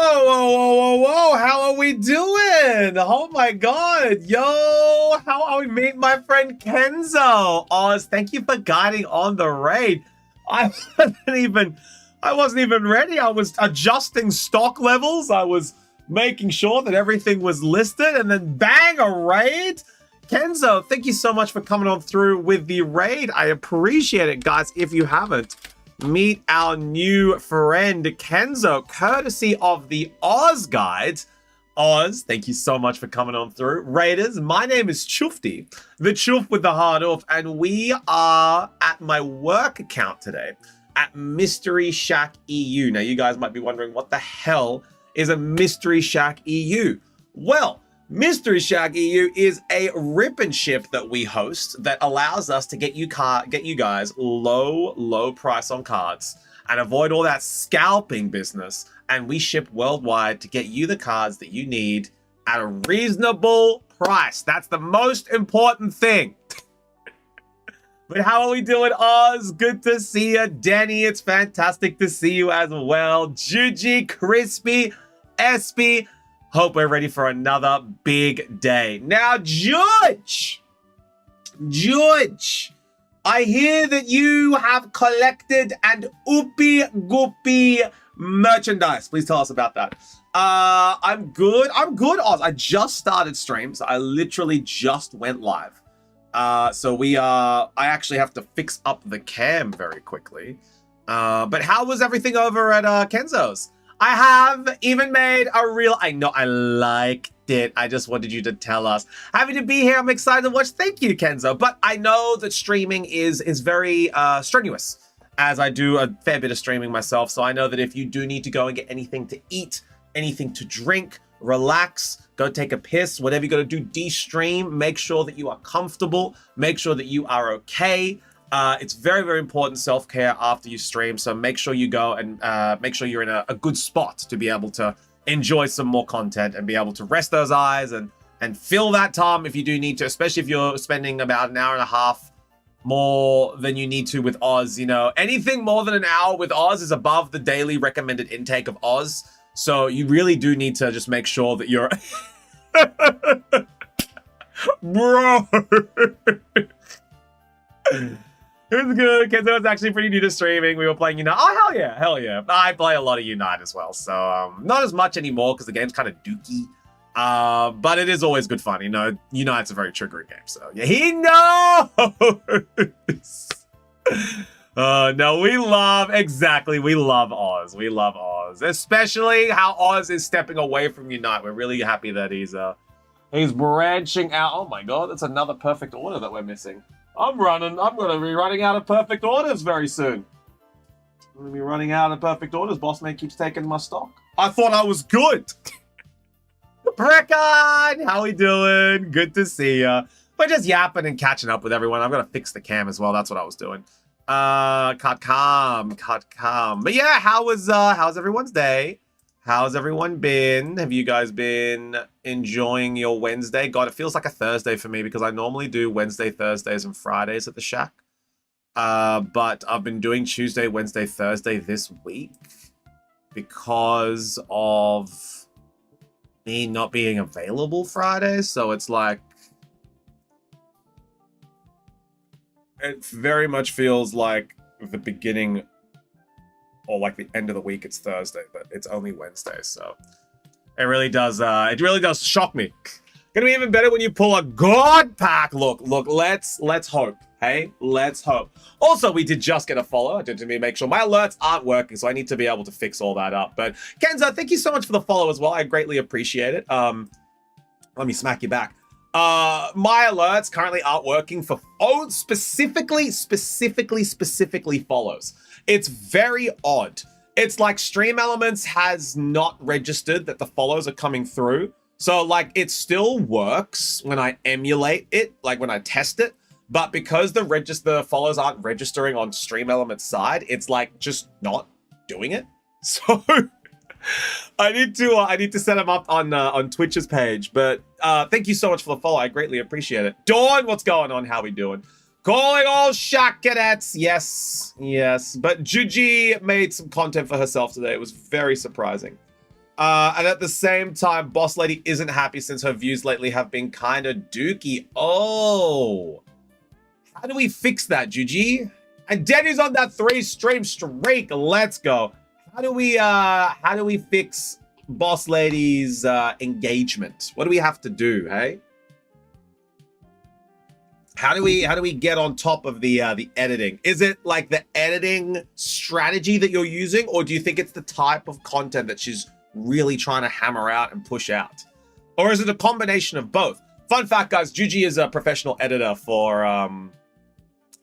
Whoa. How are we doing? Oh my God. Yo, how are we meeting my friend Kenzo? Oz, thank you for guiding on the raid. I wasn't even ready. I was adjusting stock levels. I was making sure that everything was listed, and then bang, a raid. Kenzo, thank you so much for coming on through with the raid. I appreciate it, guys. If you haven't, meet our new friend Kenzo, courtesy of the Oz Guides. Oz, thank you so much for coming on through. Raiders, my name is Chufty, the Chuf with the hard off, and we are at my work account today at Mystery Shack EU. Now, you guys might be wondering, what the hell is a Mystery Shack EU? Well, Mystery Shack EU is a rip and ship that we host that allows us to get you guys low price on cards and avoid all that scalping business. And we ship worldwide to get you the cards that you need at a reasonable price. That's the most important thing. But how are we doing, Oz? Good to see you. Denny, it's fantastic to see you as well. Juji, Crispy, Espy. Hope we're ready for another big day. Now, George, I hear that you have collected an Oopie Goopie merchandise. Please tell us about that. I'm good, Oz. I just started streams. I literally just went live. I actually have to fix up the cam very quickly. But how was everything over at Kenzo's? I have even made a reel. I know, I liked it. I just wanted you to tell us. Happy to be here. I'm excited to watch. Thank you, Kenzo. But I know that streaming is very strenuous, as I do a fair bit of streaming myself. So I know that if you do need to go and get anything to eat, anything to drink, relax, go take a piss, whatever you got to do, de-stream, make sure that you are comfortable, make sure that you are okay. It's very, very important self-care after you stream. So make sure you go and make sure you're in a good spot to be able to enjoy some more content and be able to rest those eyes and fill that time if you do need to, especially if you're spending about an hour and a half more than you need to with Oz. You know, anything more than an hour with Oz is above the daily recommended intake of Oz. So you really do need to just make sure that you're... Bro! It was good, because it was actually pretty new to streaming. We were playing Unite. Oh, hell yeah. I play a lot of Unite as well. So, not as much anymore, because the game's kind of dookie. But it is always good fun. You know, Unite's a very triggering game. So, yeah, he knows! No, we love Oz. We love Oz. Especially how Oz is stepping away from Unite. We're really happy that he's branching out. Oh my God, that's another perfect order that we're missing. I'm going to be running out of perfect orders very soon. I'm going to be running out of perfect orders. Bossman keeps taking my stock. I thought I was good. Brickon, how we doing? Good to see ya. We're just yapping and catching up with everyone. I've got to fix the cam as well. That's what I was doing. Cut calm. But yeah, how's everyone's day? How's everyone been? Have you guys been enjoying your Wednesday? God, it feels like a Thursday for me because I normally do Wednesday, Thursdays, and Fridays at the Shack. But I've been doing Tuesday, Wednesday, Thursday this week because of me not being available Friday. So it's like, it very much feels like the beginning or like the end of the week. It's Thursday, but it's only Wednesday, so it really does shock me. Gonna be even better when you pull a God pack. Look, let's hope. Hey, let's hope. Also, we did just get a follow. I did to make sure my alerts aren't working, so I need to be able to fix all that up. But Kenzo, thank you so much for the follow as well. I greatly appreciate it. Let me smack you back. My alerts currently aren't working for specifically follows. It's very odd. It's like Stream Elements has not registered that the follows are coming through. So like it still works when I emulate it, like when I test it, but because the follows aren't registering on Stream Elements side, it's like just not doing it. So I need to set them up on Twitch's page. But thank you so much for the follow. I greatly appreciate it. Dawn, what's going on? How we doing? Calling all Shack cadets. Yes. But Juji made some content for herself today. It was very surprising. And at the same time, Boss Lady isn't happy since her views lately have been kind of dookie. Oh, how do we fix that, Juji? And Denny's on that 3-stream streak. Let's go. How do we fix Boss Lady's engagement? What do we have to do, hey? How do we get on top of the editing? Is it like the editing strategy that you're using, or do you think it's the type of content that she's really trying to hammer out and push out? Or is it a combination of both? Fun fact, guys, Juji is a professional editor for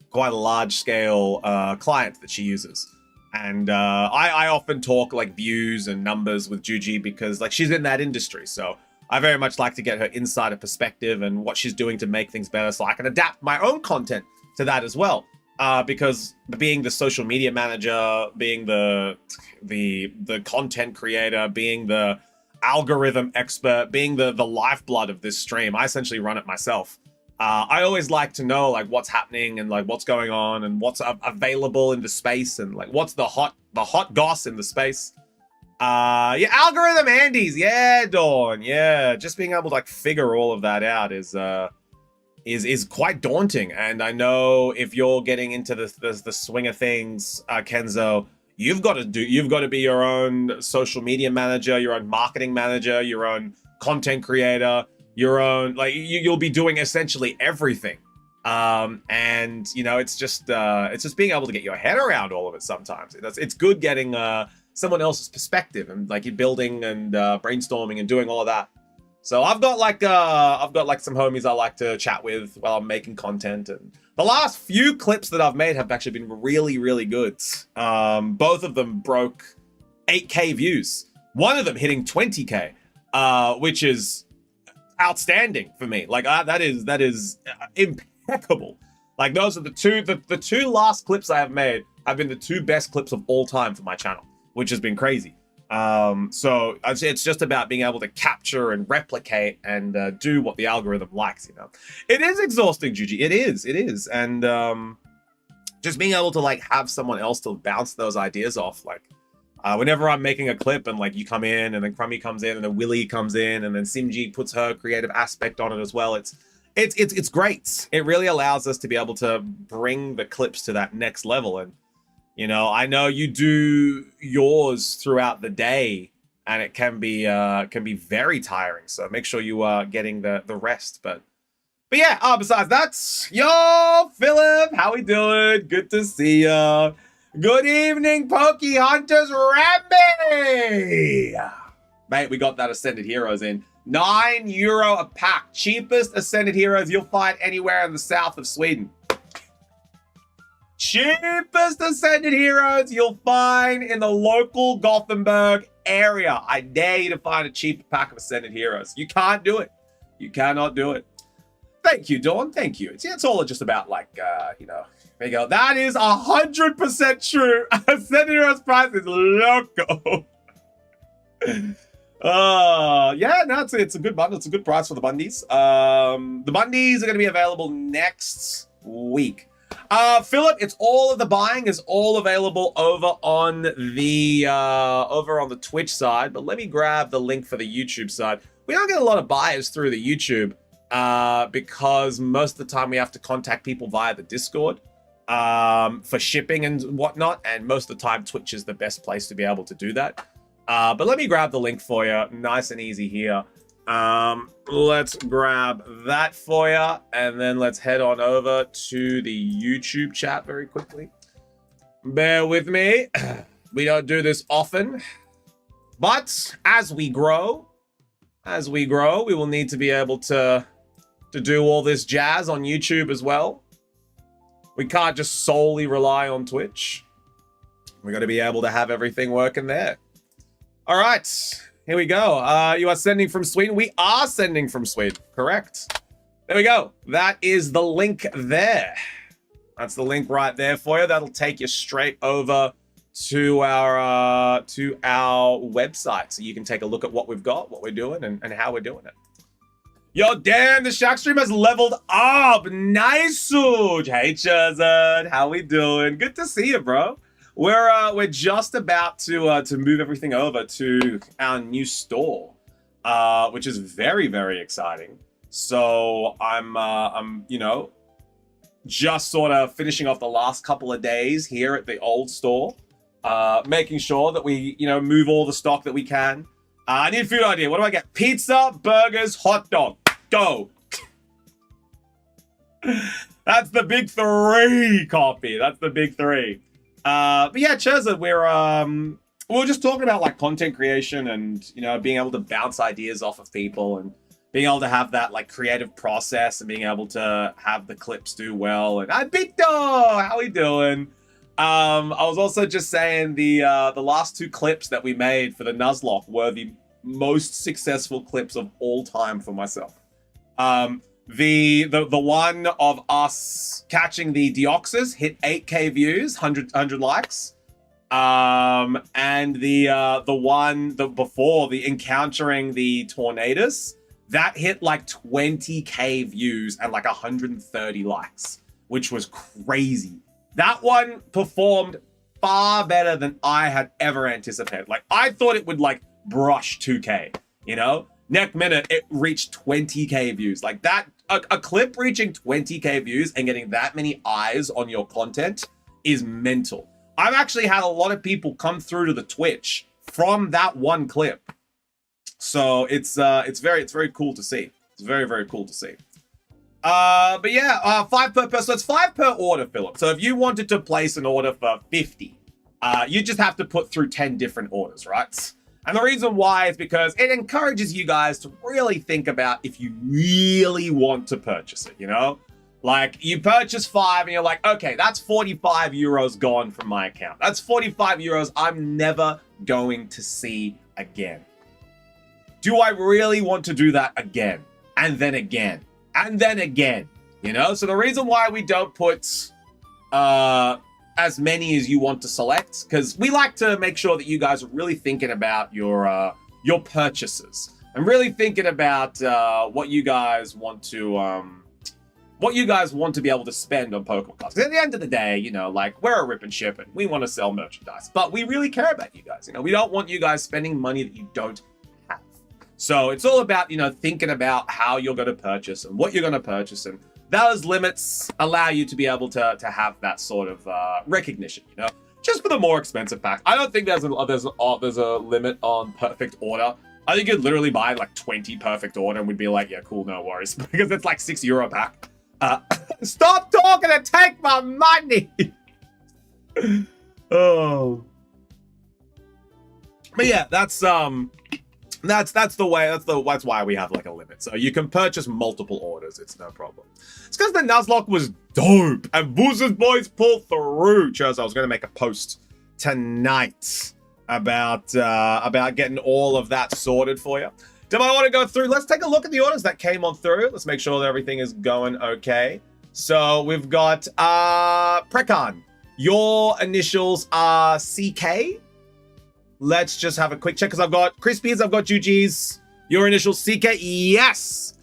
quite a large-scale client that she uses. And I often talk like views and numbers with Juji because like she's in that industry. So I very much like to get her insider perspective and what she's doing to make things better so I can adapt my own content to that as well. Because being the social media manager, being the content creator, being the algorithm expert, being the lifeblood of this stream, I essentially run it myself. I always like to know like what's happening and like what's going on and what's available in the space and like what's the hot goss in the space. Yeah, algorithm Andes, yeah, Dawn, yeah. Just being able to like figure all of that out is quite daunting. And I know if you're getting into the swing of things, Kenzo, you've got to be your own social media manager, your own marketing manager, your own content creator, your own, like you'll be doing essentially everything. And you know, it's just being able to get your head around all of it sometimes. It's good getting someone else's perspective and like you're building and brainstorming and doing all of that. So I've got like some homies I like to chat with while I'm making content, and the last few clips that I've made have actually been really, really good. Both of them broke 8K views. One of them hitting 20K, which is outstanding for me. Like that is impeccable. Like those are the two last clips I have made have been the two best clips of all time for my channel, which has been crazy. So it's just about being able to capture and replicate and do what the algorithm likes, you know. It is exhausting, Juji. It is. And just being able to like have someone else to bounce those ideas off. Like whenever I'm making a clip and like you come in and then Crummy comes in and then Willie comes in and then Simji puts her creative aspect on it as well. It's great. It really allows us to be able to bring the clips to that next level. And you know, I know you do yours throughout the day, and it can be very tiring. So make sure you are getting the rest. But yeah. Besides that, yo, Philip, how we doing? Good to see ya. Good evening, Pokey Hunters, Ramby. Mate, we got that Ascended Heroes in. €9 a pack, cheapest Ascended Heroes you'll find anywhere in the south of Sweden. Cheapest Ascended Heroes you'll find in the local Gothenburg area. I dare you to find a cheaper pack of Ascended Heroes. You can't do it. You cannot do it. Thank you, Dawn. Thank you. It's all just about like, you know, there you go. That is 100% true. Ascended Heroes price is loco. Yeah, no, it's a good bundle. It's a good price for the bundies. The bundies are going to be available next week. Philip, it's all of the buying is all available over on the Twitch side, but let me grab the link for the YouTube side. We don't get a lot of buyers through the YouTube because most of the time we have to contact people via the Discord for shipping and whatnot, and most of the time Twitch is the best place to be able to do that. But let me grab the link for you, nice and easy here. Let's grab that for you, and then let's head on over to the YouTube chat very quickly. Bear with me. We don't do this often, but as we grow, we will need to be able to do all this jazz on YouTube as well. We can't just solely rely on Twitch. We're going to be able to have everything working there. All right. Here we go. You are sending from Sweden. We are sending from Sweden. Correct. There we go. That is the link there. That's the link right there for you. That'll take you straight over to our website, so you can take a look at what we've got, what we're doing, and how we're doing it. Yo, damn, the Shaq stream has leveled up. Nice, Suj. Hey, Chazard. How we doing? Good to see you, bro. we're just about to move everything over to our new store, which is very, very exciting. So I'm just sort of finishing off the last couple of days here at the old store, making sure that we move all the stock that we can. I need a food idea. What do I get? Pizza, burgers, hot dog. Go. That's the big three, copy. That's the big three. But yeah, Cheza, we're just talking about like content creation and being able to bounce ideas off of people and being able to have that like creative process and being able to have the clips do well. And Bito, how we doing? I was also just saying the last two clips that we made for the Nuzlocke were the most successful clips of all time for myself. The one of us catching the Deoxys hit 8K views, 100 likes. And the one before the encountering the tornadoes, that hit like 20K views and like 130 likes, which was crazy. That one performed far better than I had ever anticipated. Like I thought it would like brush 2K, Next minute, it reached 20K views. Like that, a clip reaching 20K views and getting that many eyes on your content is mental. I've actually had a lot of people come through to the Twitch from that one clip. So it's very cool to see. It's very, very cool to see. But yeah, 5 per person. So it's 5 per order, Philip. So if you wanted to place an order for 50, you just have to put through 10 different orders, right? And the reason why is because it encourages you guys to really think about if you really want to purchase it, Like, you purchase 5 and you're like, okay, that's 45 euros gone from my account. That's 45 euros I'm never going to see again. Do I really want to do that again? And then again. And then again. So the reason why we don't put as many as you want to select, because we like to make sure that you guys are really thinking about your purchases and really thinking about what you guys want to be able to spend on Pokemon cards. At the end of the day, like we're a rip and ship and we want to sell merchandise, but we really care about you guys. We don't want you guys spending money that you don't have. So it's all about, thinking about how you're going to purchase and what you're going to purchase, and those limits allow you to be able to have that sort of recognition, just for the more expensive packs. I don't think there's a limit on perfect order. I think you'd literally buy like 20 perfect order and we'd be like, yeah, cool, no worries, because it's like €6 a pack. Stop talking and take my money. Oh, but yeah, that's why we have like a limit. So you can purchase multiple orders. It's no problem. It's because the Nuzlocke was dope and Boozer's boys pulled through. Chose, I was going to make a post tonight about getting all of that sorted for you. Do I want to go through? Let's take a look at the orders that came on through. Let's make sure that everything is going okay. So we've got Prekan. Your initials are CK. Let's just have a quick check because I've got Crispies, I've got Juji's. Your initials CK. Yes.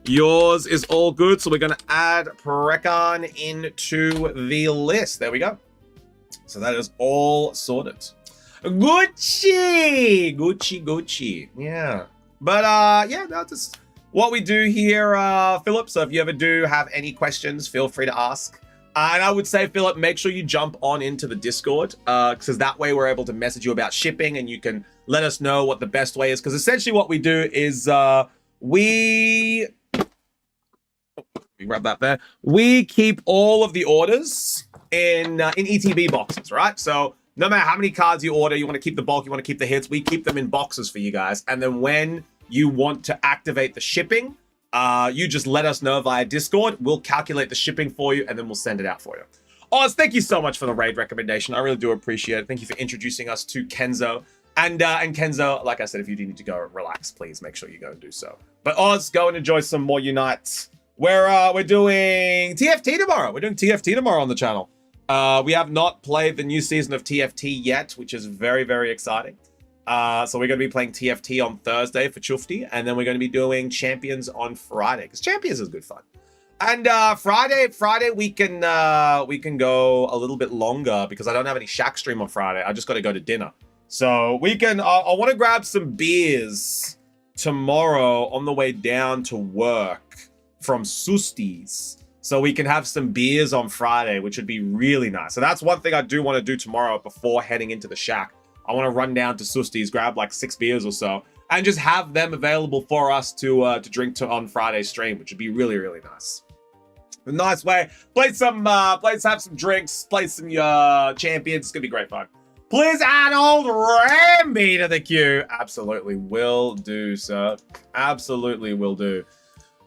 Yours is all good. So we're going to add Prekan into the list. There we go. So that is all sorted. Gucci. Yeah. But yeah, that's just what we do here, Philip. So if you ever do have any questions, feel free to ask. And I would say, Philip, make sure you jump on into the Discord, because that way we're able to message you about shipping and you can let us know what the best way is. Because essentially what we do is we grab that there. We keep all of the orders in ETB boxes, right? So no matter how many cards you order, you want to keep the bulk, you want to keep the hits, we keep them in boxes for you guys. And then when you want to activate the shipping, you just let us know via Discord. We'll calculate the shipping for you, and then we'll send it out for you. Oz, thank you so much for the raid recommendation. I really do appreciate it. Thank you for introducing us to Kenzo. And Kenzo, like I said, if you do need to go relax, please make sure you go and do so. But Oz, go and enjoy some more Unites. We're doing TFT tomorrow. We're doing TFT tomorrow on the channel. We have not played the new season of TFT yet, which is very, very exciting. So we're going to be playing TFT on Thursday for Chufti, and then we're going to be doing Champions on Friday, because Champions is good fun. And Friday we can go a little bit longer because I don't have any Shack stream on Friday. I just got to go to dinner. So we can, I want to grab some beers tomorrow on the way down to work from Susti's. So we can have some beers on Friday, which would be really nice. So that's one thing I do want to do tomorrow before heading into the Shack. I want to run down to Susti's, grab like 6 beers or so, and just have them available for us to drink on Friday's stream, which would be really, really nice. A nice way. Play some, have some drinks, play some champions. It's gonna be great fun. Please add old Ramby to the queue. Absolutely will do, sir. Absolutely will do.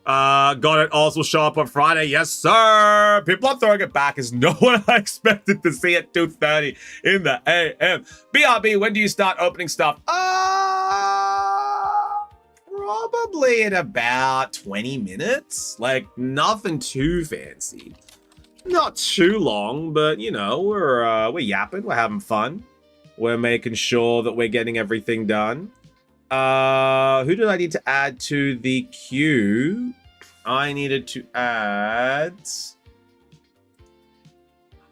Got it. Oz will show up on Friday. Yes, sir. People are throwing it back is no one I expected to see at 2:30 in the AM. BRB, when do you start opening stuff? Probably in about 20 minutes. Like, nothing too fancy. Not too long, but, you know, we're yapping. We're having fun. We're making sure that we're getting everything done. Who did I need to add to the queue? I needed to add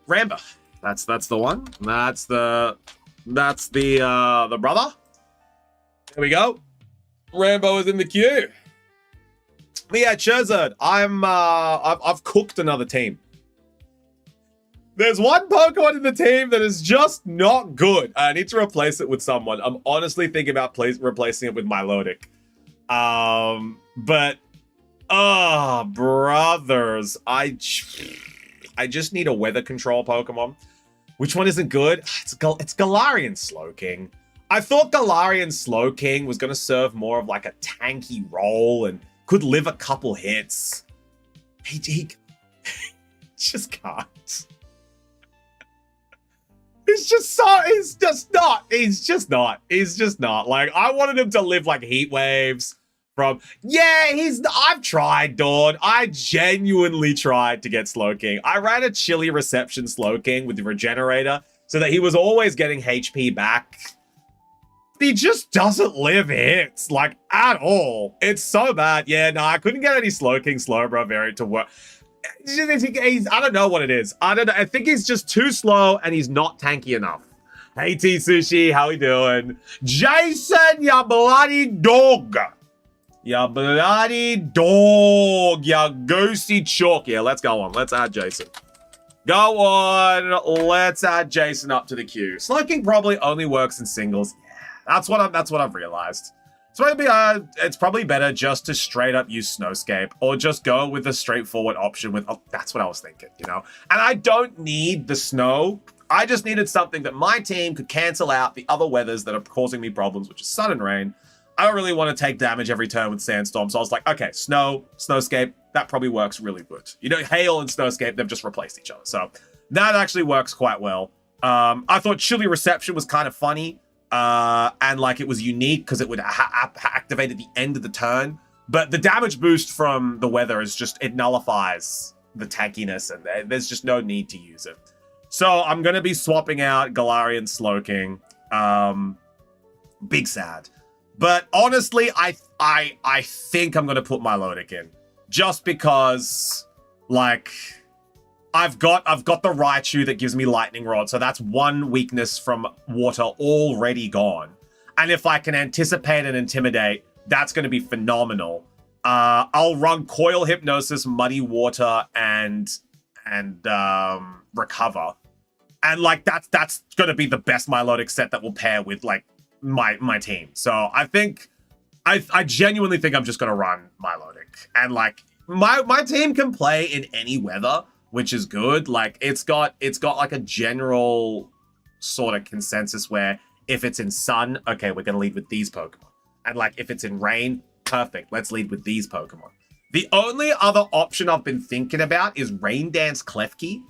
Ramba. That's the one. That's the brother. There we go. Rambo is in the queue. But yeah, Charizard, I've cooked another team. There's one Pokemon in the team that is just not good. I need to replace it with someone. I'm honestly thinking about replacing it with Milotic. But brothers, I just need a weather control Pokemon. Which one isn't good? It's Galarian Slowking. I thought Galarian Slowking was going to serve more of like a tanky role and could live a couple hits. He just can't. He's just not. Like, I wanted him to live like heat waves from, I've tried, Dawn. I genuinely tried to get Slowking. I ran a chilly reception Slowking with the Regenerator so that he was always getting HP back. He just doesn't live hits, like, at all. It's so bad. Yeah, no, I couldn't get any Slowking Slowbro variant to work. I don't know what it is. I don't know. I think he's just too slow and he's not tanky enough. Hey, T Sushi, how we doing? Jason, ya bloody dog. Ya bloody dog. Ya goosey chalk. Yeah, let's go on. Let's add Jason. Go on. Let's add Jason up to the queue. Slowking probably only works in singles. That's what I've realized. So maybe it's probably better just to straight up use Snowscape or just go with the straightforward option with, that's what I was thinking, you know? And I don't need the snow. I just needed something that my team could cancel out the other weathers that are causing me problems, which is sun and rain. I don't really want to take damage every turn with Sandstorm. So I was like, okay, Snowscape, that probably works really good. You know, Hail and Snowscape, they've just replaced each other. So that actually works quite well. I thought Chilly Reception was kind of funny. And like it was unique because it would activate at the end of the turn, but the damage boost from the weather is just, it nullifies the tankiness and there's just no need to use it. So I'm going to be swapping out Galarian Slowking. Big sad. But honestly, I think I'm going to put Milotic in just because, like, I've got the Raichu that gives me Lightning Rod, so that's one weakness from water already gone. And if I can anticipate and intimidate, that's going to be phenomenal. I'll run Coil Hypnosis, Muddy Water, and Recover. And like that's going to be the best Milotic set that will pair with like my team. So I think I genuinely think I'm just going to run Milotic. And like my team can play in any weather, which is good. Like it's got like a general sort of consensus where if it's in sun, okay, we're going to lead with these Pokemon. And like if it's in rain, perfect, let's lead with these Pokemon. The only other option I've been thinking about is Rain Dance Klefki.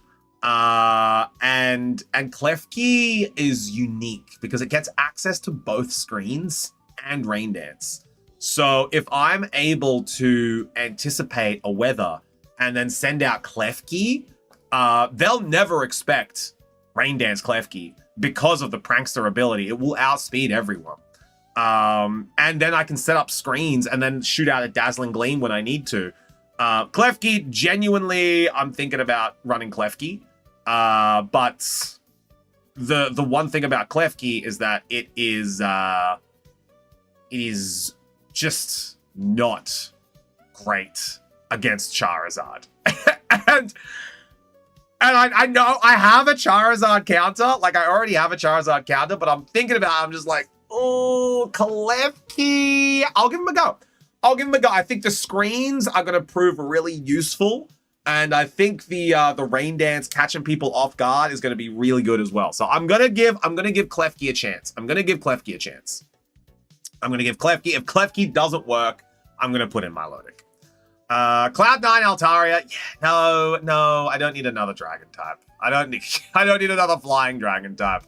And Klefki is unique because it gets access to both screens and Rain Dance. So if I'm able to anticipate a weather and then send out Klefki, they'll never expect Rain Dance Klefki because of the Prankster ability. It will outspeed everyone. And then I can set up screens and then shoot out a Dazzling Gleam when I need to. Klefki, genuinely, I'm thinking about running Klefki. But the one thing about Klefki is that it is just not great against Charizard. and I know I have a Charizard counter. Like, I already have a Charizard counter, but I'm thinking about it, I'm just like, oh, Klefki. I'll give him a go. I think the screens are going to prove really useful. And I think the Rain Dance catching people off guard is going to be really good as well. So I'm gonna give Klefki a chance. If Klefki doesn't work, I'm gonna put in Milotic. Cloud9 Altaria. Yeah, no, I don't need another dragon type. I don't need another flying dragon type.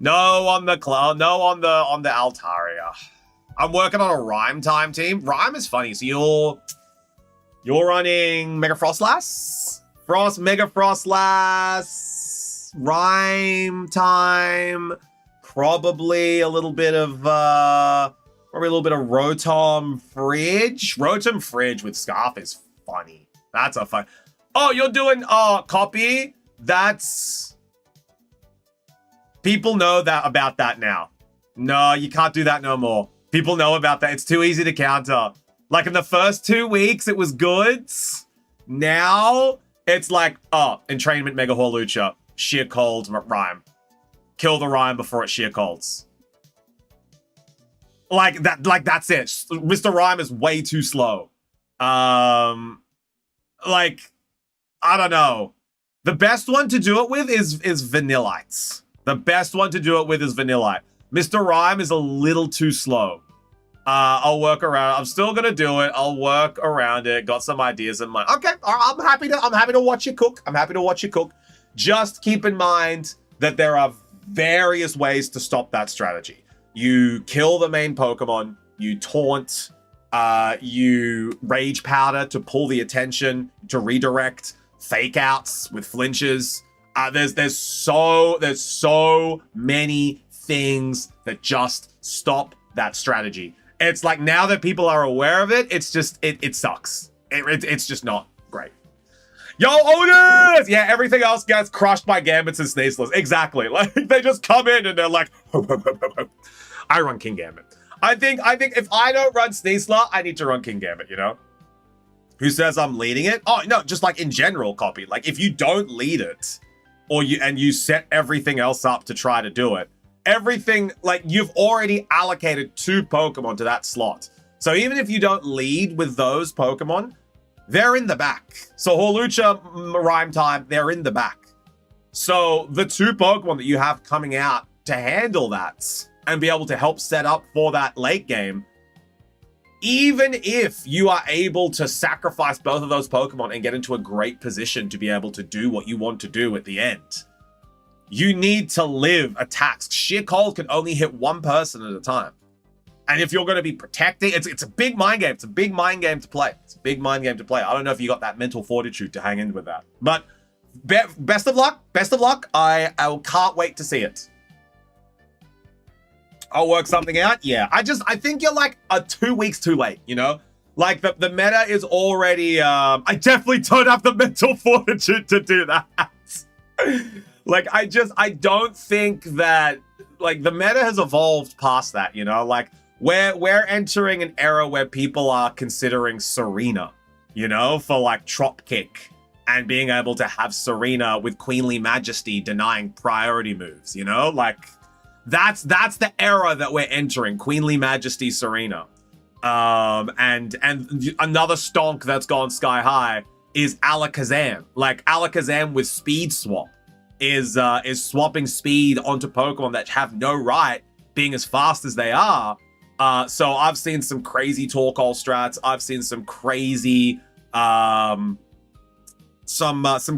No on the Altaria. I'm working on a Rhyme time team. Rhyme is funny. So you're running Mega Frostlass? Mega Frostlass, Rhyme time, probably a little bit of Rotom Fridge. Rotom Fridge with Scarf is funny. That's a fun. Oh, you're doing copy? That's people know about that now. No, you can't do that no more. People know about that. It's too easy to counter. Like in the first 2 weeks, it was good. Now it's like, Entrainment Mega Hawlucha, Sheer Cold Rhyme. Kill the Rhyme before it Sheer Colds. Like that's it. Mr. Rhyme is way too slow. I don't know. The best one to do it with is Vanillites. Mr. Rhyme is a little too slow. I'll work around. I'm still gonna do it. I'll work around it. Got some ideas in mind. Okay, I'm happy to watch you cook. Just keep in mind that there are various ways to stop that strategy. You kill the main Pokemon. You taunt. You Rage Powder to pull the attention, to redirect. Fake outs with flinches. There's so many things that just stop that strategy. It's like now that people are aware of it, it's just it sucks. It's just not great. Yo, Otis! Yeah, everything else gets crushed by Gambits and Sneaseless. Exactly. Like they just come in and they're like, I run King Gambit. I think if I don't run Sneasler, I need to run King Gambit, you know? Who says I'm leading it? Oh, no, just like in general, copy. Like if you don't lead it, or you set everything else up to try to do it, everything, like you've already allocated 2 Pokemon to that slot. So even if you don't lead with those Pokemon, they're in the back. So Hawlucha, Rhyme time, they're in the back. So the 2 Pokemon that you have coming out to handle that and be able to help set up for that late game, even if you are able to sacrifice both of those Pokemon and get into a great position to be able to do what you want to do at the end, you need to live attacks. Sheer Cold can only hit one person at a time. And if you're going to be protecting, it's a big mind game. It's a big mind game to play. I don't know if you got that mental fortitude to hang in with that. But best of luck. I can't wait to see it. I'll work something out. Yeah, I think you're like 2 weeks too late, you know? Like the meta is already, I definitely don't have the mental fortitude to do that. Like, I don't think that, like, the meta has evolved past that, you know? Like, we're entering an era where people are considering Serena, you know, for, like, Trop Kick and being able to have Serena with Queenly Majesty denying priority moves, you know? Like, that's the era that we're entering, Queenly Majesty Serena. And another stonk that's gone sky high is Alakazam. Like, Alakazam with Speed Swap is swapping speed onto Pokemon that have no right being as fast as they are. So I've seen some crazy Torkoal strats. I've seen some crazy some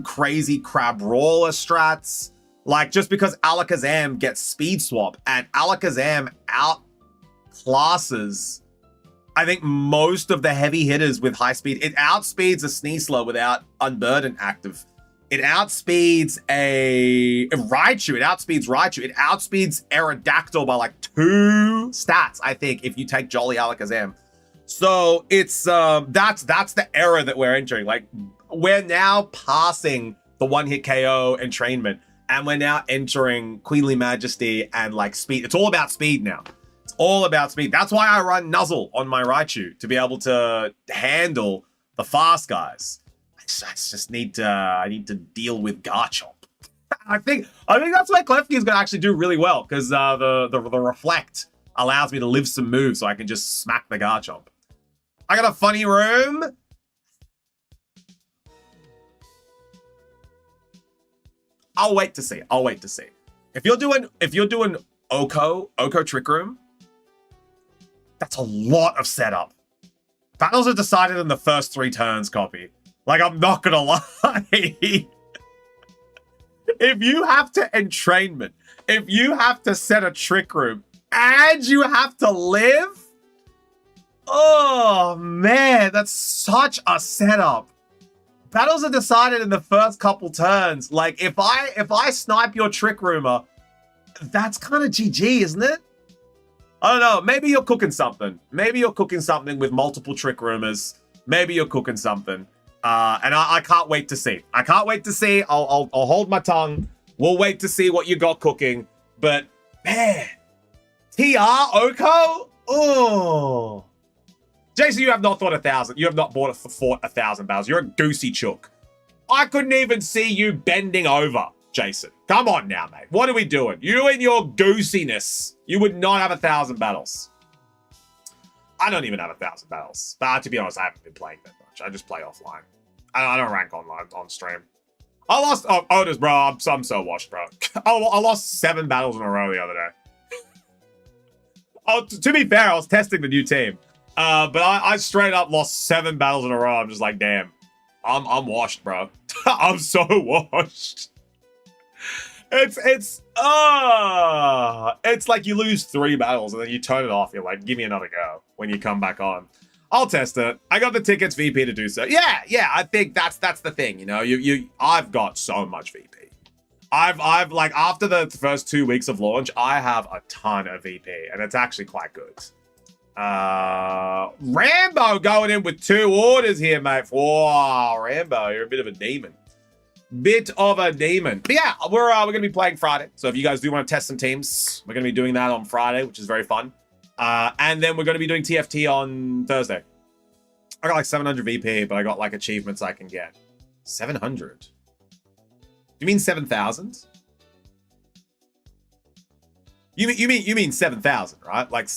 crazy Crabrawler strats. Like, just because Alakazam gets Speed Swap and Alakazam outclasses, I think, most of the heavy hitters with high speed. It outspeeds a Sneasler without Unburden active. It outspeeds a Raichu. It outspeeds Aerodactyl by like 2 stats, I think, if you take Jolly Alakazam. So it's that's the era that we're entering. Like we're now passing the one-hit KO entrainment, and we're now entering Queenly Majesty and like speed. It's all about speed now. It's all about speed. That's why I run Nuzzle on my Raichu, to be able to handle the fast guys. I just need to I need to deal with Garchomp. I think that's why Klefki is going to actually do really well, because the reflect allows me to live some moves, so I can just smack the Garchomp. I got a funny room. I'll wait to see. I'll wait to see. If you're doing Oko Trick Room, that's a lot of setup. Battles are decided in the first 3 turns, copy. Like, I'm not gonna lie. If you have to entrainment, if you have to set a Trick Room, and you have to live, oh man, that's such a setup. Battles are decided in the first couple turns. Like, if I snipe your Trick Roomer, that's kind of GG, isn't it? I don't know. Maybe you're cooking something. Maybe you're cooking something with multiple Trick Roomers. Maybe you're cooking something. And I can't wait to see. I can't wait to see. I'll hold my tongue. We'll wait to see what you got cooking. But man, TR Oko? Oh. Jason, you have not thought 1,000. You have not fought 1,000 battles. You're a goosey chook. I couldn't even see you bending over, Jason. Come on now, mate. What are we doing? You and your goosiness. You would not have 1,000 battles. I don't even have 1,000 battles. But to be honest, I haven't been playing that much. I just play offline. I don't rank online on stream. I lost Otis, bro. I'm so washed, bro. I lost 7 battles in a row the other day. Oh, to be fair, I was testing the new team. But I straight up lost 7 battles in a row. I'm just like, damn, I'm washed, bro. I'm so washed. It's like you lose 3 battles and then you turn it off. You're like, give me another go when you come back on. I'll test it. I got the tickets VP to do so. Yeah. I think that's the thing. You know, I've got so much VP. I've like, after the first 2 weeks of launch, I have a ton of VP, and it's actually quite good. Rambo going in with 2 orders here, mate. Whoa, Rambo, you're a bit of a demon. Bit of a demon. But yeah, we're gonna be playing Friday. So if you guys do want to test some teams, we're gonna be doing that on Friday, which is very fun. And then we're gonna be doing TFT on Thursday. I got like 700 VP, but I got like achievements I can get. 700. You mean 7,000? You mean 7,000, right? Like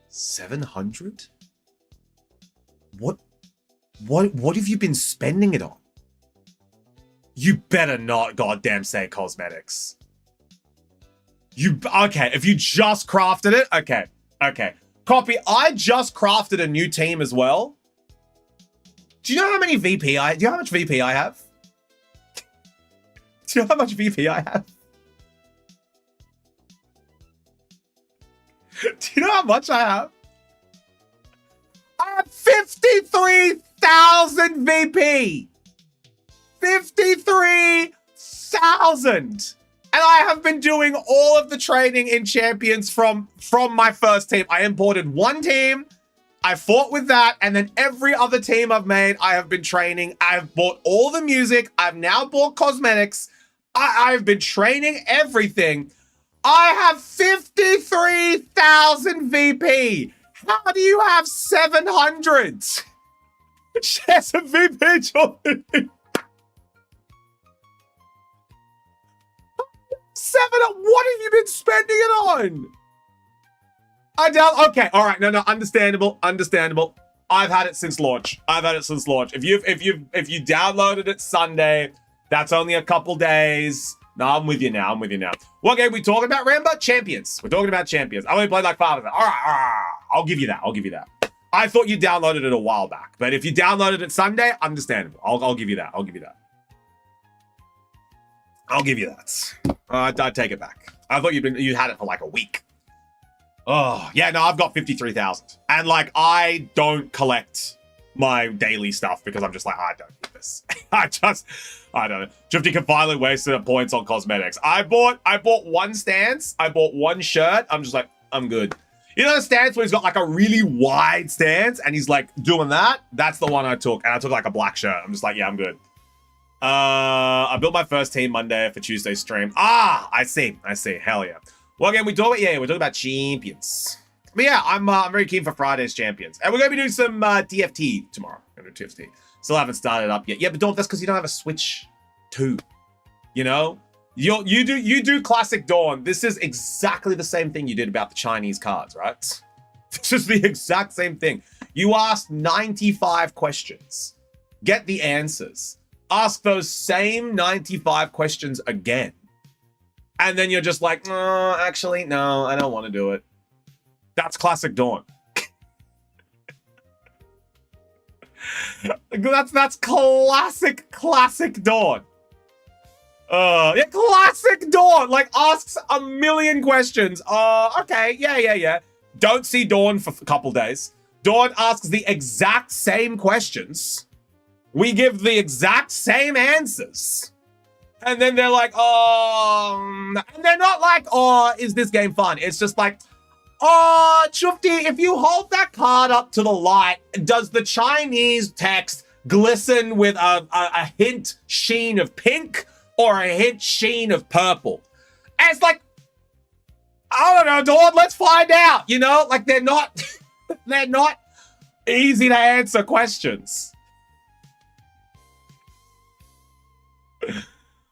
700? What have you been spending it on? You better not goddamn say cosmetics. Okay, if you just crafted it, okay. Copy, I just crafted a new team as well. Do you know how many VP do you know how much VP I have? Do you know how much VP I have? Do you know how much I have? I have 53,000 VP. 53,000. And I have been doing all of the training in Champions from my first team. I imported 1 team. I fought with that. And then every other team I've made, I have been training. I've bought all the music. I've now bought cosmetics. I've been training everything. I have 53,000 VP. How do you have 700? Share some VP, Jordan. 7. What have you been spending it on? Okay, all right. No, understandable. I've had it since launch. If you downloaded it Sunday, that's only a couple days. No, I'm with you now. What game we talking about, Rambo? Champions. We're talking about Champions. I only played like 5 of them. All right. I'll give you that. I thought you downloaded it a while back, but if you downloaded it Sunday, understandable. I'll give you that. I'll give you that. I take it back. I thought you had it for like a week. Oh, yeah, no, I've got 53,000. And like, I don't collect my daily stuff because I'm just like, I don't need this. I don't know. Drifty can finally waste points on cosmetics. I bought 1 stance. I bought 1 shirt. I'm just like, I'm good. You know the stance where he's got like a really wide stance and he's like doing that? That's the one I took. And I took like a black shirt. I'm just like, yeah, I'm good. I built my first team Monday for Tuesday's stream. Ah, I see. Hell yeah. Well, again, we're talking about champions. But yeah, I'm very keen for Friday's champions. And we're going to be doing some TFT tomorrow. We're going to do TFT. Still haven't started up yet. Yeah, but that's because you don't have a Switch 2. You know? You do Classic Dawn. This is exactly the same thing you did about the Chinese cards, right? This is the exact same thing. You asked 95 questions. Get the answers. Ask those same 95 questions again. And then you're just like, actually, no, I don't want to do it. That's Classic Dawn. That's classic Dawn. Yeah, Classic Dawn. Like, asks a million questions. Okay, yeah. Don't see Dawn for a couple days. Dawn asks the exact same questions. We give the exact same answers. And then they're like, and they're not like, is this game fun? It's just like, Chufti, if you hold that card up to the light, does the Chinese text glisten with a hint sheen of pink or a hint sheen of purple? And it's like, I don't know, Dawn, let's find out. You know, like they're not easy to answer questions.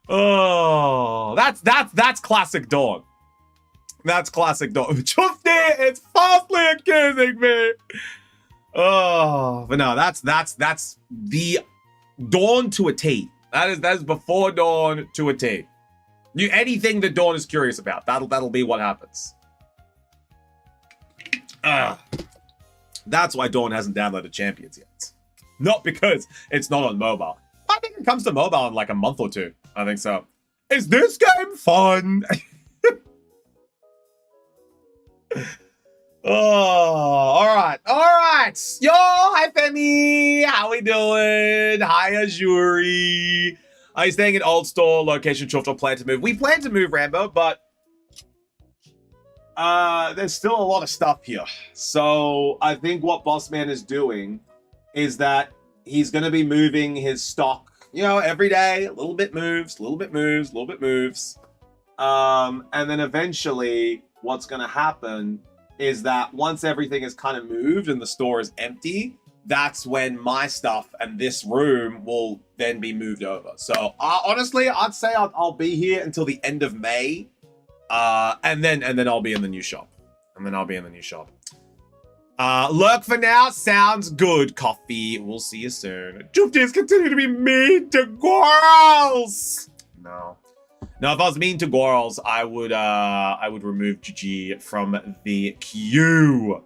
Oh, that's Classic Dawn. That's Classic Dawn. Just there, it's falsely accusing me. Oh, but no, that's the Dawn to a T. That is before Dawn to a T. Anything that Dawn is curious about, that'll be what happens. That's why Dawn hasn't downloaded Champions yet. Not because it's not on mobile. I think it comes to mobile in like a month or two. I think so. Is this game fun? Oh, all right. Yo, hi Femi. How we doing? Hi Azuri. Are you staying in old store location? Chuft or plan to move? We plan to move, Rambo, but there's still a lot of stuff here. So I think what Bossman is doing is that he's going to be moving his stock, you know, every day. A little bit moves, a little bit moves, a little bit moves. And then eventually what's going to happen is that once everything is kind of moved and the store is empty, that's when my stuff and this room will then be moved over. So honestly, I'd say I'll be here until the end of May. And then I'll be in the new shop. Lurk for now. Sounds good, Coffee. We'll see you soon. Jupters continue to be mean to girls. No, if I was mean to girls, I would remove GG from the queue.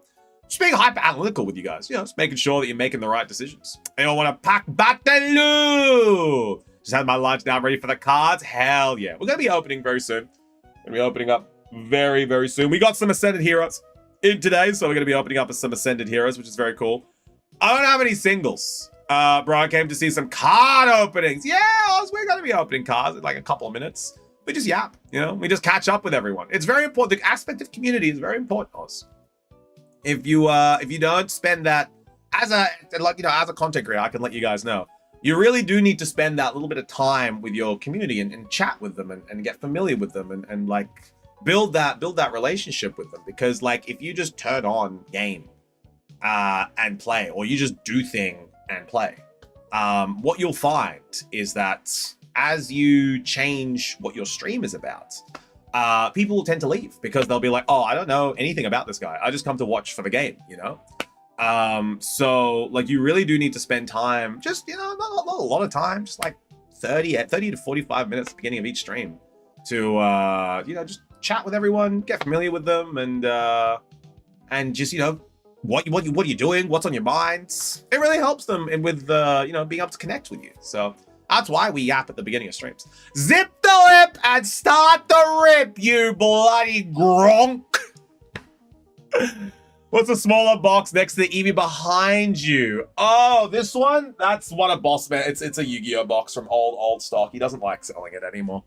Just being hyper analytical with you guys, you know, just making sure that you're making the right decisions. Anyone want to pack Bataloo? Just had my lunch now, ready for the cards. Hell yeah. We're going to be opening very soon. We're going to be opening up very, very soon. We got some Ascended Heroes in today, so we're going to be opening up some Ascended Heroes, which is very cool. I don't have any singles. Bro, I came to see some card openings. Yeah, we're going to be opening cards in like a couple of minutes. We just yap, you know? We just catch up with everyone. It's very important. The aspect of community is very important to us. If you don't spend that as a content creator, I can let you guys know. You really do need to spend that little bit of time with your community and chat with them and get familiar with them and like build that relationship with them. Because like if you just turn on game and play, or you just do thing and play, what you'll find is that as you change what your stream is about, people will tend to leave because they'll be like, oh, I don't know anything about this guy. I just come to watch for the game, you know? So like you really do need to spend time, just, you know, not a lot of time, just like 30 to 45 minutes at the beginning of each stream to, you know, just chat with everyone, get familiar with them, and just, you know, what are you doing? What's on your minds? It really helps them with, you know, being able to connect with you. So that's why we yap at the beginning of streams. Zip the lip and start the rip, you bloody gronk. What's the smaller box next to the Eevee behind you? Oh, this one? That's one of Bossman. It's a Yu-Gi-Oh box from old stock. He doesn't like selling it anymore.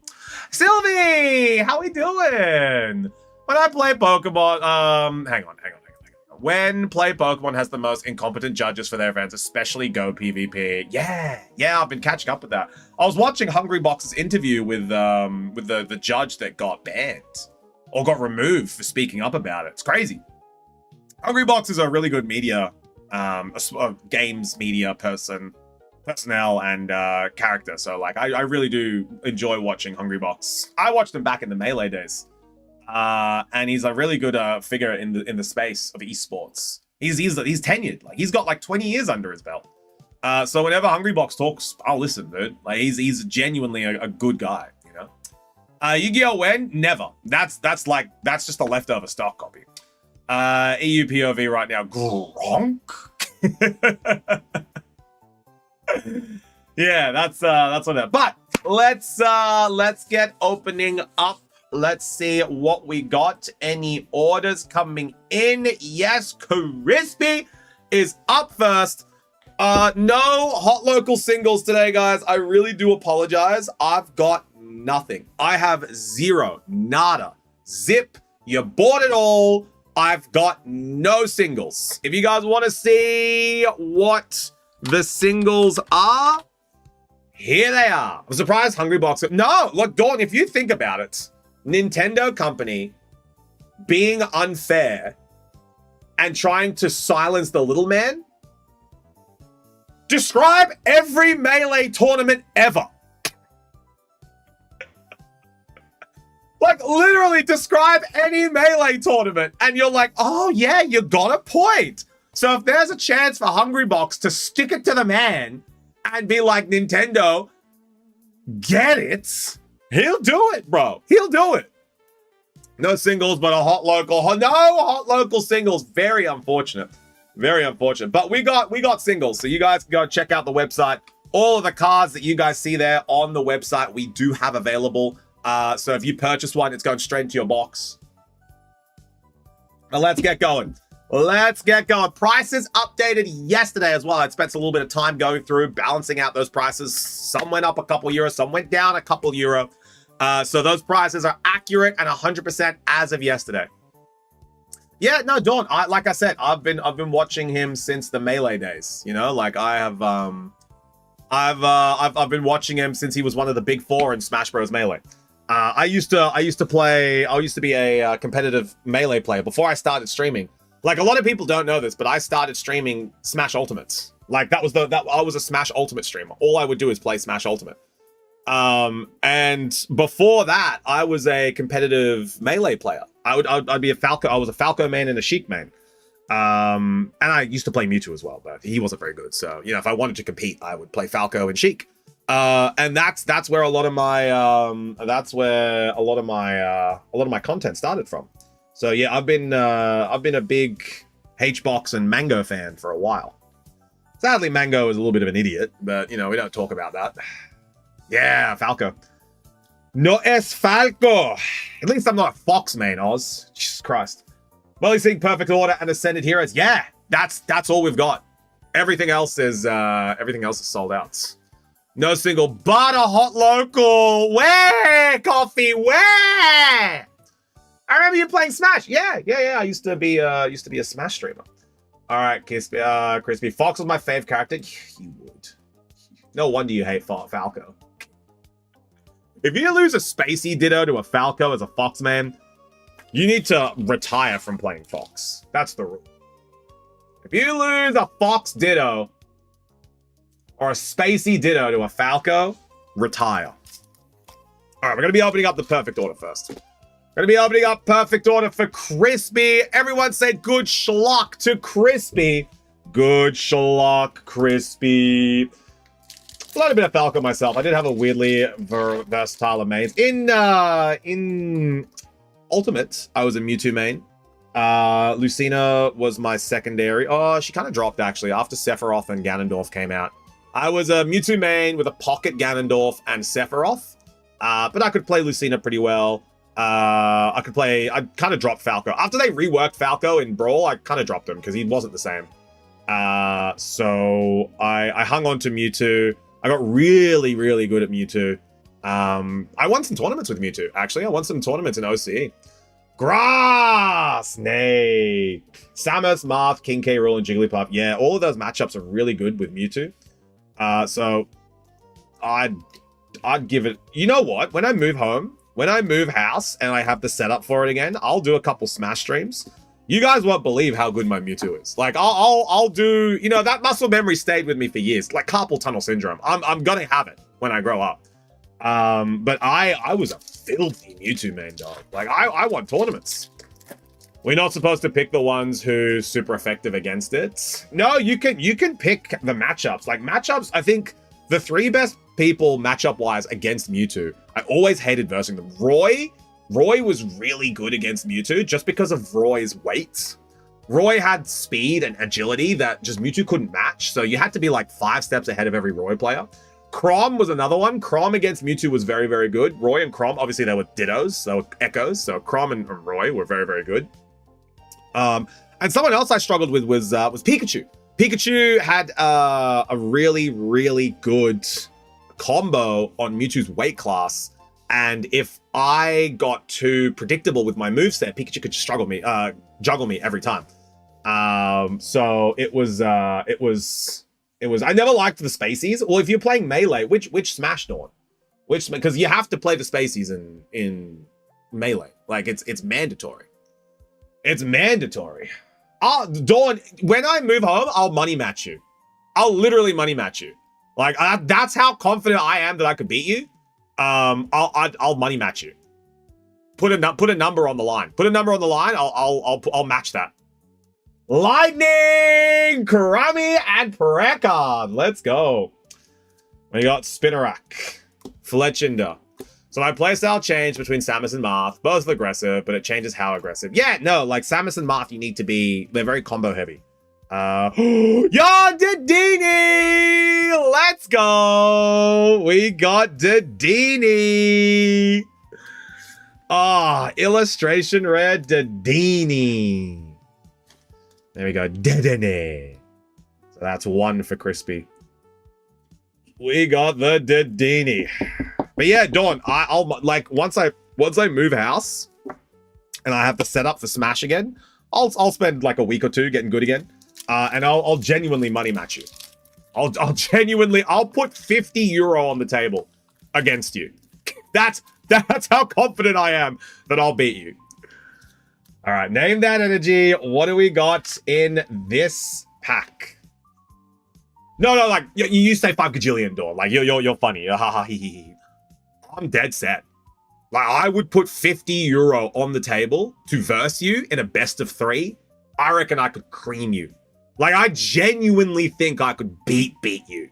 Sylvie, how we doing? When I play Pokemon, hang on. When Play Pokemon has the most incompetent judges for their events, especially Go PvP. Yeah, I've been catching up with that. I was watching Hungrybox's interview with the judge that got banned or got removed for speaking up about it. It's crazy. Hungrybox is a really good media, a games media personnel and character. So like, I really do enjoy watching Hungrybox. I watched him back in the Melee days. And he's a really good figure in the space of esports. He's tenured. Like, he's got like 20 years under his belt. So whenever Hungrybox talks, I'll listen, dude. Like, he's genuinely a good guy, you know. Yu-Gi-Oh! When? Never. That's just a leftover stock copy. EU POV right now. Gronk. Yeah, that's what that. But let's get opening up. Let's see what we got. Any orders coming in? Yes, Crispy is up first. No hot local singles today, guys. I really do apologize. I've got nothing. I have zero, nada, zip. You bought it all. I've got no singles. If you guys want to see what the singles are, here they are. I'm surprised Hungrybox. No, look, Dawn, if you think about it, Nintendo company being unfair and trying to silence the little man. Describe every Melee tournament ever. Like, literally describe any Melee tournament and you're like, oh yeah, you got a point. So if there's a chance for Hungrybox to stick it to the man and be like, Nintendo, get it, he'll do it, bro. He'll do it. No singles, but a hot local. No hot local singles. Very unfortunate. Very unfortunate. But we got singles. So you guys can go check out the website. All of the cards that you guys see there on the website, we do have available. So if you purchase one, it's going straight into your box. Now let's get going. Let's get going. Prices updated yesterday as well. I spent a little bit of time going through, balancing out those prices. Some went up a couple €, some went down a couple €. So those prices are accurate and 100% as of yesterday. Yeah, no, Dawn. Like I said, I've been watching him since the Melee days. You know, like I have. I've been watching him since he was one of the big four in Smash Bros. Melee. I used to be a competitive Melee player before I started streaming. Like, a lot of people don't know this, but I started streaming Smash Ultimates. Like, I was a Smash Ultimate streamer. All I would do is play Smash Ultimate. And before that, I was a competitive Melee player. I'd be a Falco. I was a Falco main and a Sheik main. And I used to play Mewtwo as well, but he wasn't very good. So, you know, if I wanted to compete, I would play Falco and Sheik. And that's where a lot of my content started from. So yeah, I've been a big HBox and Mango fan for a while. Sadly, Mango is a little bit of an idiot, but you know, we don't talk about that. Yeah, Falco. No es Falco. At least I'm not a Fox main, Oz. Jesus Christ. Well, he's seeing Perfect Order and Ascended Heroes. Yeah, that's all we've got. Everything else is sold out. No single, but a hot local. Where? Coffee, where? I remember you playing Smash. Yeah. I used to be a Smash streamer. All right, Crispy. Fox was my fave character. You would. No wonder you hate Falco. If you lose a Spacey Ditto to a Falco as a Fox man, you need to retire from playing Fox. That's the rule. If you lose a Fox Ditto or a Spacey Ditto to a Falco, retire. All right, we're going to be opening up the Perfect Order first. Going to be opening up Perfect Order for Crispy. Everyone say good schlock to Crispy. Good schlock, Crispy. A lot of bit of Falco myself. I did have a weirdly versatile main. In Ultimate, I was a Mewtwo main. Lucina was my secondary. Oh, she kind of dropped actually after Sephiroth and Ganondorf came out. I was a Mewtwo main with a pocket Ganondorf and Sephiroth. But I could play Lucina pretty well. I kind of dropped Falco. After they reworked Falco in Brawl, I kind of dropped him because he wasn't the same. So I hung on to Mewtwo. I got really, really good at Mewtwo. I won some tournaments with Mewtwo, actually. I won some tournaments in OCE. Grass! Snake. Samus, Marth, King K. Rool, and Jigglypuff. Yeah, all of those matchups are really good with Mewtwo. So I'd give it... You know what? When I move home, when I move house and I have the setup for it again, I'll do a couple Smash streams. You guys won't believe how good my Mewtwo is. Like, I'll do... You know, that muscle memory stayed with me for years. Like carpal tunnel syndrome. I'm gonna have it when I grow up. But I was a filthy Mewtwo main dog. Like, I won tournaments. We're not supposed to pick the ones who's super effective against it. No, you can pick the matchups. Like, matchups, I think the 3 best people matchup-wise against Mewtwo, I always hated versing them. Roy was really good against Mewtwo just because of Roy's weight. Roy had speed and agility that just Mewtwo couldn't match, so you had to be like 5 steps ahead of every Roy player. Chrom was another one. Chrom against Mewtwo was very, very good. Roy and Chrom, obviously they were dittos, they were echoes, so Chrom and Roy were very, very good. And someone else I struggled with was Pikachu. Pikachu had a really, really good combo on Mewtwo's weight class, and if I got too predictable with my moveset, Pikachu could just juggle me every time. So it was I never liked the Spaceys. Well, if you're playing Melee, which Smash Dawn? Because you have to play the Spaceys in Melee. Like, it's mandatory. It's mandatory. Dawn, when I move home, I'll money match you. I'll literally money match you. Like, that's how confident I am that I could beat you. I'll money match you. Put a number on the line. Put a number on the line. I'll match that. Lightning, Karami, and Parekon. Let's go. We got Spinarak, Fletchinder. So my playstyle changed between Samus and Marth. Both aggressive, but it changes how aggressive. Yeah, no, like Samus and Marth, you need to be... They're very combo heavy. Yo, Dedini! Let's go! We got Dedini! Illustration rare Dedini. There we go, Dedini. So that's 1 for Crispy. We got the Dedini. But yeah, Dawn, I'll like once I move house and I have the setup for Smash again, I'll spend like a week or 2 getting good again. And I'll genuinely money match you. I'll put €50 on the table against you. That's how confident I am that I'll beat you. All right, name that energy. What do we got in this pack? No, like you say 5 gajillion, Dawn. Like you're funny. Ha ha he he. I'm dead set. Like, I would put €50 on the table to verse you in a best of 3. I reckon I could cream you. Like, I genuinely think I could beat you.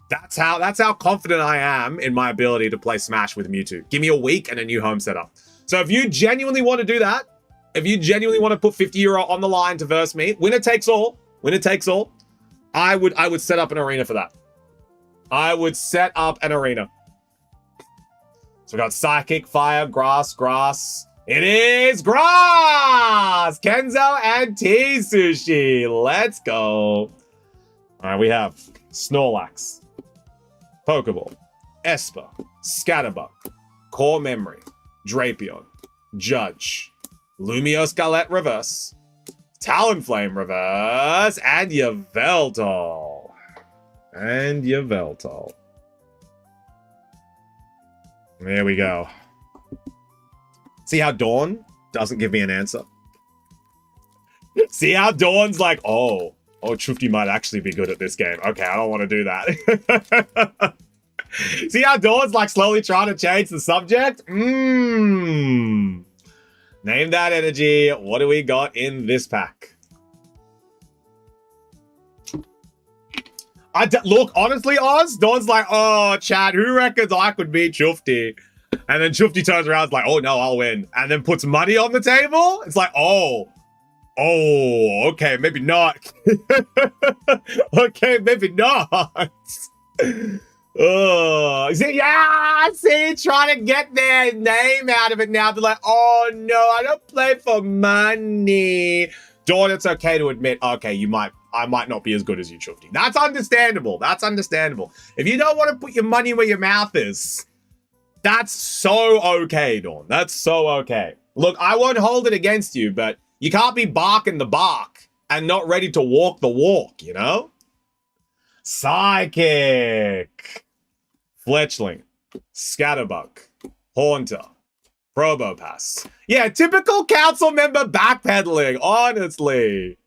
That's how confident I am in my ability to play Smash with Mewtwo. Give me a week and a new home setup. So if you genuinely want to do that, if you genuinely want to put €50 on the line to verse me, winner takes all, I would set up an arena for that. I would set up an arena. So we got Psychic, Fire, Grass. It is Grass! Kenzo and T-Sushi. Let's go. All right, we have Snorlax, Pokeball, Esper, Scatterbug, Core Memory, Drapion, Judge, Lumiose Galette Reverse, Talonflame Reverse, and Yveltal. There we go. See how Dawn doesn't give me an answer? See how Dawn's like, oh, Chufty might actually be good at this game. Okay, I don't want to do that. See how Dawn's like slowly trying to change the subject? Name that energy. What do we got in this pack? Look, honestly, Oz, Dawn's like, oh, Chad, who reckons I could beat Chufty? And then Chufty turns around and is like, oh, no, I'll win. And then puts money on the table. It's like, oh, okay, maybe not. Okay, maybe not. See, trying to get their name out of it now. They're like, oh, no, I don't play for money. Dawn, it's okay to admit, okay, I might not be as good as you, Chufty. That's understandable. If you don't want to put your money where your mouth is, that's so okay, Dawn. That's so okay. Look, I won't hold it against you, but you can't be barking the bark and not ready to walk the walk, you know? Psychic. Fletchling. Scatterbug. Haunter. Probopass. Yeah, typical council member backpedaling, honestly.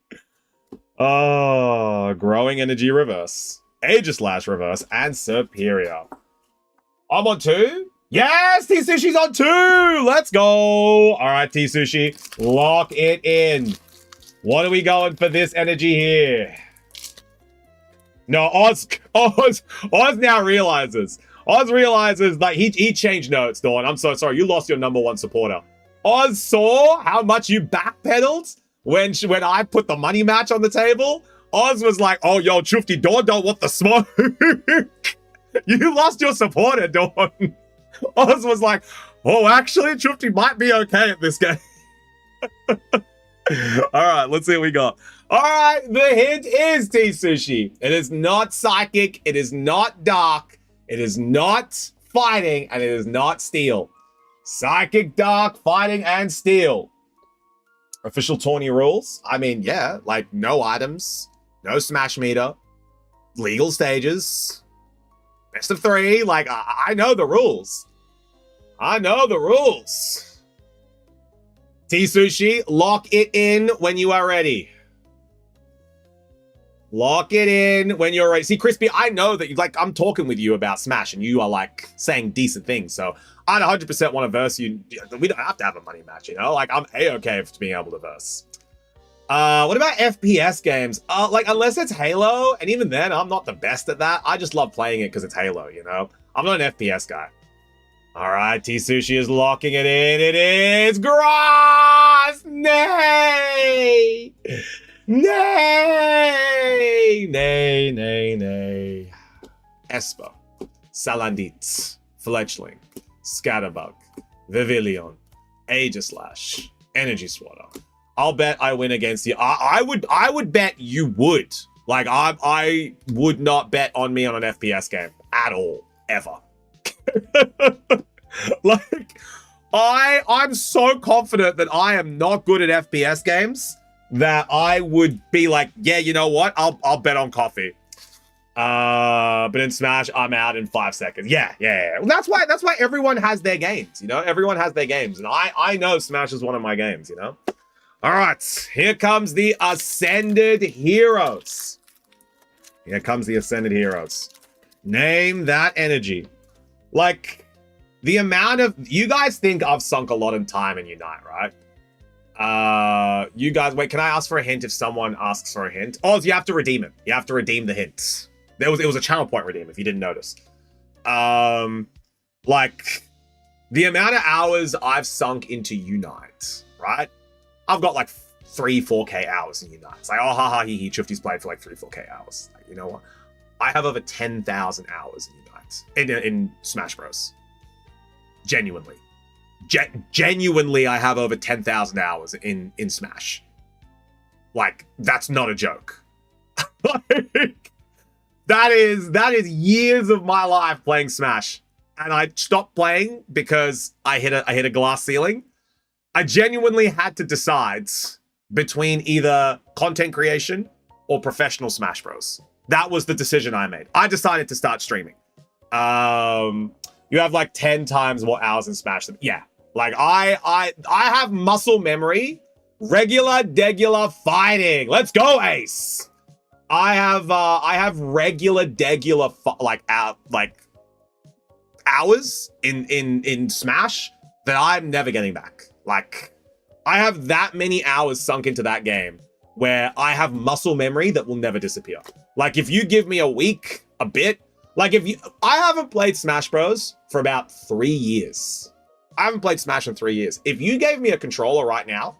Oh, Growing Energy Reverse. Aegislash Reverse and Superior. I'm on 2? Yes, T-Sushi's on 2! Let's go! All right, T-Sushi, lock it in. What are we going for this energy here? No, Oz now realizes. Oz realizes that he changed notes, Dawn. I'm so sorry. You lost your number 1 supporter. Oz saw how much you backpedaled when I put the money match on the table. Oz was like, oh, yo, Chufty, Dawn don't want the smoke. You lost your supporter, Dawn. Oz was like, oh, actually, Chufty might be okay at this game. All right, let's see what we got. All right, the hint is T-Sushi. It is not psychic. It is not dark. It is not fighting, and it is not steel. Psychic, dark, fighting, and steel. Official tourney rules. I mean, yeah, like no items, no smash meter, legal stages, best of 3. Like, I know the rules. I know the rules. T-Sushi, lock it in when you are ready. Lock it in when you're ready. See, Crispy, I know that I'm talking with you about Smash and you are like saying decent things. So I'd 100% want to verse you. We don't have to have a money match, you know? Like, I'm A-okay for being able to verse. What about FPS games? Unless it's Halo, and even then, I'm not the best at that. I just love playing it because it's Halo, you know? I'm not an FPS guy. All right, T-Sushi is locking it in. It is Grass! Nay! Nay! Nay, nay, nay. Esper. Salandit. Fletchling. Scatterbug. Vivillon. Aegislash. Energy Swatter. I'll bet I win against you. I would bet you would. Like, I would not bet on me on an FPS game. At all. Ever. Like, I'm so confident that I am not good at FPS games that I would be like, yeah, you know what? I'll bet on coffee. But in Smash, I'm out in 5 seconds. Yeah. Well, that's why everyone has their games, you know? Everyone has their games. And I know Smash is one of my games, you know? All right, here comes the Ascended Heroes. Here comes the Ascended Heroes. Name that energy. Like, the amount of... You guys think I've sunk a lot of time in Unite, right? You guys... Wait, can I ask for a hint if someone asks for a hint? Oh, you have to redeem it. You have to redeem the hints. It was a channel point redeem, if you didn't notice. Like, the amount of hours I've sunk into Unite, right? I've got like 3-4K hours in Unite. It's like, oh, haha, he Chufty's played for like 3-4K hours. Like, you know what? I have over 10,000 hours in Unite. In Smash Bros. Genuinely. Genuinely, I have over 10,000 hours in Smash. Like, that's not a joke. Like, that is years of my life playing Smash. And I stopped playing because I hit a glass ceiling. I genuinely had to decide between either content creation or professional Smash Bros. That was the decision I made. I decided to start streaming. You have like 10 times more hours in Smash than... Yeah. Like, I have muscle memory. Regular, degular fighting. Let's go, Ace. I have regular, degular, hours in Smash that I'm never getting back. Like, I have that many hours sunk into that game where I have muscle memory that will never disappear. Like, if you give me a week, a bit, like I haven't played Smash Bros for about 3 years. I haven't played Smash in 3 years. If you gave me a controller right now,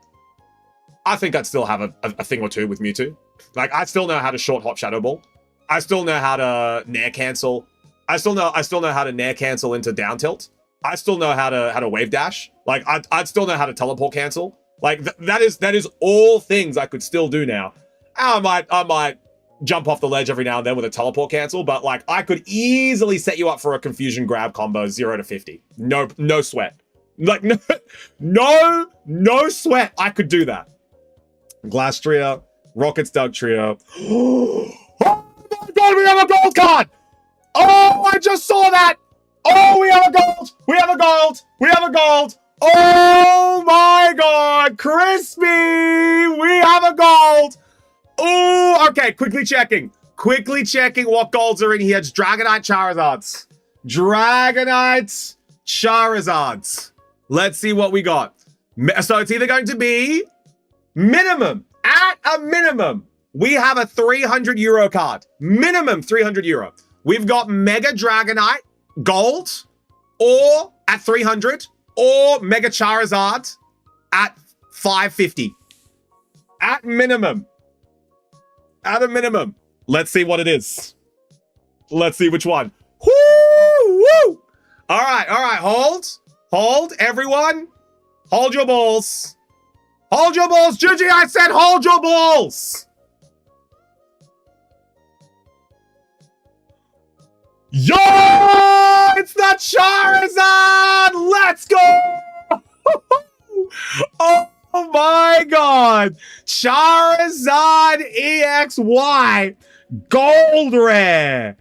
I think I'd still have a thing or two with Mewtwo. Like, I still know how to short hop Shadow Ball. I still know how to Nair cancel. I still know how to Nair cancel into down tilt. I still know how to wave dash. Like, I'd still know how to teleport cancel. Like, that is all things I could still do now. I might jump off the ledge every now and then with a teleport cancel, but like, I could easily set you up for a confusion grab combo 0 to 50. No sweat. Like, no sweat. I could do that. Glass Trio, Rockets Dog Trio. Oh my god, we have a gold card! Oh, I just saw that! Oh, we have a gold! We have a gold! We have a gold! Oh my god! Crispy! We have a gold! Oh, okay, quickly checking. Quickly checking what golds are in here. It's Dragonite Charizards. Dragonite Charizards. Let's see what we got. So it's either going to be minimum, at a minimum, we have a 300 euro card. Minimum 300 euro. We've got Mega Dragonite Gold, or at 300, or Mega Charizard at 550. At minimum. At a minimum. Let's see what it is. Let's see which one. Woo! Woo! All right. Hold, everyone. Hold your balls. Hold your balls. Juji, I said hold your balls. Yo! It's the Charizard! Let's go! Oh my god! Charizard EXY Gold Rare!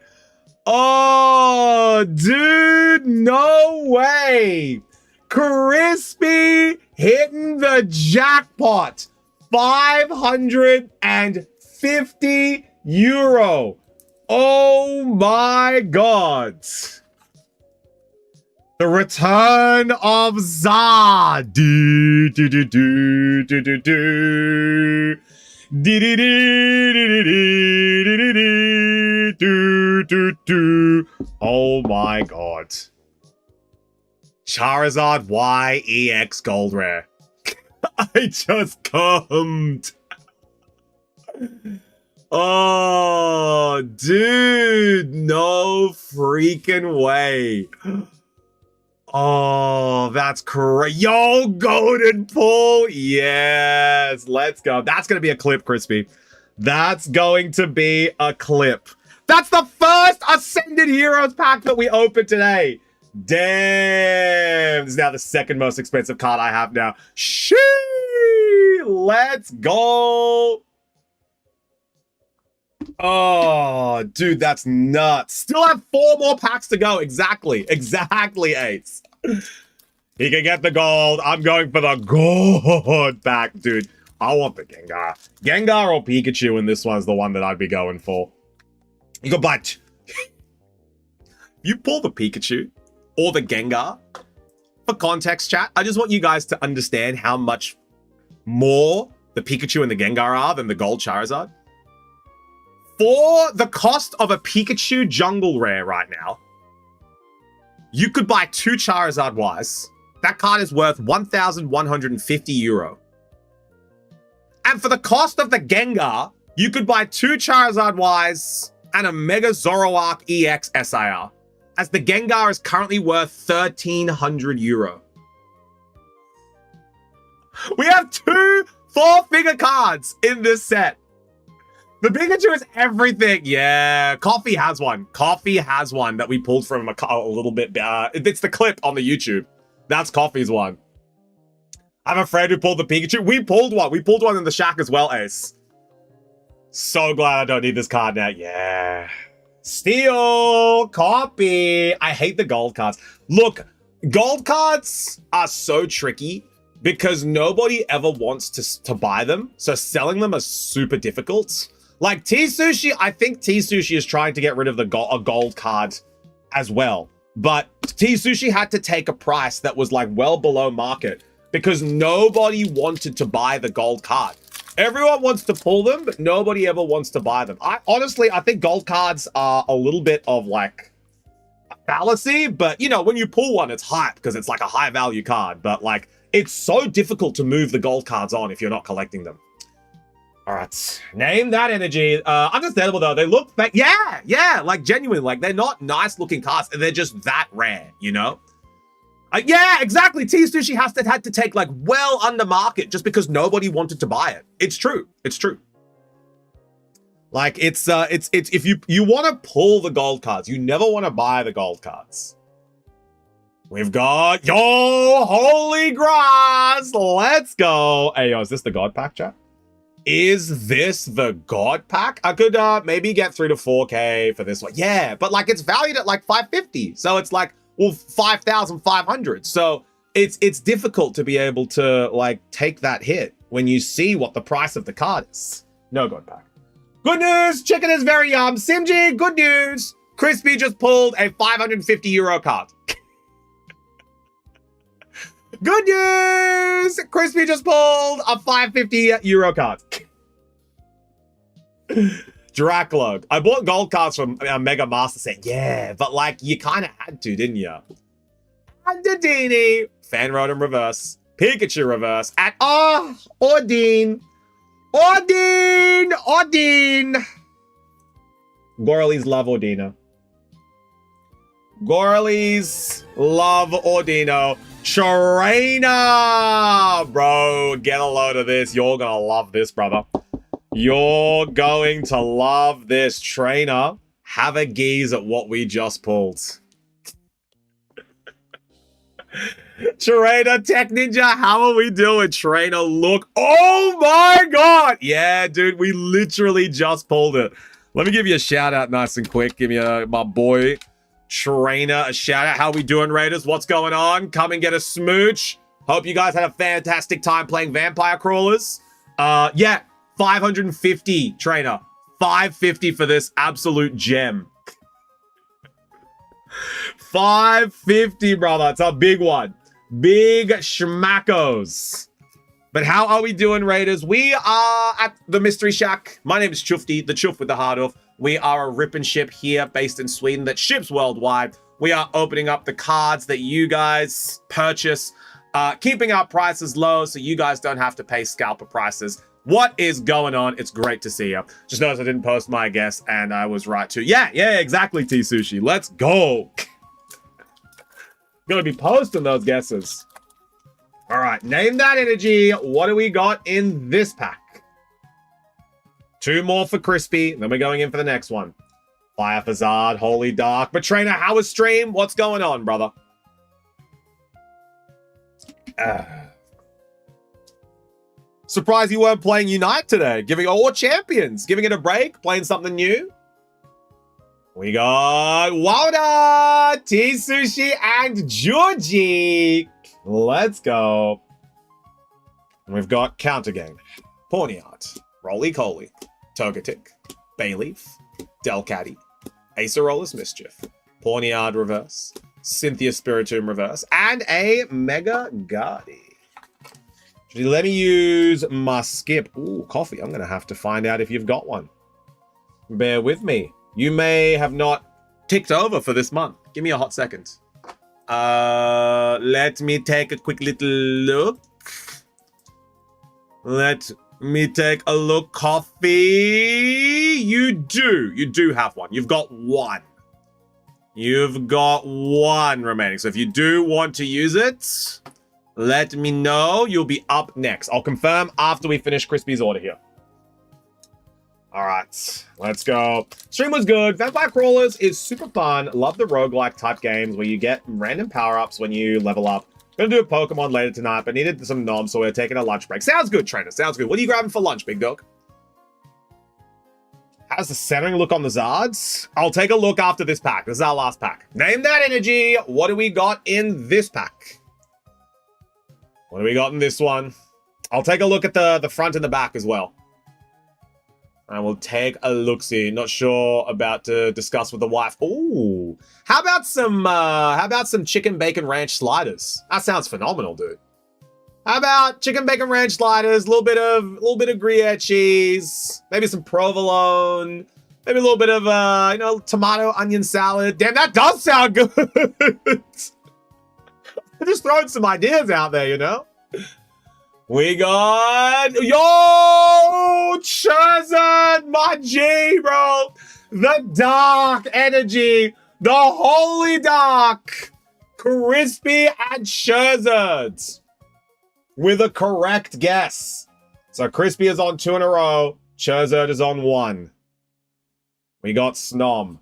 Oh, dude, no way! Crispy hitting the jackpot! 550 euro! Oh my god! The return of Zard. Do do do do do do do. Oh my god. Charizard YEX Gold Rare. I just cummed. Oh, dude, no freaking way. Oh, that's crazy. Yo, golden pull. Yes, let's go. That's going to be a clip, Crispy. That's going to be a clip. That's the first Ascended Heroes pack that we opened today. Damn. This is now the second most expensive card I have now. Shee! Let's go. Oh, dude, that's nuts. Still have 4 more packs to go. Exactly, Ace. He can get the gold. I'm going for the gold pack, dude. I want the Gengar. Gengar or Pikachu, and this one's the one that I'd be going for. You go, but you pull the Pikachu or the Gengar. For context, chat, I just want you guys to understand how much more the Pikachu and the Gengar are than the gold Charizard. For the cost of a Pikachu Jungle Rare right now, you could buy 2 Charizard Ys. That card is worth 1,150 euro. And for the cost of the Gengar, you could buy 2 Charizard Ys and a Mega Zoroark EX SIR, as the Gengar is currently worth 1,300 euro. We have 2 4-figure cards in this set. The Pikachu is everything. Yeah, Coffee has one. Coffee has one that we pulled from a little bit. It's the clip on the YouTube. That's Coffee's one. I'm a friend who pulled the Pikachu. We pulled one. We pulled one in the shack as well, Ace. So glad I don't need this card now. Yeah. Steal. Copy. I hate the gold cards. Look, gold cards are so tricky because nobody ever wants to buy them. So selling them is super difficult. Like T-Sushi, I think T-Sushi is trying to get rid of a gold card as well. But T-Sushi had to take a price that was like well below market because nobody wanted to buy the gold card. Everyone wants to pull them, but nobody ever wants to buy them. Honestly, I think gold cards are a little bit of like a fallacy, but you know, when you pull one, it's hype because it's like a high value card. But like, it's so difficult to move the gold cards on if you're not collecting them. All right, name that energy. Understandable though. They look fake. Yeah, like genuine. Like they're not nice looking cards. They're just that rare, you know? Yeah, exactly. T-Sushi had to take like well under market just because nobody wanted to buy it. It's true. It's true. Like it's if you want to pull the gold cards, you never want to buy the gold cards. We've got, yo, holy grass. Let's go. Hey, yo, is this the God Pack, chat? Is this the God Pack? I could maybe get through to 4K for this one. Yeah, but like it's valued at like 550. So it's like, well, 5,500. So it's difficult to be able to like take that hit when you see what the price of the card is. No God Pack. Good news, chicken is very yum. Simji, good news. Crispy just pulled a 550 euro card. Good news! Crispy just pulled a 550 euro card. Draklog. I bought gold cards from a Mega Master set. Yeah, but like you kind of had to, didn't you? Andadini. Fan Rotom reverse. Pikachu reverse. And Ordine. Ordine. Goralies love Ordino. Goralies love Ordino. Trainer! Bro, get a load of this. You're gonna love this, brother. You're going to love this. Trainer. Have a gaze at what we just pulled. Trainer, Tech Ninja, how are we doing? Trainer, look. Oh my god! Yeah, dude, we literally just pulled it. Let me give you a shout out nice and quick. Give me my boy Trainer a shout out. How we doing, Raiders? What's going on? Come and get a smooch. Hope you guys had a fantastic time playing Vampire Crawlers. Yeah, 550, Trainer. 550 for this absolute gem. 550, brother. It's a big one. Big schmackos. But how are we doing, Raiders? We are at the Mystery Shack. My name is Chufty, the Chuff with the heart off. We are a ripping ship here based in Sweden that ships worldwide. We are opening up the cards that you guys purchase, keeping our prices low so you guys don't have to pay scalper prices. What is going on? It's great to see you. Just notice I didn't post my guess and I was right too. Yeah, exactly, T-Sushi. Let's go. Gonna be posting those guesses. All right, name that energy. What do we got in this pack? 2 more for Crispy. Then we're going in for the next one. Fire Fazard, Holy Dark. But Trainer, how was stream? What's going on, brother? Surprised you weren't playing Unite today. Or Champions. Giving it a break. Playing something new. We got Wada, T-Sushi, and Georgie. Let's go. And we've got Counter Game. Pawniard. Roly-Coly. Togetic. Bayleaf. Delcatty. Acerola's Mischief. Pawniard reverse. Cynthia Spiritomb reverse. And a Mega Guardi. Should you let me use my skip? Ooh, coffee. I'm going to have to find out if you've got one. Bear with me. You may have not ticked over for this month. Give me a hot second. Let me take a quick little look. Let me take a look. Coffee. You do have one. You've got one. You've got one remaining. So if you do want to use it, let me know. You'll be up next. I'll confirm after we finish Crispy's order here. All right, let's go. Stream was good. Vampire Crawlers is super fun. Love the roguelike type games where you get random power-ups when you level up. Gonna do a Pokemon later tonight, but needed some noms, so we're taking a lunch break. Sounds good, Trainer. Sounds good. What are you grabbing for lunch, big dog? How's the centering look on the Zards? I'll take a look after this pack. This is our last pack. Name that energy. What do we got in this pack? What do we got in this one? I'll take a look at the front and the back as well. I will take a look-see. Not sure about to discuss with the wife. Ooh, how about some chicken bacon ranch sliders? That sounds phenomenal, dude. How about chicken bacon ranch sliders? A little bit of Gruyere cheese, maybe some provolone, maybe a little bit of tomato onion salad. Damn, that does sound good. I'm just throwing some ideas out there, you know. We got, yo, Charizard, my G, bro. The dark energy, the holy dark, Crispy and Charizard with a correct guess. So Crispy is on 2 in a row. Charizard is on 1. We got Snom,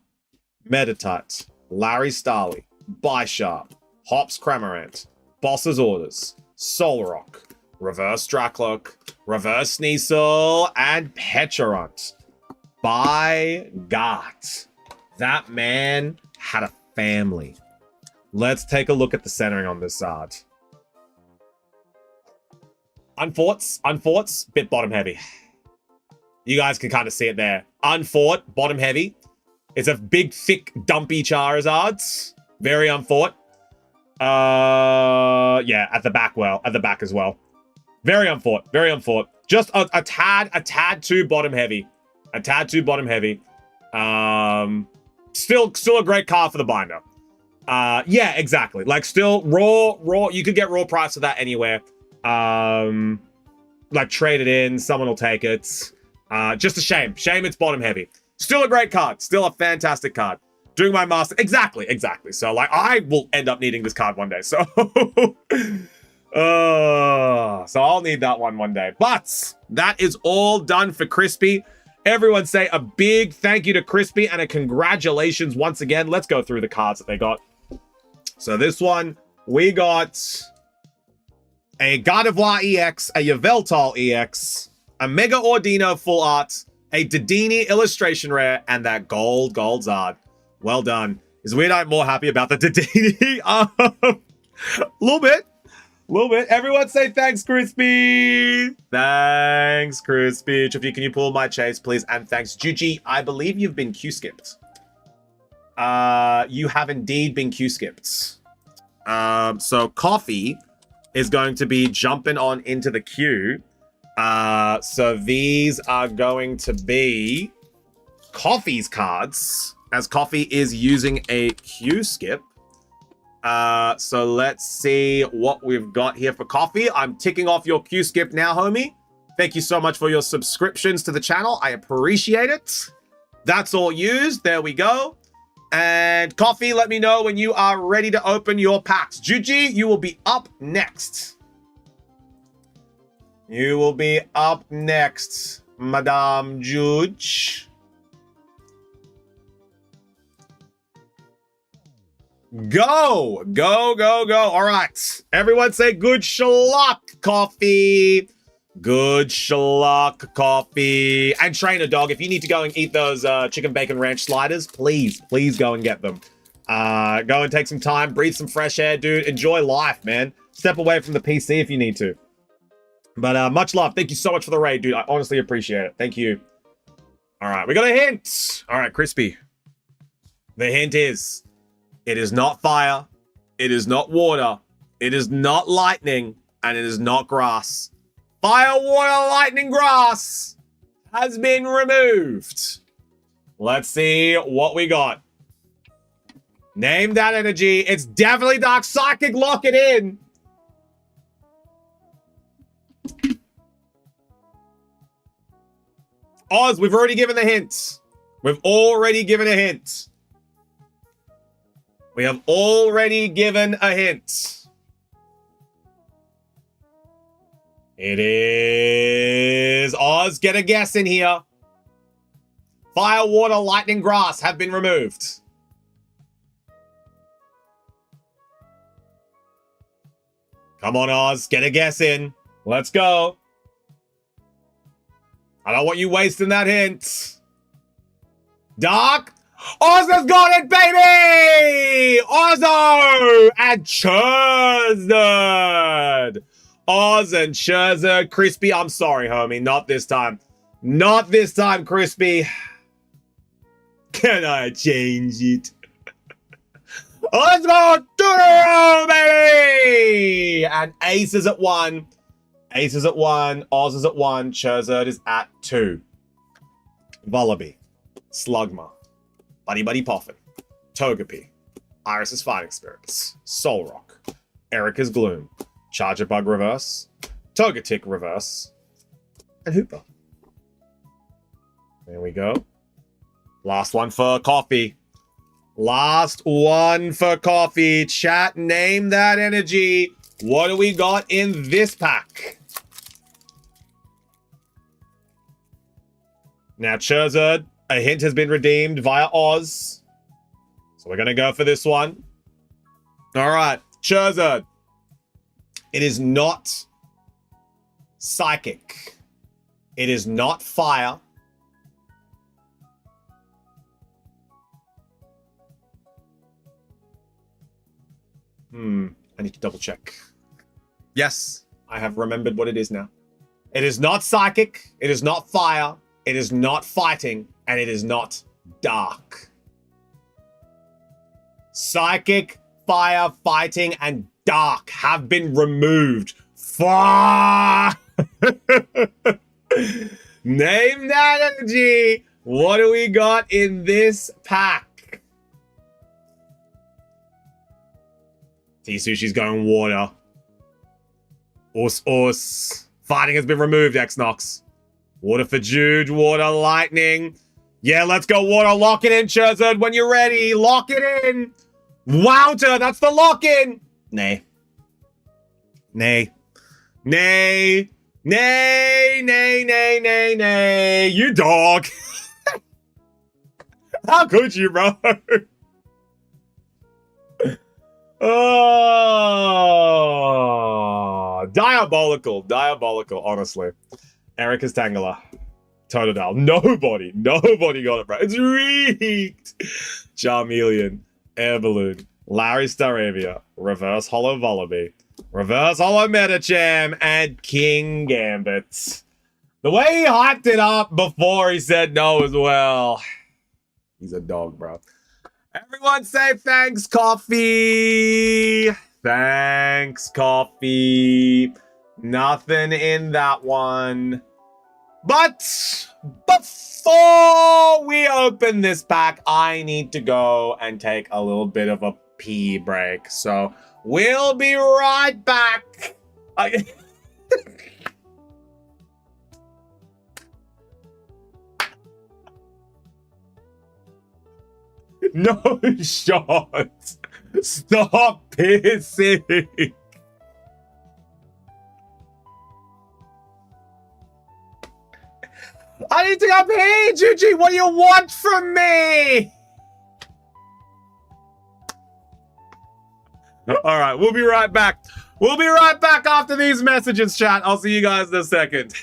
Meditite, Larry Starley, Bisharp, Hops Cramorant, Boss's Orders, Solrock, Reverse Dracloak, Reverse Sneasel, and Pecharunt. By God, that man had a family. Let's take a look at the centering on this Zard. Unforts, bit bottom heavy. You guys can kind of see it there. Unfought, bottom heavy. It's a big, thick, dumpy Charizard. Very unfought. Yeah, at the back as well. Very unfought. Just a tad too bottom heavy. A tad too bottom heavy. Still a great card for the binder. Yeah, exactly. Like, still raw. You could get raw price of that anywhere. Like, trade it in. Someone will take it. Just a shame. Shame it's bottom heavy. Still a great card. Still a fantastic card. Doing my master. Exactly. So, like, I will end up needing this card one day. So, so I'll need that one day. But that is all done for Crispy. Everyone say a big thank you to Crispy and a congratulations once again. Let's go through the cards that they got. So this one, we got a Gardevoir EX, a Yveltal EX, a Mega Ordino Full Art, a Dedenne Illustration Rare, and that gold Zard. Well done. Is Weird Eye more happy about the Dedenne? A little bit. Everyone say thanks, Crispy. Thanks, Crispy. Chippy, can you pull my chase, please? And thanks, Juji. I believe you've been Q-skipped. You have indeed been Q-skipped. So Coffee is going to be jumping on into the queue. So these are going to be Coffee's cards, as Coffee is using a Q-skip. So let's see what we've got here for Coffee. I'm ticking off your Q-skip now, homie. Thank you so much for your subscriptions to the channel. I appreciate it. That's all used. There we go. And Coffee, let me know when you are ready to open your packs. Juji, you will be up next. You will be up next, Madame Juge. Go. All right. Everyone say good schluck, Coffee. Good schluck, Coffee. And Trainer Dog, if you need to go and eat those chicken bacon ranch sliders, please go and get them. Go and take some time, breathe some fresh air, dude. Enjoy life, man. Step away from the PC if you need to. But much love. Thank you so much for the raid, dude. I honestly appreciate it. Thank you. All right, we got a hint. All right, Crispy. The hint is, it is not fire, it is not water, it is not lightning, and it is not grass. Fire, water, lightning, grass has been removed. Let's see what we got. Name that energy. It's definitely Dark Psychic. Lock it in. Oz, we've already given the hints. We've already given a hint. We have already given a hint. It is Oz. Get a guess in here. Fire, water, lightning, grass have been removed. Come on, Oz. Get a guess in. Let's go. I don't want you wasting that hint. Dark. Oz has got it, baby! Ozzo and Charizard. Oz and Charizard. Crispy, I'm sorry, homie. Not this time. Not this time, Crispy. Can I change it? Let's go through, baby! And Ace is at 1. Ace is at 1. Oz is at 1. Charizard is at 2. Vullaby. Slugma. Buddy Poffin. Togepi. Iris's Fighting Spirits. Solrock. Erica's Gloom. Charger Bug Reverse. Togetic Reverse. And Hooper. There we go. Last one for Coffee. Last one for Coffee. Chat, name that energy. What do we got in this pack? Now, Charizard, a hint has been redeemed via Oz. So we're going to go for this one. All right. Charizard. It is not psychic. It is not fire. I need to double check. Yes, I have remembered what it is now. It is not psychic. It is not fire. It is not fighting. And it is not dark. Psychic, fire, fighting, and dark have been removed. Fuck! Name that energy. What do we got in this pack? T-Sushi's going water. Us. Fighting has been removed, X-Nox. Water for Jude, water, lightning. Yeah, let's go water. Lock it in, Charizard, when you're ready. Lock it in. Wouter, that's the lock-in. Nay. Nay. Nay. Nay, nay, nay, nay, nay. You dog. How could you, bro? Oh, diabolical, honestly. Erica's Tangela. Totodile. Nobody got it, bro. It's rigged. Charmeleon, Air Balloon, Larry Staravia, Reverse Hollow Vullaby, Reverse Hollow Metacham, and King Gambit. The way he hyped it up before he said no as well. He's a dog, bro. Everyone say thanks, Coffee. Thanks, Coffee. Nothing in that one. But before we open this pack, I need to go and take a little bit of a pee break. So we'll be right back. No shot. Stop pissing. I need to go pee, Gigi. What do you want from me? All right, we'll be right back. We'll be right back after these messages, chat. I'll see you guys in a second.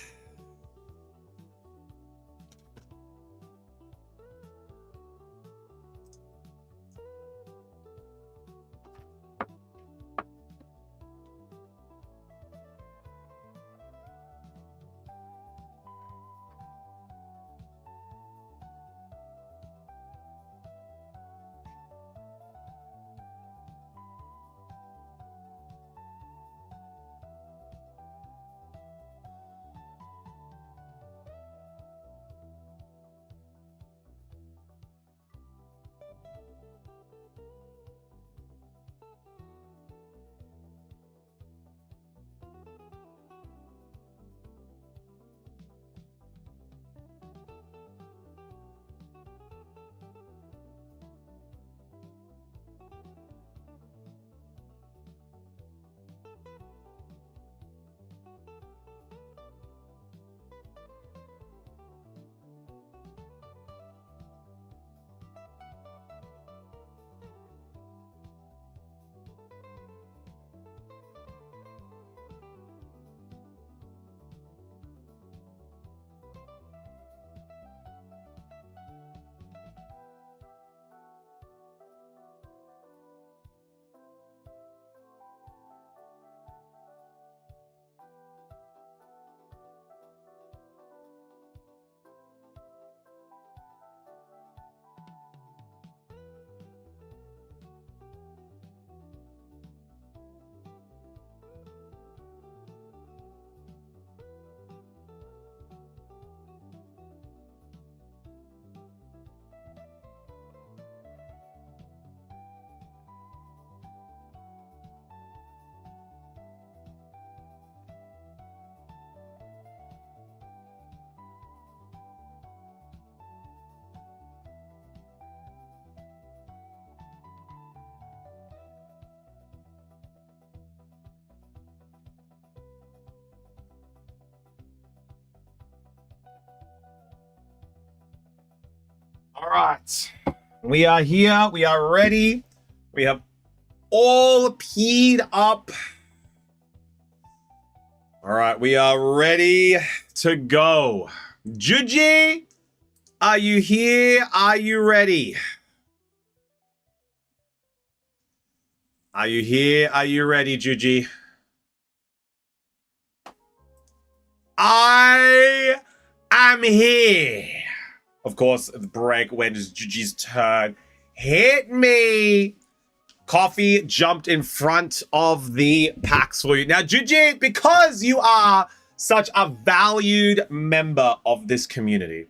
All right. We are here. We are ready. We have all peed up. All right, we are ready to go. Juji, are you here? Are you ready? Are you here? Are you ready, Juji? I am here. Of course, the break when it's Juji's turn. Hit me. Coffee jumped in front of the packs for you. Now, Juji, because you are such a valued member of this community,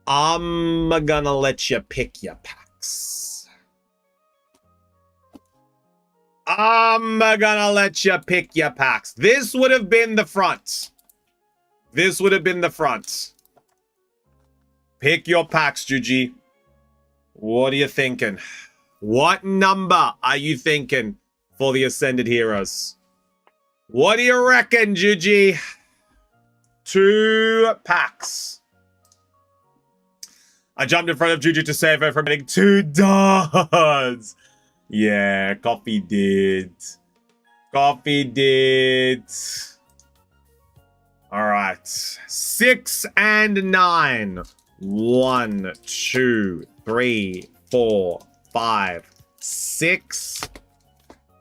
I'm gonna let you pick your packs. I'm gonna let you pick your packs. This would have been the front. This would have been the front. Pick your packs, Juji. What are you thinking? What number are you thinking for the Ascended Heroes? What do you reckon, Juji? 2 packs. I jumped in front of Juju to save her from getting 2 dots. Yeah, Coffee did. Coffee did. All right. 6 and 9. 1, 2, 3, 4, 5, 6,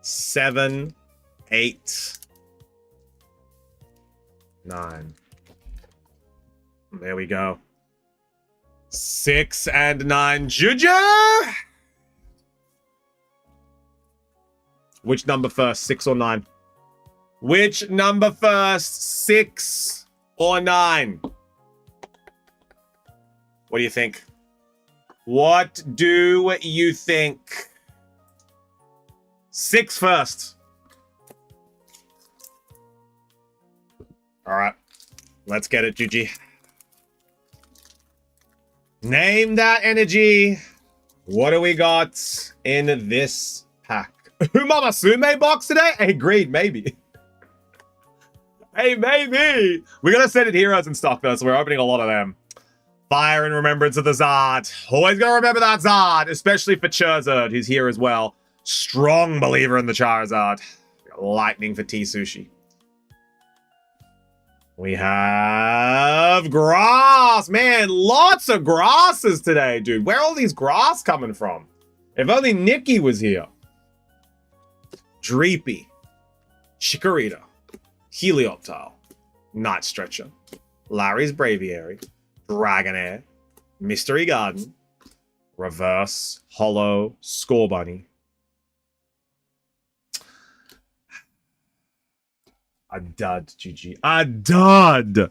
7, 8, 9. There we go. 6 and 9. Juju! Which number first, 6 or 9? Which number first, 6 or 9? What do you think? What do you think? 6 first. All right. Let's get it, Juji. Name that energy. What do we got in this pack? Umama Sume box today? Hey, green, maybe. Hey, maybe. We're going to send it heroes in stock, though, so we're opening a lot of them. Fire in remembrance of the Zard. Always gotta remember that Zard, especially for Charizard, who's here as well. Strong believer in the Charizard. Lightning for T-Sushi. We have grass. Man, lots of grasses today, dude. Where are all these grass coming from? If only Nikki was here. Dreepy. Chikorita. Helioptile. Night Stretcher. Larry's Braviary. Dragonair, Mystery Garden, Reverse, Hollow, Score Bunny. A dud, Juji. A dud!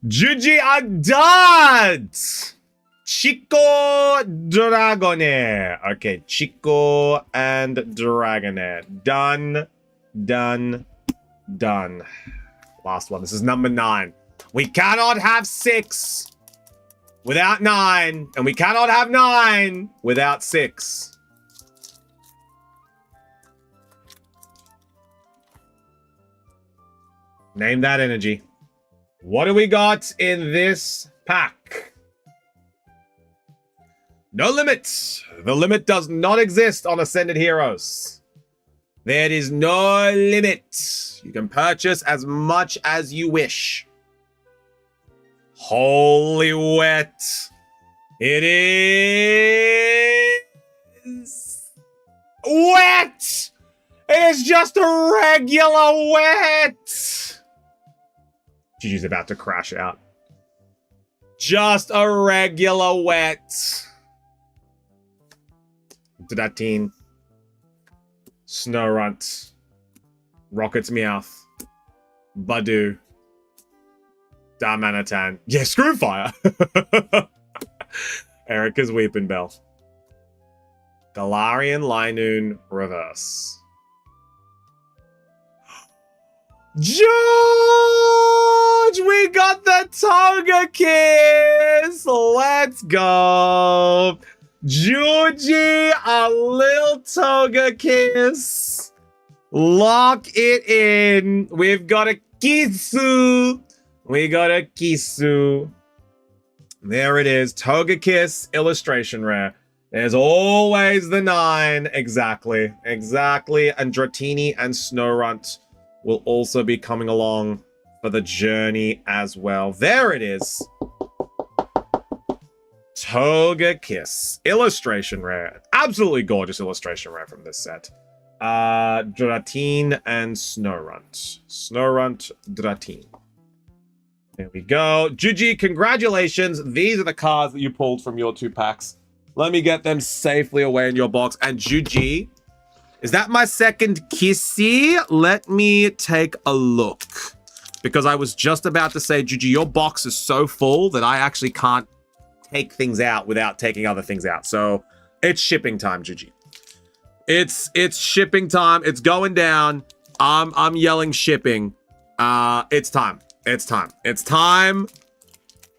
Juji, a dud! Chico Dragonair. Okay, Chico and Dragonair. Done, done, done. Last one. This is number 9. We cannot have 6 without 9, and we cannot have 9 without 6. Name that energy. What do we got in this pack? No limit. The limit does not exist on Ascended Heroes. There is no limit. You can purchase as much as you wish. Holy wet. It is wet. It is just a regular wet. Gigi's about to crash out. Just a regular wet. Dadatine. Snorunt. Rocket's Meowth. Badoo. Darmanitan. Yeah, Screwfire. Erica's Weeping Bell. Galarian Linoon Reverse. George! We got the Togekiss! Let's go! Georgie, a little Togekiss. Lock it in. We've got a Kisu. We got a Kisu. There it is. Togekiss illustration rare. There's always the 9. Exactly. Exactly. And Dratini and Snowrunt will also be coming along for the journey as well. There it is. Togekiss. Illustration rare. Absolutely gorgeous illustration rare from this set. Dratini and Snowrunt. Snowrunt, Dratini. There we go. Juji, congratulations. These are the cards that you pulled from your 2 packs. Let me get them safely away in your box. And Juji, is that my second kissy? Let me take a look. Because I was just about to say, Juji, your box is so full that I actually can't take things out without taking other things out. So it's shipping time, Juji. It's shipping time. It's going down. I'm yelling shipping. It's time. It's time. It's time.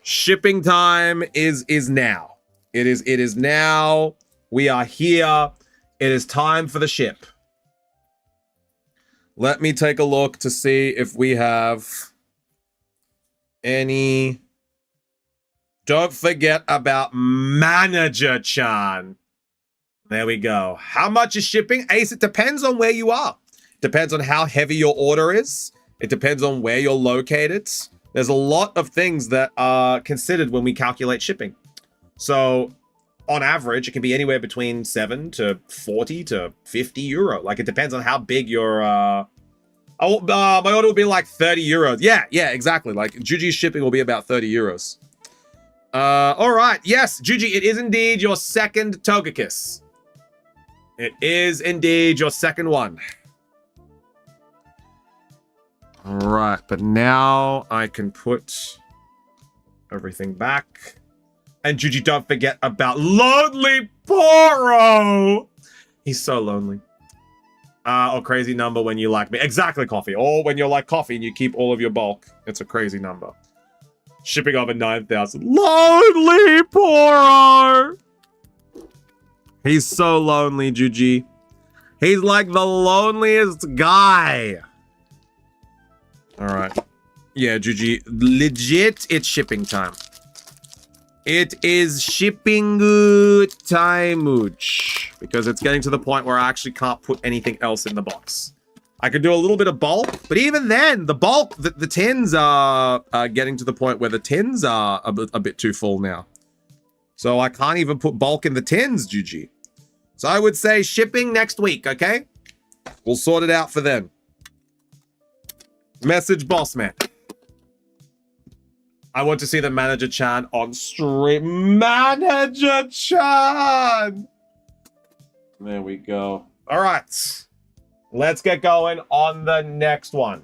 Shipping time is now. It is now. We are here. It is time for the ship. Let me take a look to see if we have any. Don't forget about Manager-chan. There we go. How much is shipping? Ace, it depends on where you are. Depends on how heavy your order is. It depends on where you're located. There's a lot of things that are considered when we calculate shipping. So, on average, it can be anywhere between 7 to 40 to 50 euro. Like, it depends on how big your... my order will be like 30 euros. Yeah, exactly. Like, Juji's shipping will be about 30 euros. All right. Yes, Juji, it is indeed your second Togekiss. It is indeed your second one. All right, but now I can put everything back. And Juji, don't forget about Lonely Poro. He's so lonely. Or crazy number when you like me. Exactly, Coffee. Or when you're like Coffee and you keep all of your bulk. It's a crazy number. Shipping over 9,000. Lonely Poro. He's so lonely, Juji. He's like the loneliest guy. All right. Yeah, Juji. Legit, it's shipping time. It is shipping time, because it's getting to the point where I actually can't put anything else in the box. I could do a little bit of bulk, but even then, the bulk, the tins are getting to the point where the tins are a bit too full now. So I can't even put bulk in the tins, Juji. So I would say shipping next week, okay? We'll sort it out for then. Message boss man. I want to see the Manager-chan on stream. Manager-chan! There we go. All right. Let's get going on the next one.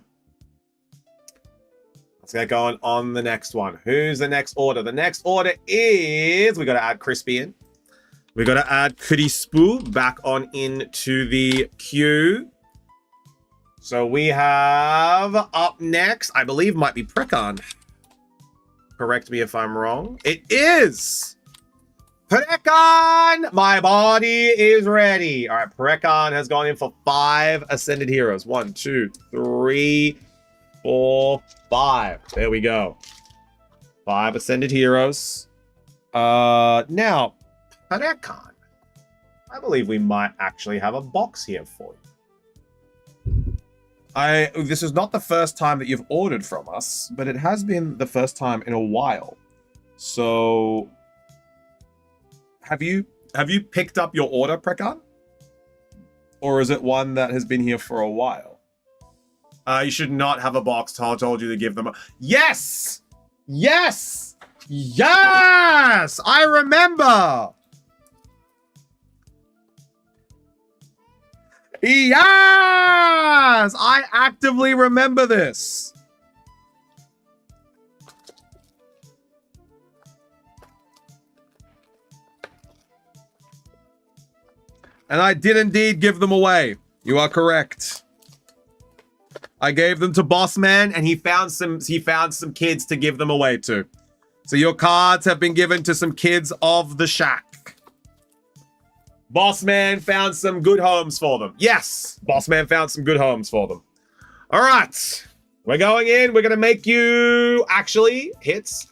Let's get going on the next one. Who's the next order? The next order is... we got to add Crispy in. We got to add Crispu back on into the queue. So we have up next, I believe might be Prekon. Correct me if I'm wrong. It is Prekon! My body is ready. All right, Prekon has gone in for 5 Ascended Heroes. 1, 2, 3, 4, 5. There we go. 5 Ascended Heroes. Now, Prekon. I believe we might actually have a box here for you. This is not the first time that you've ordered from us, but it has been the first time in a while. So, have you picked up your order, Prekon? Or is it one that has been here for a while? You should not have a box. I told you to give them a... Yes! Yes! Yes! I remember! Yes! I actively remember this. And I did indeed give them away. You are correct. I gave them to Boss Man, and he found some kids to give them away to. So your cards have been given to some kids of the shack. Boss Man found some good homes for them. Yes, Boss Man found some good homes for them. All right, we're going in. We're going to make you actually hits.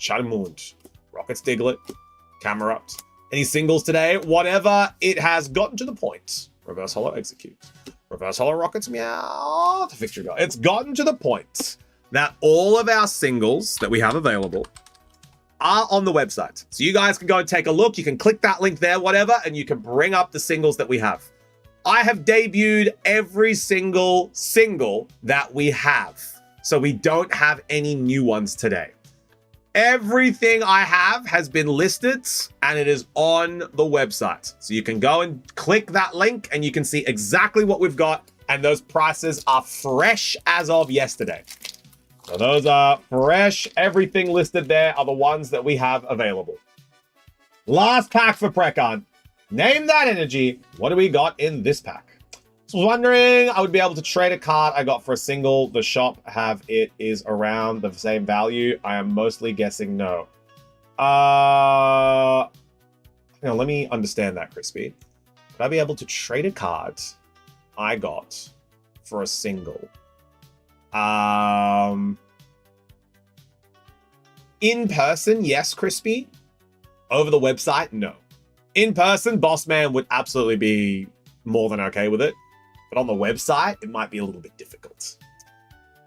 Charmund, Rockets Diglett, Camerupt. Any singles today? Whatever, it has gotten to the point. Reverse Holo Execute. Reverse Holo Rockets Meow to Victory Bell. It's gotten to the point that all of our singles that we have available are on the website. So you guys can go and take a look. You can click that link there, whatever, and you can bring up the singles that we have. I have debuted every single single that we have. So we don't have any new ones today. Everything I have has been listed and it is on the website. So you can go and click that link and you can see exactly what we've got. And those prices are fresh as of yesterday. So those are fresh. Everything listed there are the ones that we have available. Last pack for Precon. Name that energy. What do we got in this pack? I was wondering I would be able to trade a card I got for a single. The shop have it is around the same value. I am mostly guessing no. Let me understand that, Crispy. Would I be able to trade a card I got for a single? In person, yes, Crispy. Over the website, no. In person, Bossman would absolutely be more than okay with it. But on the website, it might be a little bit difficult.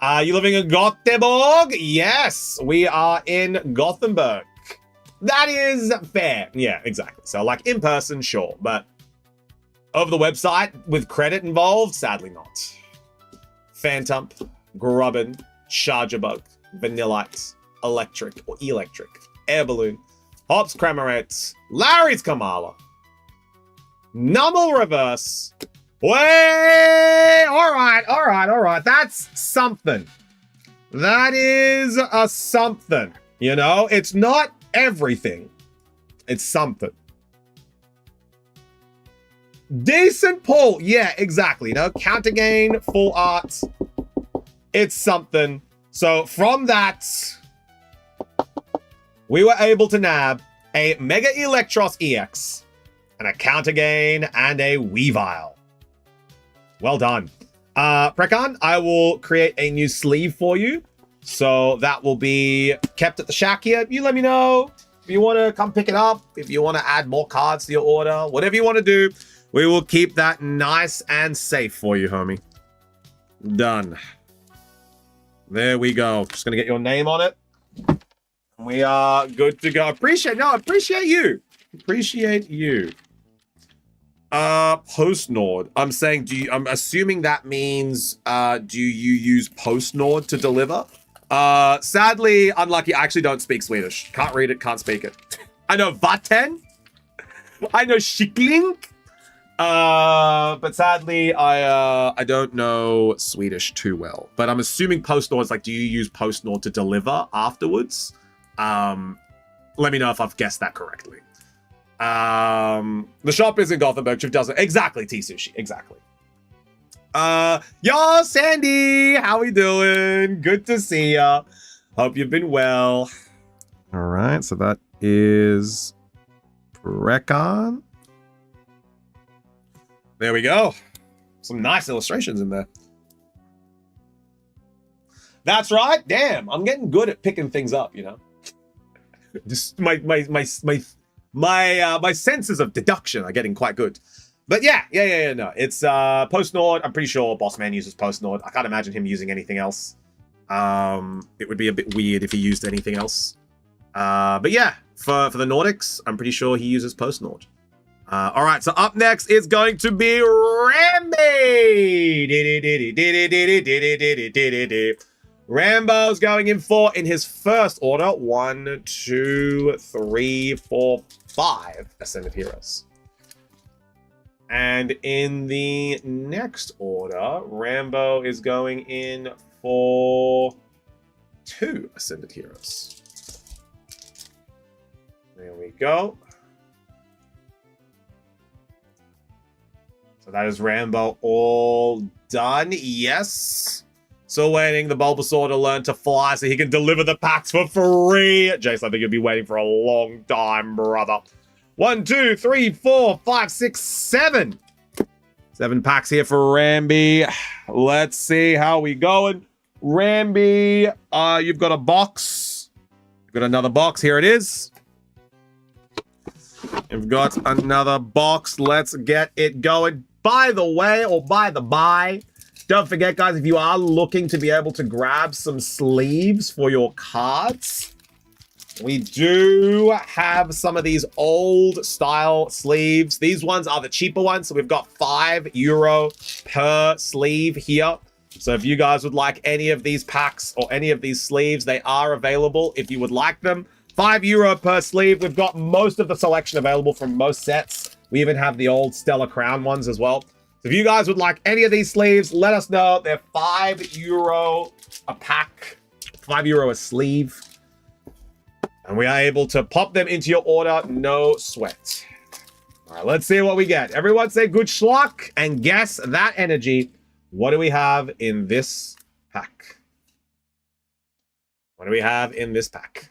Are you living in Gothenburg? Yes, we are in Gothenburg. That is fair. Yeah, exactly. So like in person, sure. But over the website with credit involved, sadly not. Phantom, Grubbin, Chargerbug, Vanillite, Electric or Electric, Air Balloon, Hops Cramorette, Larry's Kamala, Nummel Reverse. Wait! All right. That's something. That is a something. You know, it's not everything. It's something. Decent pull. Yeah, exactly. You know, counter gain, full art. It's something. So from that, we were able to nab a Mega Electros EX, and a counter gain, and a Weavile. Well done. Precon, I will create a new sleeve for you. So that will be kept at the shack here. You let me know if you want to come pick it up, if you want to add more cards to your order, whatever you want to do, we will keep that nice and safe for you, homie. Done. There we go. Just going to get your name on it. We are good to go. Appreciate you. Appreciate you. Post-Nord. I'm saying, I'm assuming that means, do you use Post-Nord to deliver? Sadly, unlucky, I actually don't speak Swedish. Can't read it, can't speak it. I know Vatten. I know Schickling. But sadly, I don't know Swedish too well. But I'm assuming Post-Nord is like, do you use Post-Nord to deliver afterwards? Let me know if I've guessed that correctly. The shop is in Gothenburg. Chief doesn't exactly T-Sushi. Exactly. Yo, Sandy, how we doing? Good to see ya. Hope you've been well. All right, so that is Precon. There we go. Some nice illustrations in there. That's right. Damn, I'm getting good at picking things up. You know, just my senses of deduction are getting quite good. But yeah, no. It's Post-Nord. I'm pretty sure Bossman uses Post-Nord. I can't imagine him using anything else. It would be a bit weird if he used anything else. But yeah, for the Nordics, I'm pretty sure he uses Post-Nord. All right, so up next is going to be Ramby. Rambo's going in in his first order. 1, 2, 3, 4, 5 Ascended Heroes. And in the next order, Rambo is going in for 2 Ascended Heroes. There we go. So that is Rambo all done. Yes. Still waiting the Bulbasaur to learn to fly so he can deliver the packs for free. Jace, I think you'll be waiting for a long time, brother. 1, 2, 3, 4, 5, 6, 7. 7 packs here for Ramby. Let's see how we going. Ramby, you've got a box. Got another box. Here it is. We've got another box. Let's get it going. By the way, or by the by, don't forget, guys, if you are looking to be able to grab some sleeves for your cards, we do have some of these old style sleeves. These ones are the cheaper ones. So we've got €5 per sleeve here. So if you guys would like any of these packs or any of these sleeves, they are available if you would like them. €5 per sleeve. We've got most of the selection available from most sets. We even have the old Stellar Crown ones as well. So if you guys would like any of these sleeves, let us know. They're €5 a pack, €5 a sleeve. And we are able to pop them into your order, no sweat. All right, let's see what we get. Everyone say good schluck and guess that energy. What do we have in this pack? What do we have in this pack?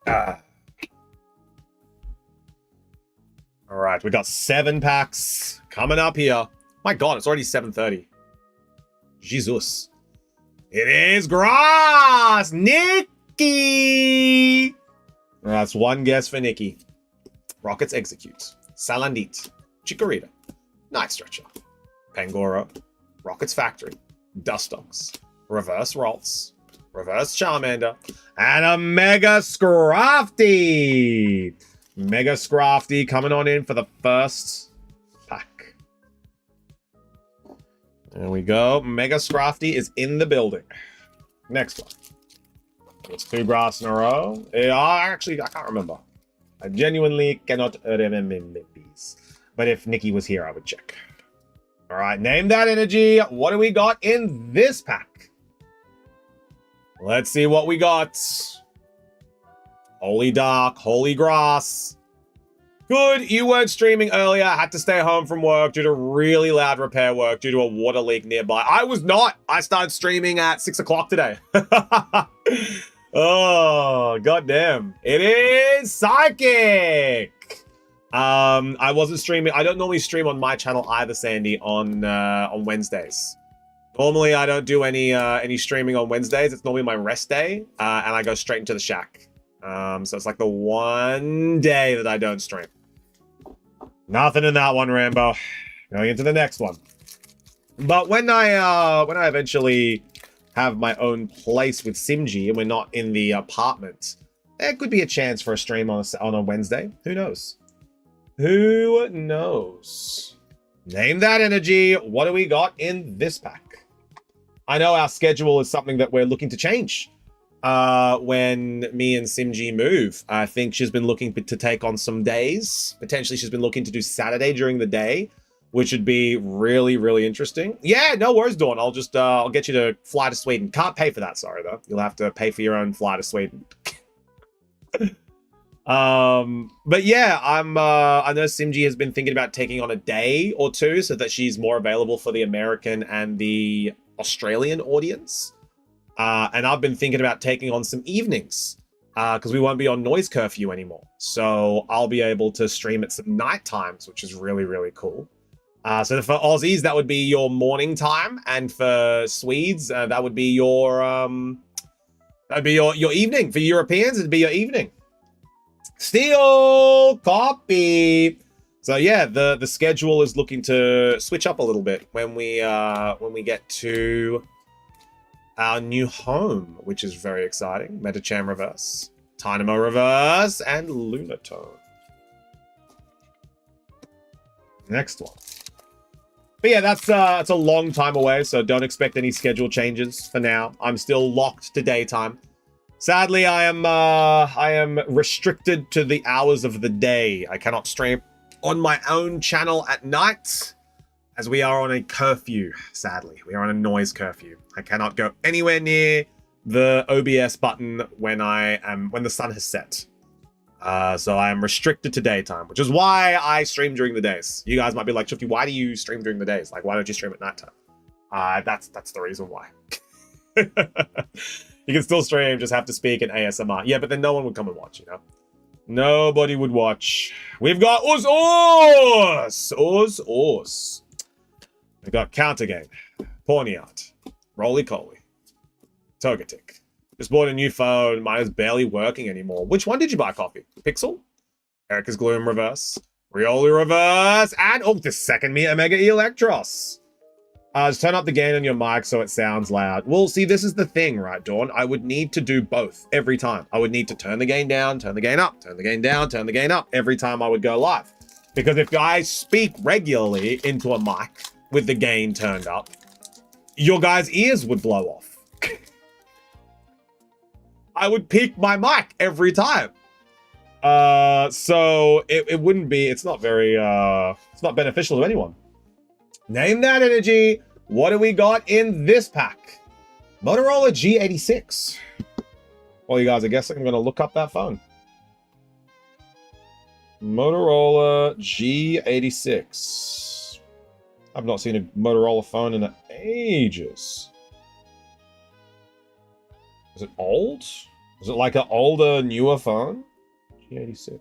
All right, we got 7 packs coming up here. My God, it's already 7:30. Jesus. It is grass! Nikki! That's one guess for Nikki. Rockets Execute. Salandit. Chikorita. Night Stretcher. Pangoro. Rockets Factory. Dustox. Reverse Ralts. Reverse Charmander. And a Mega Scrafty! Mega Scrafty coming on in for the first pack. There we go. Mega Scrafty is in the building. Next one. It's 2 grass in a row. Actually, I can't remember. I genuinely cannot remember these. But if Nikki was here, I would check. All right, name that energy. What do we got in this pack? Let's see what we got. Holy Dark, Holy Grass. Good, you weren't streaming earlier. I had to stay home from work due to really loud repair work due to a water leak nearby. I was not. I started streaming at 6 o'clock today. Oh, goddamn. It is Psychic. I wasn't streaming. I don't normally stream on my channel either, Sandy, on Wednesdays. Normally, I don't do any streaming on Wednesdays. It's normally my rest day, and I go straight into the shack. So it's like the one day that I don't stream. Nothing in that one, Rambo. Going into the next one. But when I eventually have my own place with Simji and we're not in the apartment, there could be a chance for a stream on a Wednesday. Who knows? Who knows? Name that energy. What do we got in this pack? I know our schedule is something that we're looking to change. When me and Simji move, I think she's been looking to take on some days. Potentially she's been looking to do Saturday during the day, which would be really, really interesting. Yeah, no worries, Dawn. I'll just, I'll get you to fly to Sweden. Can't pay for that, sorry, though. You'll have to pay for your own fly to Sweden. But yeah, I know Simji has been thinking about taking on a day or two so that she's more available for the American and the Australian audience. And I've been thinking about taking on some evenings because we won't be on noise curfew anymore. So I'll be able to stream at some night times, which is really, really cool. So for Aussies, that would be your morning time. And for Swedes, that would be your evening. For Europeans, it'd be your evening. Steel copy. So yeah, the schedule is looking to switch up a little bit when we get to our new home, which is very exciting. Metacham Reverse, Dynamo Reverse, and Lunatone. Next one. But yeah, that's a long time away, so don't expect any schedule changes for now. I'm still locked to daytime. Sadly, I am restricted to the hours of the day. I cannot stream on my own channel at night, as we are on a curfew, sadly. We are on a noise curfew. I cannot go anywhere near the OBS button when the sun has set. So I am restricted to daytime, which is why I stream during the days. You guys might be like, Shifty, why do you stream during the days? Like, why don't you stream at nighttime? That's the reason why. You can still stream, just have to speak in ASMR. Yeah, but then no one would come and watch, you know? Nobody would watch. We've got We've got Counter Game, Pawniard, Roly Coly, Togetic. Just bought a new phone. Mine is barely working anymore. Which one did you buy, Coffee? Pixel? Erica's Gloom reverse. Riolu reverse. And, oh, the second me Omega Electros. Just turn up the gain on your mic so it sounds loud. Well, see, this is the thing, right, Dawn? I would need to do both every time. I would need to turn the gain down, turn the gain up, turn the gain down, turn the gain up every time I would go live. Because if I speak regularly into a mic with the gain turned up, your guys' ears would blow off. I would peak my mic every time. So it wouldn't be, it's not very, it's not beneficial to anyone. Name that energy. What do we got in this pack? Motorola G86. Well, you guys, I guess I'm going to look up that phone. Motorola G86. I've not seen a Motorola phone in ages. Is it old? Is it like an older, newer phone? G86.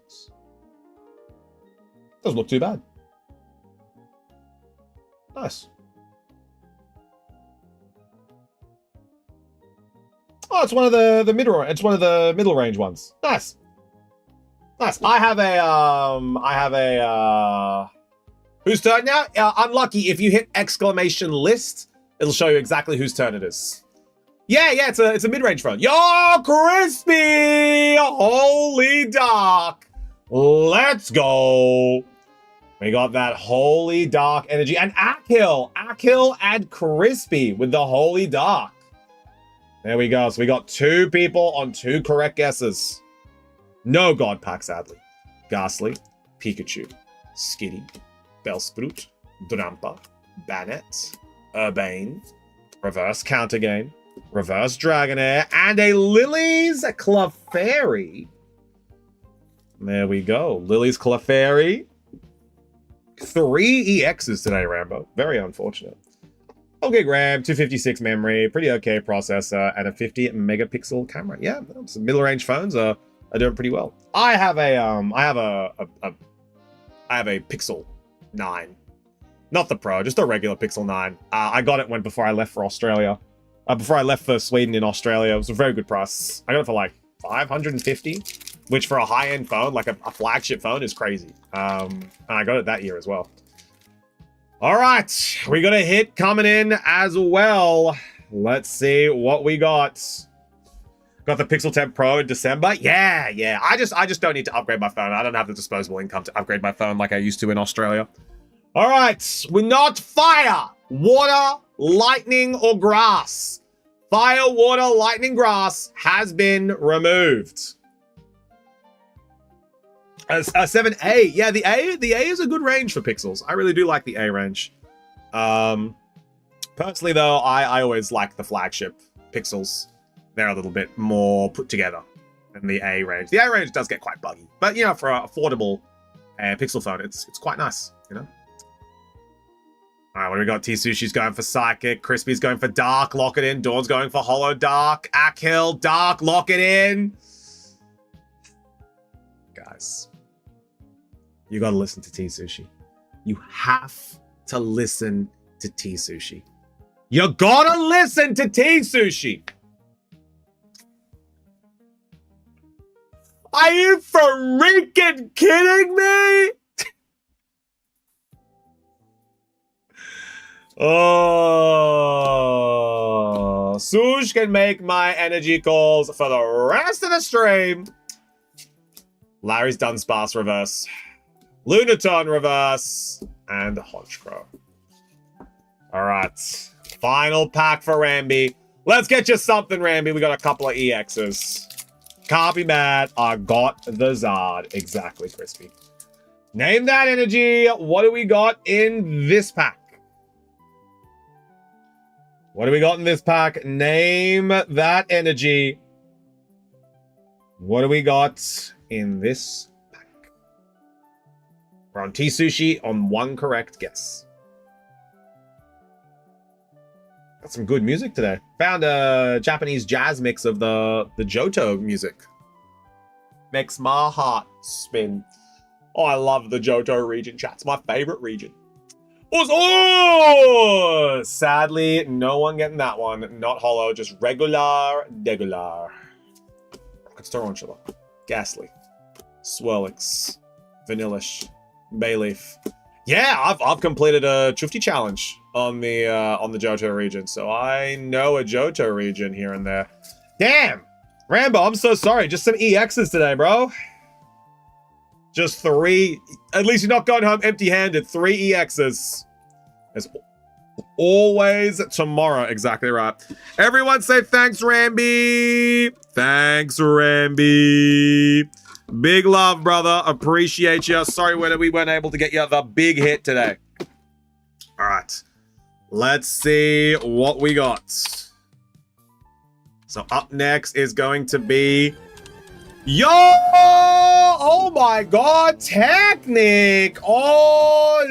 Doesn't look too bad. Nice. Oh, it's one of the mid-range. It's one of the middle range ones. Nice. Nice. I have a whose turn now? Unlucky. If you hit exclamation list, it'll show you exactly whose turn it is. Yeah, it's a mid-range phone. Yo, crispy! Holy dark. Let's go. We got that holy dark energy. And Akhil and Crispy with the holy dark. There we go. So we got 2 people on 2 correct guesses. No God pack, sadly. Ghastly, Pikachu, Skitty, Bellsprout, Drampa, Bannet, Urbane, Reverse Counter Game, Reverse Dragonair, and a Lily's Clefairy. There we go. Lily's Clefairy. 3 EXs today, Rambo. Very unfortunate. Okay, RAM, 256 memory, pretty okay processor, and a 50 megapixel camera. Yeah, some middle range phones are doing pretty well. I have a Pixel 9, not the Pro, just a regular Pixel 9. I got it before I left for Australia. Before I left for Sweden in Australia, it was a very good price. I got it for like 550, which for a high-end phone, like a flagship phone, is crazy. And I got it that year as well. All right, we got a hit coming in as well. Let's see what we got. Got the Pixel 10 Pro in December. Yeah. I just don't need to upgrade my phone. I don't have the disposable income to upgrade my phone like I used to in Australia. All right, we're not fire, water, lightning, or grass. Fire, water, lightning, grass has been removed. A 7A. Yeah, the A is a good range for pixels. I really do like the A range. Personally, though, I always like the flagship pixels. They're a little bit more put together than the A range. The A range does get quite buggy, but you know, for an affordable pixel phone, it's quite nice, you know. All right, what do we got? T-Sushi's going for Psychic. Crispy's going for Dark. Lock it in. Dawn's going for Hollow Dark. Akhil, Dark. Lock it in. Guys, you got to listen to T-Sushi. You have to listen to T-Sushi. You got to listen to T-Sushi. Are you freaking kidding me? Oh, Sush can make my energy calls for the rest of the stream. Larry's Dunsparce reverse, Lunaton reverse, and Honchkrow. All right, final pack for Ramby. Let's get you something, Ramby. We got a couple of EXs. Can't be mad. I got the Zard. Exactly, Crispy. Name that energy. What do we got in this pack? What do we got in this pack? Name that energy. What do we got in this pack? We're on T-Sushi on one correct guess. Got some good music today. Found a Japanese jazz mix of the Johto music. Makes my heart spin. Oh, I love the Johto region, chat. It's my favorite region. Oh, sadly, no one getting that one. Not hollow, just regular, degular. Rocket Ghastly, Swirlix, Vanillish, Bayleaf. Yeah, I've completed a Chufty challenge on the Johto region, so I know a Johto region here and there. Damn, Rambo, I'm so sorry. Just some EXs today, bro. Just 3. At least you're not going home empty-handed. 3 EXs. There's always tomorrow. Exactly right. Everyone say thanks, Ramby. Thanks, Ramby. Big love, brother. Appreciate you. Sorry we weren't able to get you the big hit today. All right. Let's see what we got. So up next is going to be... Yo! Oh my god, Technic! Oh,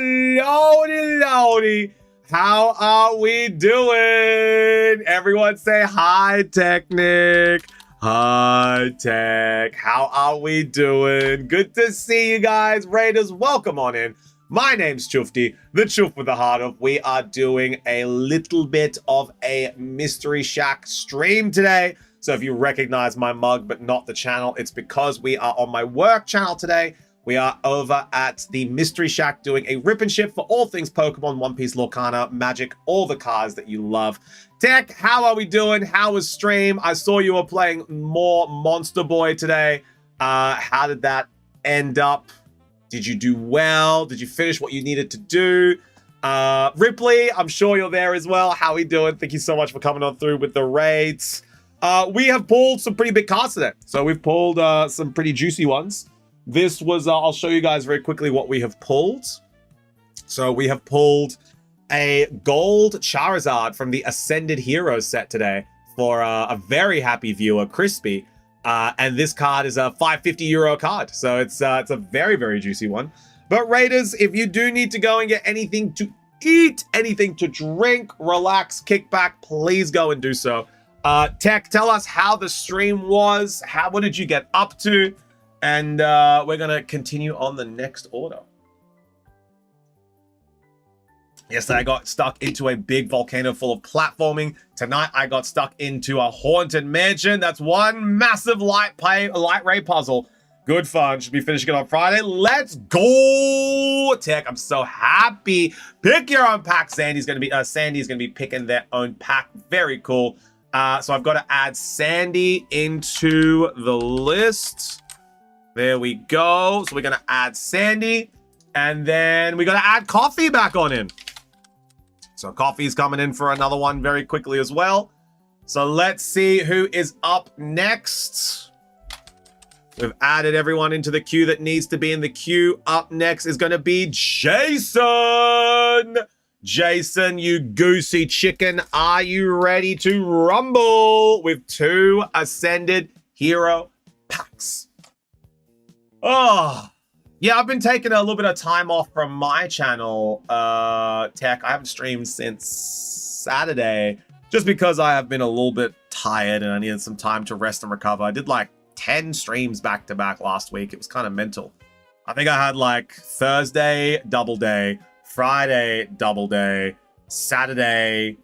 lordy. How are we doing? Everyone say hi, Technic. Hi, Tech. How are we doing? Good to see you guys. Raiders, welcome on in. My name's Chufty, the Chuf with the heart of. We are doing a little bit of a Mystery Shack stream today. So if you recognize my mug but not the channel, it's because we are on my work channel today. We are over at the Mystery Shack doing a rip and ship for all things Pokemon, One Piece, Lorcana, Magic, all the cards that you love. Tech, how are we doing? How was stream? I saw you were playing more Monster Boy today. How did that end up? Did you do well? Did you finish what you needed to do? Ripley, I'm sure you're there as well. How are we doing? Thank you so much for coming on through with the raids. We have pulled some pretty big cards today. So we've pulled some pretty juicy ones. This was, I'll show you guys very quickly what we have pulled. So we have pulled a gold Charizard from the Ascended Heroes set today for a very happy viewer, Crispy. And this card is a €550 card. So it's a very, very juicy one. But Raiders, if you do need to go and get anything to eat, anything to drink, relax, kick back, please go and do so. Tech, tell us how the stream was. What did you get up to? And we're going to continue on the next order. Yesterday, I got stuck into a big volcano full of platforming. Tonight, I got stuck into a haunted mansion. That's one massive light ray puzzle. Good fun. Should be finishing it on Friday. Let's go, Tech. I'm so happy. Pick your own pack. Sandy's going to be picking their own pack. Very cool. So I've got to add Sandy into the list. There we go. So we're going to add Sandy. And then we got to add Coffee back on in. So Coffee's coming in for another one very quickly as well. So let's see who is up next. We've added everyone into the queue that needs to be in the queue. Up next is going to be Jason. Jason, you goosey chicken, are you ready to rumble with 2 Ascended Hero packs? Oh, yeah, I've been taking a little bit of time off from my channel, Tech. I haven't streamed since Saturday, just because I have been a little bit tired and I needed some time to rest and recover. I did like 10 streams back to back last week. It was kind of mental. I think I had like Thursday, double day, Friday, double day, Saturday,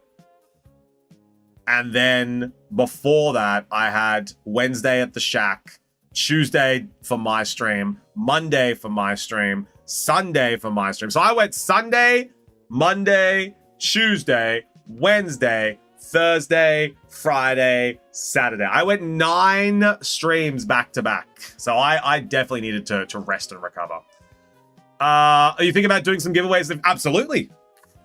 and then before that, I had Wednesday at the Shack, Tuesday for my stream, Monday for my stream, Sunday for my stream. So I went Sunday, Monday, Tuesday, Wednesday, Thursday, Friday, Saturday. I went 9 streams back to back. So I definitely needed to rest and recover. Are you thinking about doing some giveaways? Absolutely.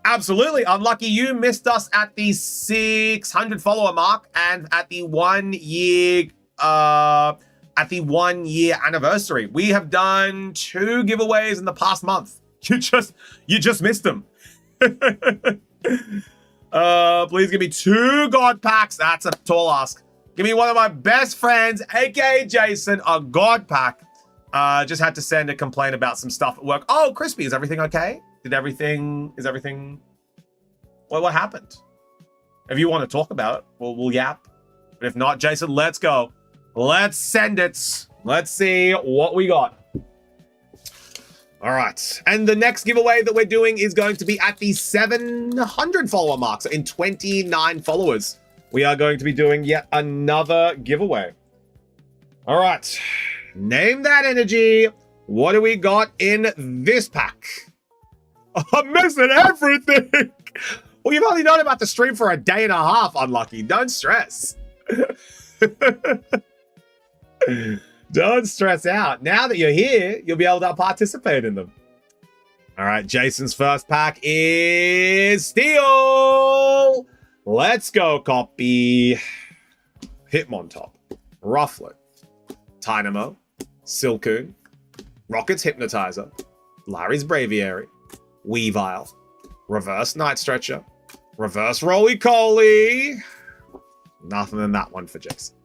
Absolutely. Unlucky you missed us at the 600 follower mark and at the 1 year anniversary. We have done 2 giveaways in the past month. You just missed them. Please give me 2 God packs. That's a tall ask. Give me one of my best friends, aka Jason, a God pack. Just had to send a complaint about some stuff at work. Oh, Crispy, is everything okay? Is everything? Well, what happened? If you want to talk about it, we'll yap. But if not, Jason, let's go. Let's send it. Let's see what we got. All right. And the next giveaway that we're doing is going to be at the 700 follower mark. So in 29 followers, we are going to be doing yet another giveaway. All right. Name that energy. What do we got in this pack? I'm missing everything. Well, you've only known about the stream for a day and a half, Unlucky. Don't stress. Don't stress out. Now that you're here, you'll be able to participate in them. All right, Jason's first pack is Steel. Let's go, copy. Hitmontop, Rufflet, Dynamo, Silcoon, Rocket's Hypnotizer, Larry's Braviary, Weavile, Reverse Night Stretcher, Reverse Roly-Coly. Nothing in that one for Jason.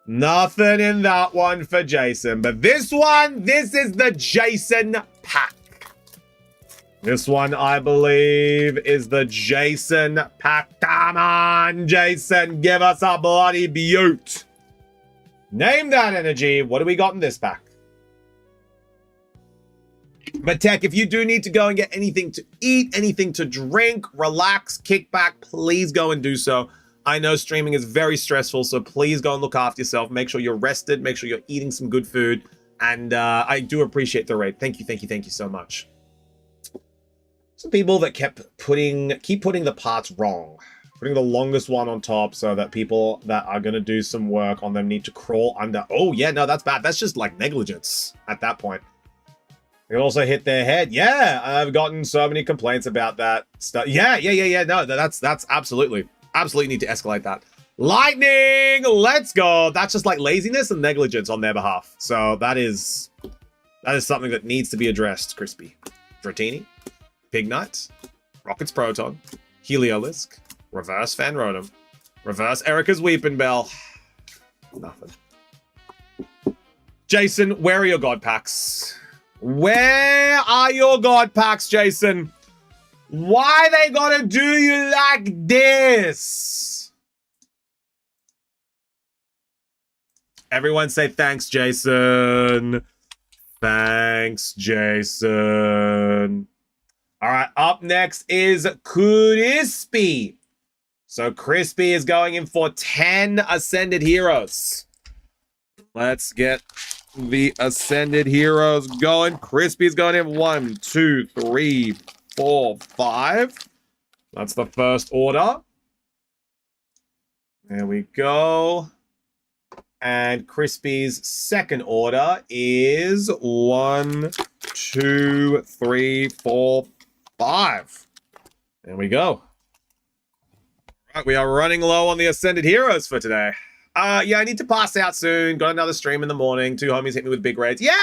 Nothing in that one for Jason. But this one, this is the Jason pack. This one, I believe, is the Jason pack. Come on, Jason. Give us a bloody beaut. Name that energy. What do we got in this pack? But Tech, if you do need to go and get anything to eat, anything to drink, relax, kick back, please go and do so. I know streaming is very stressful, so please go and look after yourself. Make sure you're rested. Make sure you're eating some good food. And I do appreciate the raid. Thank you so much. Some people that keep putting the parts wrong. Putting the longest one on top so that people that are going to do some work on them need to crawl under. Oh, yeah, no, that's bad. That's just like negligence at that point. They can also hit their head. Yeah, I've gotten so many complaints about that stuff. Yeah. No, that's absolutely need to escalate that. Lightning, let's go. That's just like laziness and negligence on their behalf. So that is something that needs to be addressed, Crispy. Dratini, Pignite, Rocket's Proton, Heliolisk, Reverse Fan Rotom, Reverse Erica's Weeping Bell. Nothing. Jason, where are your God packs? Where are your God packs, Jason? Why they gotta do you like this? Everyone say thanks, Jason. Thanks, Jason. All right, up next is Crispy. So Crispy is going in for 10 Ascended Heroes. Let's get the Ascended Heroes going. Crispy's going in 1, 2, 3, 4, 5. That's the first order. There we go. And Crispy's second order is 1, 2, 3, 4, 5. There we go. All right, we are running low on the Ascended Heroes for today. Yeah, I need to pass out soon. Got another stream in the morning. 2 homies hit me with big raids. Yeah,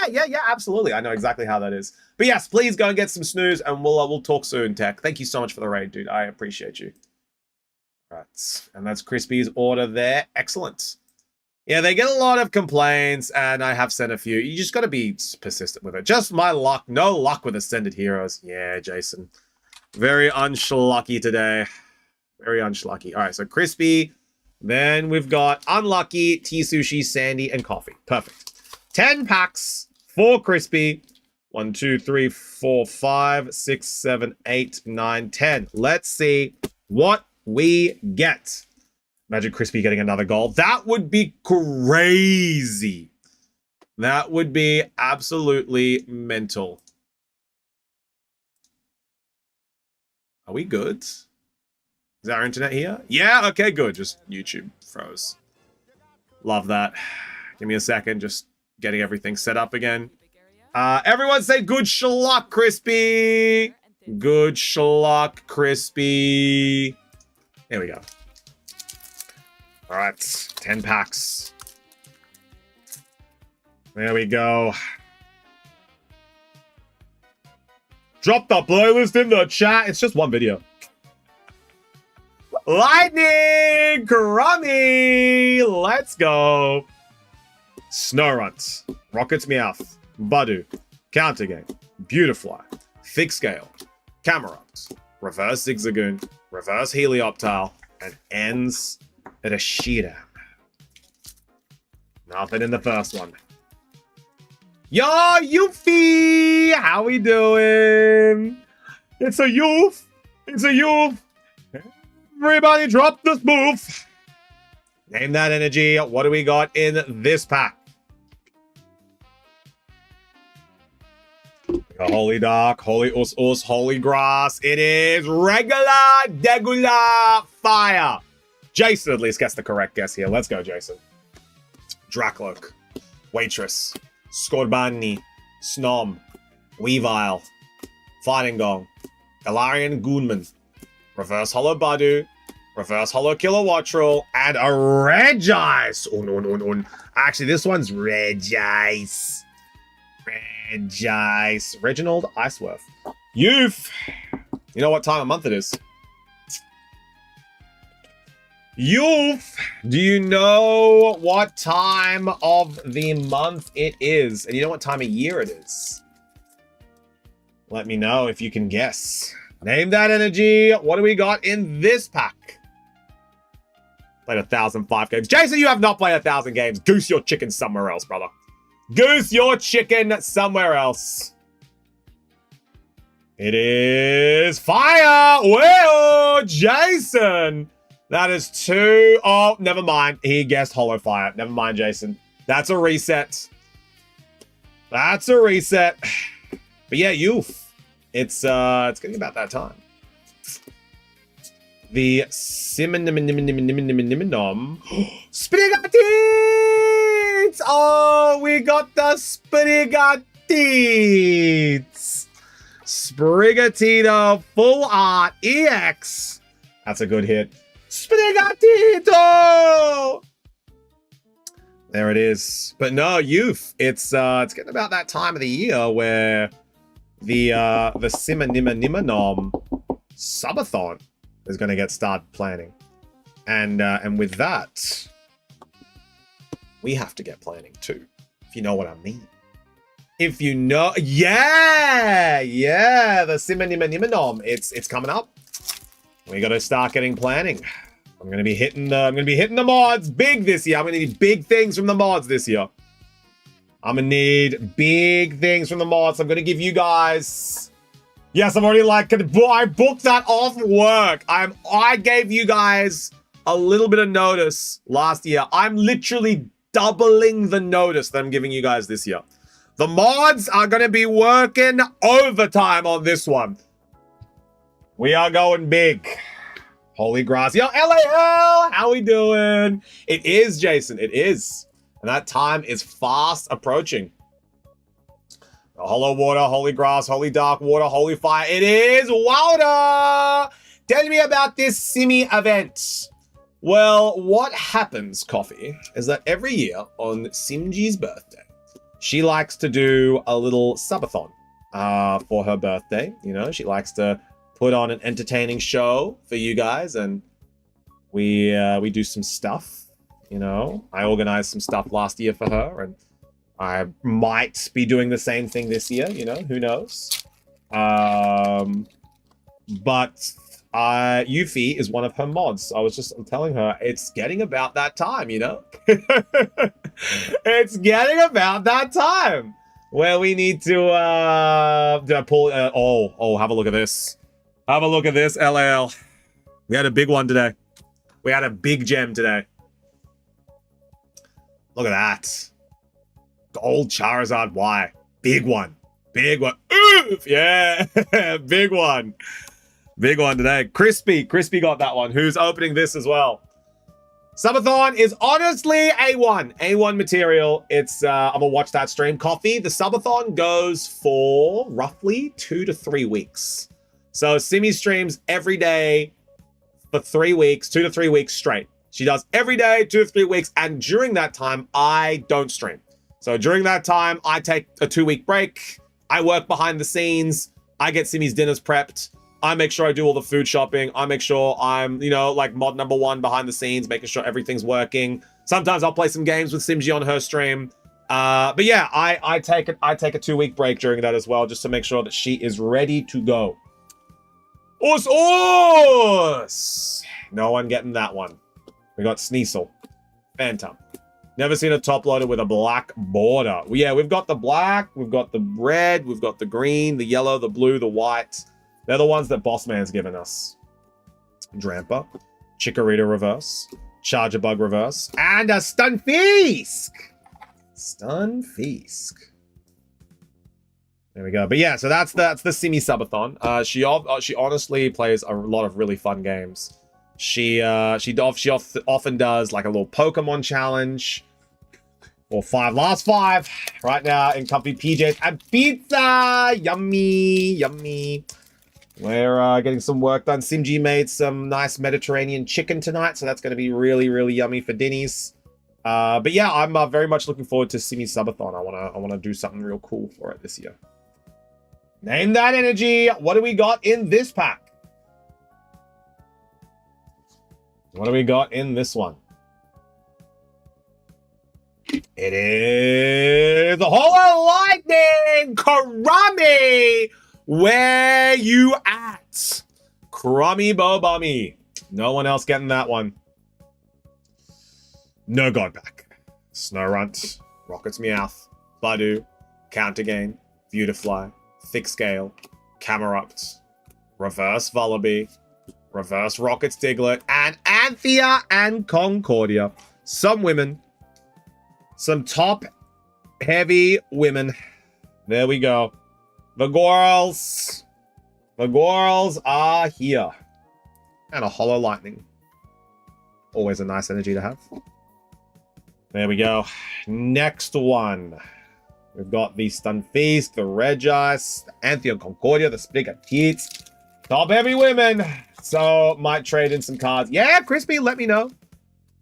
absolutely. I know exactly how that is. But yes, please go and get some snooze, and we'll talk soon, Tech. Thank you so much for the raid, dude. I appreciate you. All right, and that's Crispy's order there. Excellent. Yeah, they get a lot of complaints, and I have sent a few. You just got to be persistent with it. Just my luck. No luck with Ascended Heroes. Yeah, Jason. Very unschlucky today. Very unschlucky. All right, so Crispy. Then we've got Unlucky, Tea Sushi, Sandy, and Coffee. Perfect. 10 packs for Crispy. 1, 2, 3, 4, 5, 6, 7, 8, 9, 10. Let's see what we get. Imagine Crispy getting another gold. That would be crazy. That would be absolutely mental. Are we good? Is our internet here? Yeah, okay, good. Just YouTube froze. Love that. Give me a second, just getting everything set up again. Everyone say good schluck, Crispy. Good schluck, Crispy. There we go. All right, 10 packs. There we go. Drop the playlist in the chat. It's just one video. Lightning Crummy! Let's go. Snorunt, Rocket's Meowth, Budu, Counter Game, Beautifly, Thick Scale, Camerupt, Reverse Zigzagoon, Reverse Helioptile, and ends at a Sheeran. Nothing in the first one. Yo, Yuffie! How we doing? It's a youth. It's a youth. Everybody drop this move. Name that energy. What do we got in this pack? Holy Dark, Holy Us, Holy Grass. It is regular, degular, fire. Jason at least gets the correct guess here. Let's go, Jason. Drakloak, Waitress, Scorbani, Snom, Weavile, Fighting Gong, Galarian Goonman, Reverse Hollow Badu, Reverse Hollow Kilowattrel, and a Regice. Actually, this one's Regice. Regice. Reginald Iceworth. Youth. You know what time of month it is? Youth. Do you know what time of the month it is? And you know what time of year it is? Let me know if you can guess. Name that energy. What do we got in this pack? Played 1,005 games. Jason, you have not played 1,000 games. Goose your chicken somewhere else, brother. Goose your chicken somewhere else. It is fire. Well, Jason. That is 2. Oh, never mind. He guessed Hollow Fire. Never mind, Jason. That's a reset. That's a reset. But yeah, youth. It's getting about that time. The Simoniminiminom Sprigatits! Oh, we got the Sprigatits! Sprigatito Full Art EX. That's a good hit. Sprigatito! There it is. But no, youth. It's getting about that time of the year where the Simoniminimom Subathon is going to get started planning. And with that, we have to get planning too, if you know what I mean. If you know, yeah, the Simoniminimom, it's coming up. We got to start getting planning. I'm going to be hitting the mods big this year. I'm going to need big things from the mods this year. I'm going to need big things from the mods. I'm going to give you guys. Yes, I'm already like, I booked that off work. I gave you guys a little bit of notice last year. I'm literally doubling the notice that I'm giving you guys this year. The mods are going to be working overtime on this one. We are going big. Holy grass. Yo, LAL, how we doing? It is, Jason. It is. And that time is fast approaching. Hollow water, holy grass, holy dark water, holy fire. It is water. Tell me about this Simi event. Well, what happens, Coffee, is that every year on Simji's birthday, she likes to do a little subathon for her birthday. You know, she likes to put on an entertaining show for you guys, and we do some stuff. You know, I organized some stuff last year for her, and I might be doing the same thing this year, you know, who knows? But Yuffie is one of her mods. I was just telling her it's getting about that time, you know? It's getting about that time where we need to pull. Have a look at this. Have a look at this, LL. We had a big one today. We had a big gem today. Look at that. Gold Charizard Y. Big one. Big one. Oof! Yeah. Big one. Big one today. Crispy. Crispy got that one. Who's opening this as well? Subathon is honestly A1. A1 material. It's, I'm gonna watch that stream. Coffee. The Subathon goes for roughly 2 to 3 weeks. So Simi streams every day for 3 weeks, 2 to 3 weeks straight. She does every day, 2 to 3 weeks. And during that time, I don't stream. So during that time, I take a 2-week break. I work behind the scenes. I get Simi's dinners prepped. I make sure I do all the food shopping. I make sure I'm, you know, like mod number 1 behind the scenes, making sure everything's working. Sometimes I'll play some games with Simji on her stream. But yeah, I take a 2-week break during that as well, just to make sure that she is ready to go. Us! No one getting that one. We got Sneasel. Phantom. Never seen a top loader with a black border. Well, yeah, we've got the black, we've got the red, we've got the green, the yellow, the blue, the white. They're the ones that Bossman's given us. Dramper, Chikorita reverse, Charger Bug reverse, and a Stunfisk! Stunfisk. There we go. But yeah, so that's the Simi Subathon. She honestly plays a lot of really fun games. She often does like a little Pokemon challenge. Or last five, right now in comfy PJs and pizza. Yummy, yummy. We're getting some work done. Simji made some nice Mediterranean chicken tonight, so that's going to be really, really yummy for dinnies. But yeah, I'm very much looking forward to Simi Subathon. I wanna do something real cool for it this year. Name that energy. What do we got in this pack? What do we got in this one? It is the Holo Lightning! Karami! Where you at? Crummy Bobummy. No one else getting that one. No God Pack. Snorunt, Rocket's Meowth, Badu, Counter Game, Beautifly, Thick Scale, Camerupt, Reverse Vullaby, Reverse Rocket's Diglett, and Anthea and Concordia. Some women. Some top heavy women. There we go. The girls. The girls are here. And a Holo Lightning. Always a nice energy to have. There we go. Next one. We've got the Stunfisk, the Regice, the Anthea Concordia, the Sprigatito. Top heavy women. So, might trade in some cards. Yeah, Crispy, let me know.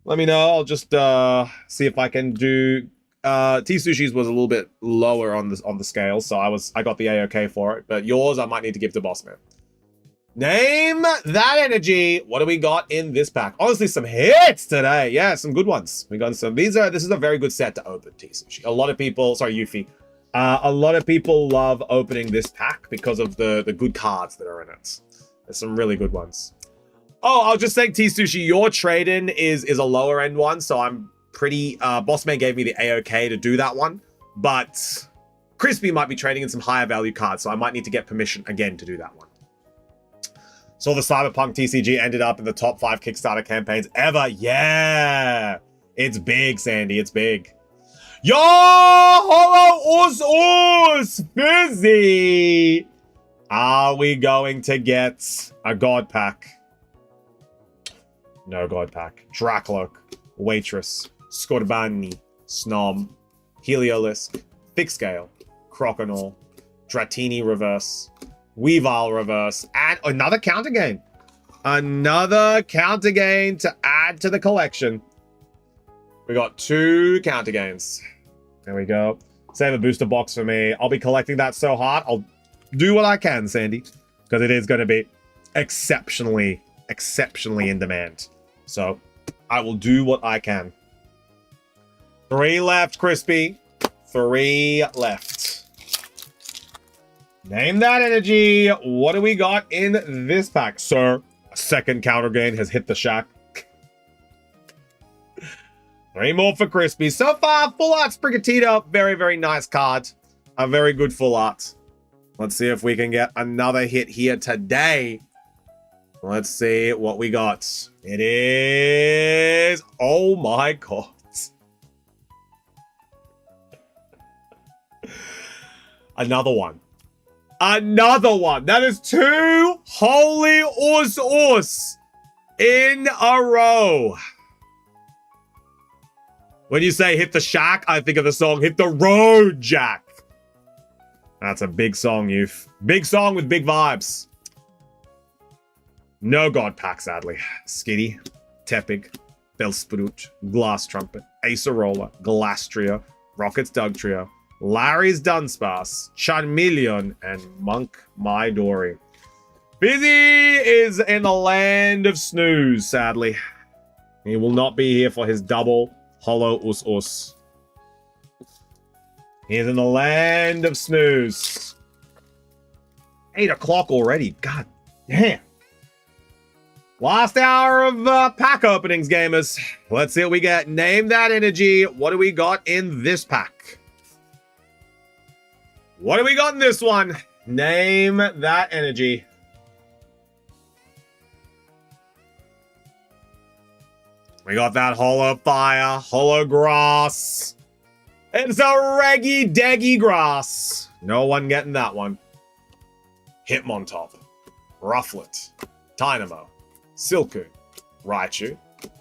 Let me know. I'll just see if I can do. T-Sushi's was a little bit lower on the scale, so I got the A-OK for it. But yours, I might need to give to Bossman. Name that energy. What do we got in this pack? Honestly, some hits today. Yeah, some good ones. We got some. This is a very good set to open, T-Sushi. A lot of people, sorry, Yuffie. A lot of people love opening this pack because of the good cards that are in it. There's some really good ones. Oh, I'll just say, T-Sushi, your trade-in is a lower end one, so I'm pretty... Bossman gave me the A-OK to do that one, but Crispy might be trading in some higher value cards, so I might need to get permission again to do that one. So the Cyberpunk TCG ended up in the top 5 Kickstarter campaigns ever. Yeah! It's big, Sandy. It's big. Yo! Holo Us Fizzy! Are we going to get a God Pack? No God Pack. Dracloak, Waitress, Scorbani, Snom, Heliolisk, Thick Scale, Croconaw, Dratini Reverse, Weavile Reverse, and another counter game. Another counter game to add to the collection. We got 2 counter games. There we go. Save a booster box for me. I'll be collecting that so hard. I'll do what I can, Sandy, because it is going to be exceptionally in demand. So I will do what I can. 3 left, Crispy. 3 left. Name that energy. What do we got in this pack, sir? A second counter gain has hit the shack. 3 more for Crispy. So far, full art Sprigatito. Very, very nice card. A very good full art. Let's see if we can get another hit here today. Let's see what we got. It is... Oh my god. Another one. Another one. That is 2 holy us in a row. When you say hit the shack, I think of the song Hit the Road, Jack. That's a big song, youth. Big song with big vibes. No God Pack, sadly. Skitty, Tepig, Bellsprout, Glass Trumpet, Acerola, Glastria, Rocket's Dugtrio, Larry's Dunsparce, Charmeleon, and Monk Midori. Fizzy is in the land of snooze, sadly. He will not be here for his double Holo Us. He is in the land of snooze. 8 o'clock already. God damn. Last hour of pack openings, gamers. Let's see what we get. Name that energy. What do we got in this pack? What do we got in this one? Name that energy. We got that Hollow Fire, Hollow Grass. It's a Reggie Deggy Grass. No one getting that one. Hitmontop, Rufflet, Dynamo, Silcoon, Raichu,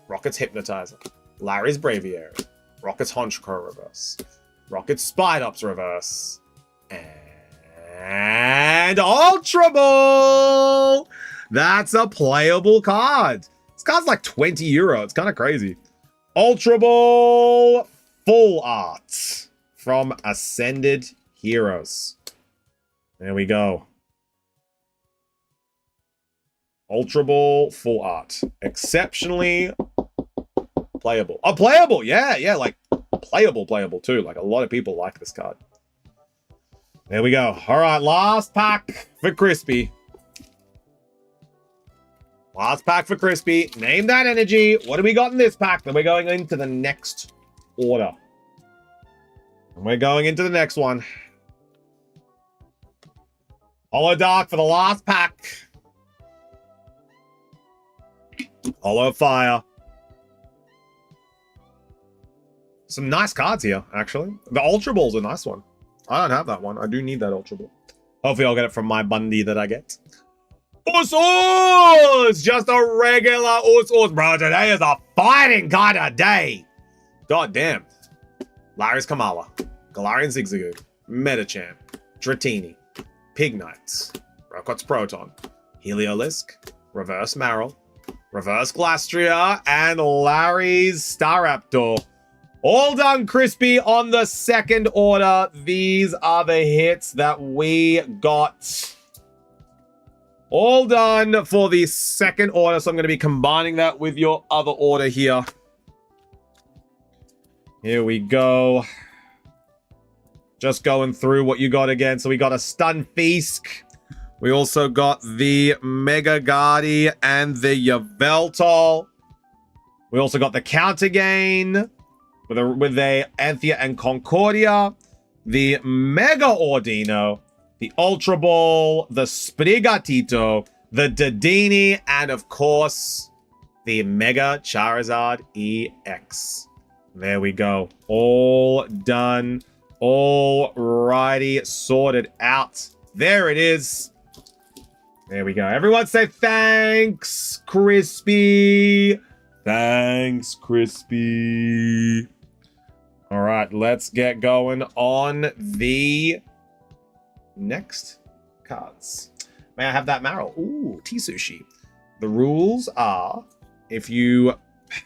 Rocket's Hypnotizer, Larry's Braviary, Rocket's Honchkrow Reverse, Rocket's Spidops Reverse, and Ultra Ball! That's a playable card. This card's like 20 euro. It's kind of crazy. Ultra Ball Full Art from Ascended Heroes. There we go. Ultra Ball Full Art. Exceptionally playable. Oh, playable! Yeah, like playable too. Like a lot of people like this card. There we go. Alright, last pack for Crispy. Last pack for Crispy. Name that energy. What do we got in this pack? Then we're going into the next order. And we're going into the next one. Hollow Dark for the last pack. Hollow Fire. Some nice cards here, actually. The Ultra Ball's a nice one. I don't have that one. I do need that Ultra Ball. Hopefully I'll get it from my Bundy that I get. Us! Just a regular Us, bro. Today is a fighting kind of day. God damn. Larry's Kamala. Galarian Zigzagoon. Metachamp. Dratini. Pignites. Rokot's Proton. Heliolisk. Reverse Marill. Reverse Glastria. And Larry's Staraptor. All done, Crispy, on the second order. These are the hits that we got. All done for the second order. So I'm going to be combining that with your other order here. Here we go. Just going through what you got again. So we got a Stunfisk. We also got the Mega Guardi and the Yveltal. We also got the Counter Gain with a Anthea and Concordia. The Mega Ordino. The Ultra Ball. The Sprigatito. The Dedini. And of course, the Mega Charizard EX. There we go. All done. Alrighty. Sorted out. There it is. There we go. Everyone say thanks, Crispy. Thanks, Crispy. All right, let's get going on the next cards. May I have that Marill? Ooh, T-Sushi. The rules are, if you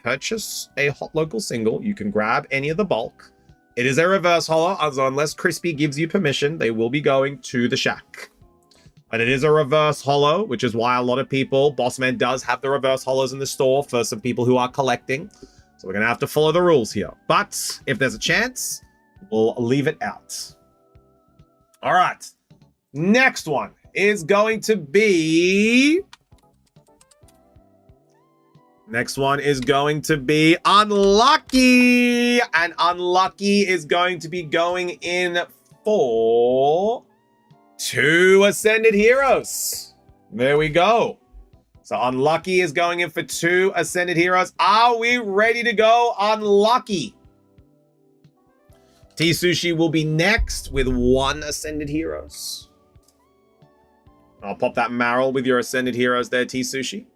purchase a Hot Local single, you can grab any of the bulk. It is a reverse holo, so unless Crispy gives you permission, they will be going to the shack. But it is a reverse holo, which is why a lot of people, Bossman does have the reverse holos in the store for some people who are collecting. So we're going to have to follow the rules here. But if there's a chance, we'll leave it out. All right. Next one is going to be... Next one is going to be Unlucky. And Unlucky is going to be going in for 2 Ascended Heroes. There we go. So Unlucky is going in for 2 Ascended Heroes. Are we ready to go? Unlucky. T-Sushi will be next with 1 Ascended Heroes. I'll pop that Marill with your Ascended Heroes there, T-Sushi.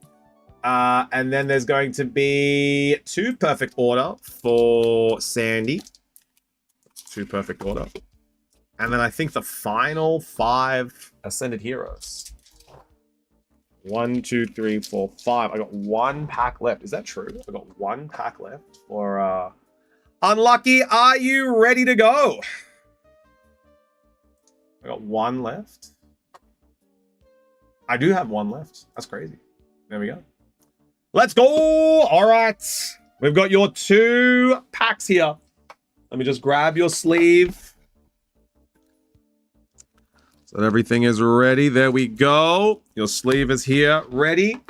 And then there's going to be 2 Perfect Order for Sandy. 2 Perfect Order. And then I think the final 5 Ascended Heroes. 1, 2, 3, 4, 5. I got 1 pack left. Is that true? I got 1 pack left for Unlucky. Are you ready to go? I got 1 left. I do have 1 left. That's crazy. There we go. Let's go. All right. We've got your 2 packs here. Let me just grab your sleeve. So everything is ready. There we go. Your sleeve is here. Ready.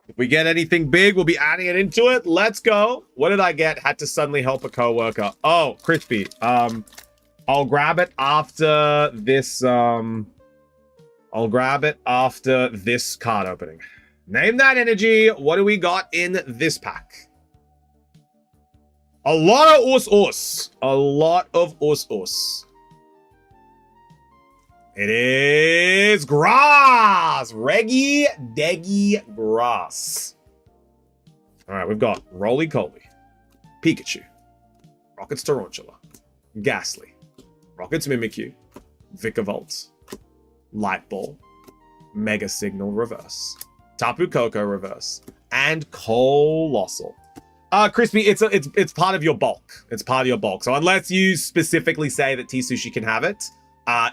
If we get anything big, we'll be adding it into it. Let's go. What did I get? Had to suddenly help a coworker. Oh, crispy. I'll grab it after this. I'll grab it after this card opening. Name that energy. What do we got in this pack? A lot of us. A lot of us. It is grass. Reggie Deggy grass. All right, we've got Roly-Coly, Pikachu, Rocket's Tarantula, Ghastly, Rocket's Mimikyu, Vikavolt, Light Ball, Mega Signal reverse, Tapu Koko reverse, and Colossal. Crispy, it's part of your bulk. It's part of your bulk. So unless you specifically say that T-Sushi can have it,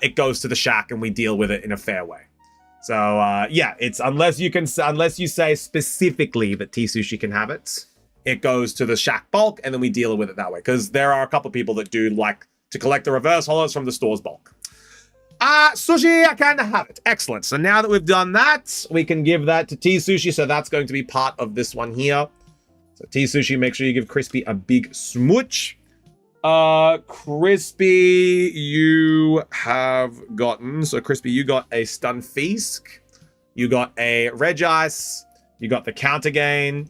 it goes to the shack and we deal with it in a fair way. So yeah, it's unless you say specifically that T-Sushi can have it, it goes to the shack bulk and then we deal with it that way. Because there are a couple of people that do like to collect the reverse holos from the store's bulk. Sushi, I kind of have it. Excellent. So now that we've done that, we can give that to T-Sushi. So that's going to be part of this one here. So T-Sushi, make sure you give Crispy a big smooch. Crispy, you have gotten... So Crispy, you got a Stunfisk. You got a Regice. You got the Counter Gain.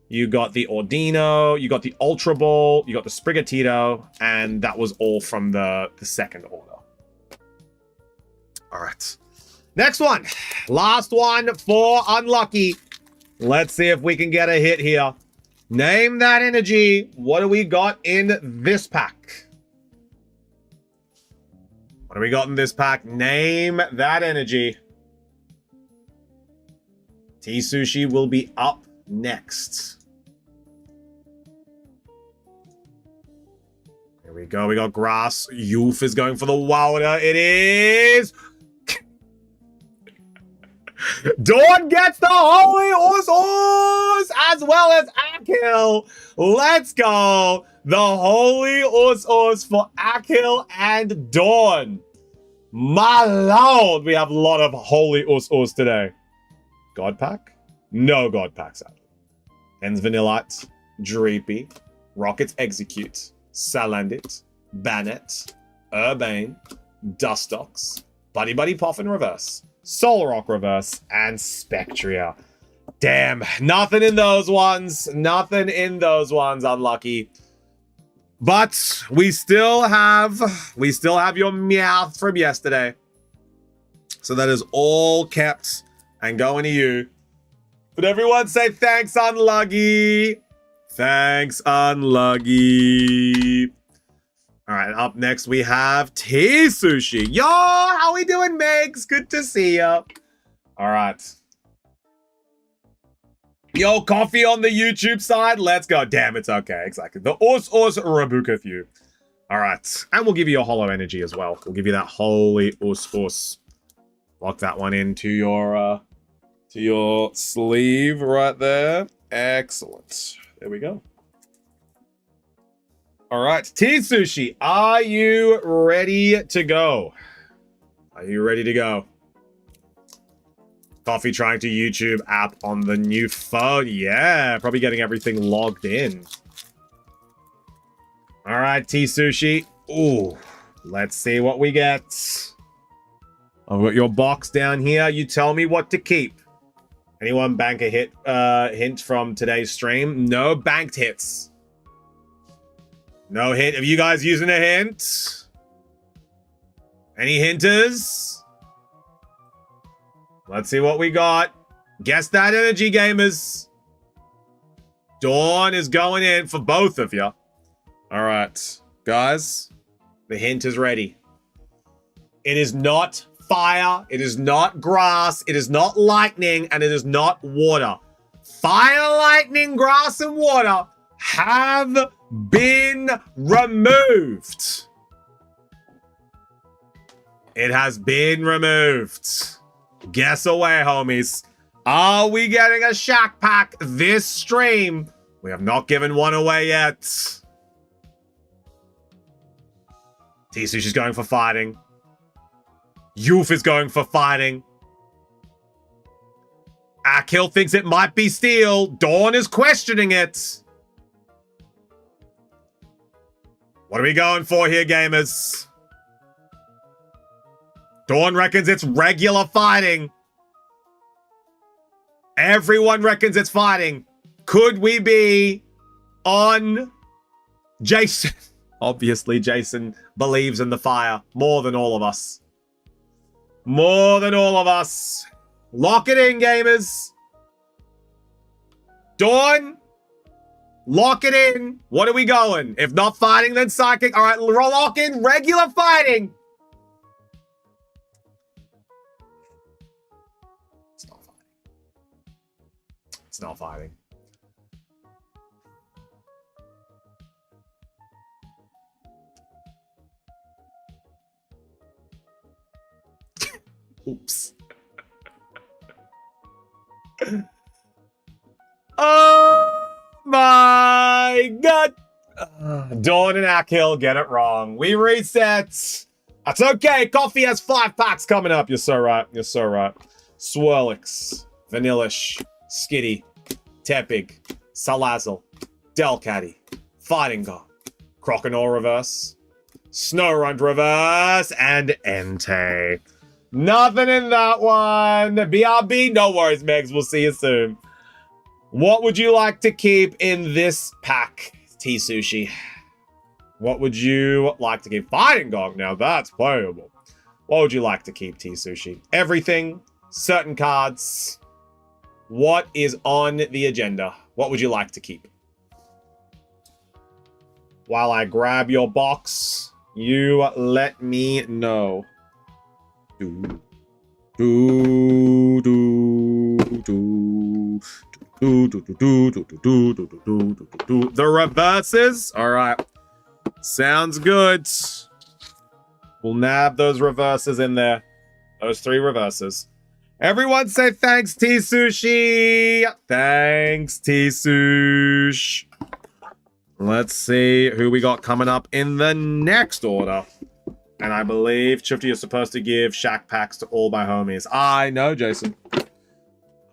You got the Ordino. You got the Ultra Ball. You got the Sprigatito. And that was all from the second order. All right. Next one. Last one for Unlucky. Let's see if we can get a hit here. Name that energy. What do we got in this pack? What do we got in this pack? Name that energy. T-Sushi will be up next. Here we go. We got Grass. Youth is going for the Wilder. It is... Dawn gets the Holy Us as well as Akil. Let's go. The Holy Us for Akil and Dawn. My lord, we have a lot of Holy Us today. God pack? No God pack, sadly. Ends Vanillite, Dreepy, Rockets Execute, Salandit, Bannet, Urbane, Dustox, Buddy Buddy Poff in reverse, Solrock reverse, and Spectria. Damn, nothing in those ones. Nothing in those ones, Unlucky. But we still have your Meowth from yesterday. So that is all kept and going to you. But everyone say thanks, Unlucky. Thanks, Unlucky. All right, up next we have T-Sushi. Yo, how we doing, Megs? Good to see ya. All right. Yo, coffee on the YouTube side. Let's go. Damn, it's okay. Exactly. The Us Rabuketh you. All right. And we'll give you a Hollow Energy as well. We'll give you that Holy Us. Lock that one into your sleeve right there. Excellent. There we go. All right, T-Sushi, are you ready to go? Are you ready to go? Coffee trying to YouTube app on the new phone. Yeah, probably getting everything logged in. All right, T-Sushi. Ooh, let's see what we get. I've got your box down here. You tell me what to keep. Anyone bank a hint from today's stream? No banked hits. No hint. Are you guys using a hint? Any hinters? Let's see what we got. Guess that energy, gamers. Dawn is going in for both of you. All right, guys. The hint is ready. It is not fire. It is not grass. It is not lightning. And it is not water. Fire, lightning, grass, and water have been removed. It has been removed. Guess away, homies. Are we getting a Shack Pack this stream? We have not given one away yet. T-Sushi's going for fighting. Youth is going for fighting. Akil thinks it might be steel. Dawn is questioning it. What are we going for here, gamers? Dawn reckons it's regular fighting. Everyone reckons it's fighting. Could we be on Jason? Obviously, Jason believes in the fire more than all of us. More than all of us. Lock it in, gamers. Dawn, lock it in. What are we going? If not fighting, then psychic. All right, lock in regular fighting. It's not fighting. It's not fighting. Oops. Oh my god. Dawn and Akil get it wrong. We reset. That's okay. Coffee has 5 packs coming up. You're so right. You're so right. Swirlix, Vanillish, Skitty, Tepig, Salazzle, Delcatty, Fighting God, Croconaw reverse, Snorunt reverse, and Entei. Nothing in that one. BRB, no worries, Megs. We'll see you soon. What would you like to keep in this pack, T-Sushi? What would you like to keep? Fighting Gong, now that's playable. What would you like to keep, T-Sushi? Everything, certain cards. What is on the agenda? What would you like to keep? While I grab your box, you let me know. The reverses. All right. Sounds good. We'll nab those reverses in there. Those 3 reverses. Everyone say thanks, T-Sushi. Thanks, T-Sush. Let's see who we got coming up in the next order. And I believe, Chifty, you're supposed to give Shack packs to all my homies. I know, Jason.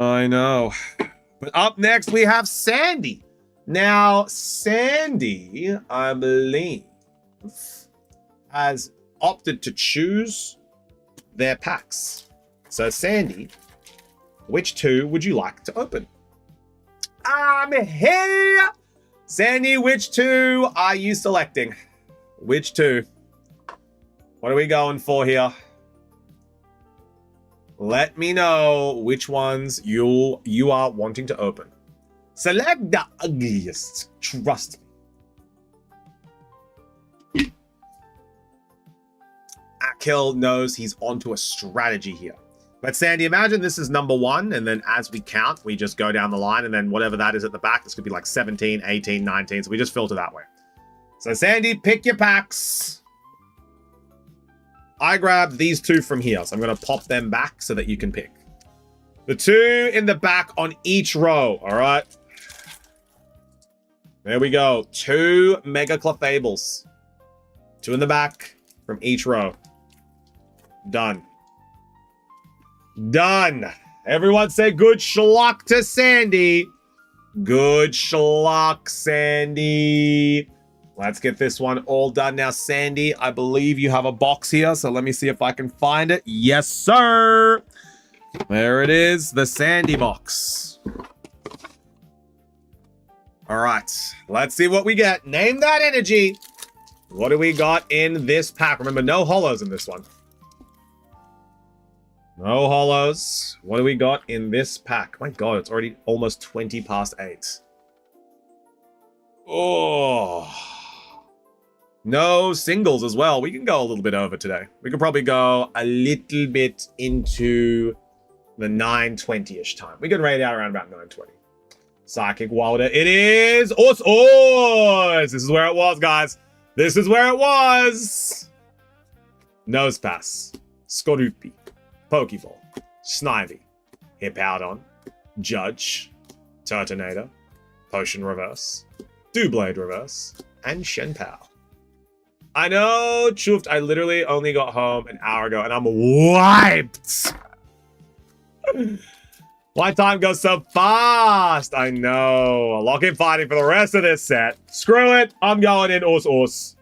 I know. But up next, we have Sandy. Now, Sandy, I believe, has opted to choose their packs. So, Sandy, which 2 would you like to open? I'm here! Sandy, which 2 are you selecting? Which 2? What are we going for here? Let me know which ones you are wanting to open. Select the ugliest. Trust me. Akil knows he's onto a strategy here. But Sandy, imagine this is number 1, and then as we count, we just go down the line, and then whatever that is at the back, this could be like 17, 18, 19, so we just filter that way. So Sandy, pick your packs. I grabbed these 2 from here, so I'm going to pop them back so that you can pick. The 2 in the back on each row, all right? There we go. 2 Mega Clefable. 2 in the back from each row. Done. Done. Everyone say good schluck to Sandy. Good schluck, Sandy. Let's get this one all done now. Sandy, I believe you have a box here, so let me see if I can find it. Yes, sir. There it is, the Sandy box. All right, let's see what we get. Name that energy. What do we got in this pack? Remember, no holos in this one. No holos. What do we got in this pack? My God, it's already almost 20 past 8. Oh. No singles as well. We can go a little bit over today. We could probably go a little bit into the 9:20-ish time. We can rate out around about 9:20. Psychic Wilder. It is This is where it was, guys. This is where it was. Nose Pass. Skorupi. Pokeball. Snivy. Hippowdon. Judge. Turtonator. Potion Reverse. Doublade Reverse. And Shenpao. I know, Chuft, I literally only got home an hour ago and I'm wiped. My time goes so fast. I know. Lock in fighting for the rest of this set. Screw it. I'm going in Us.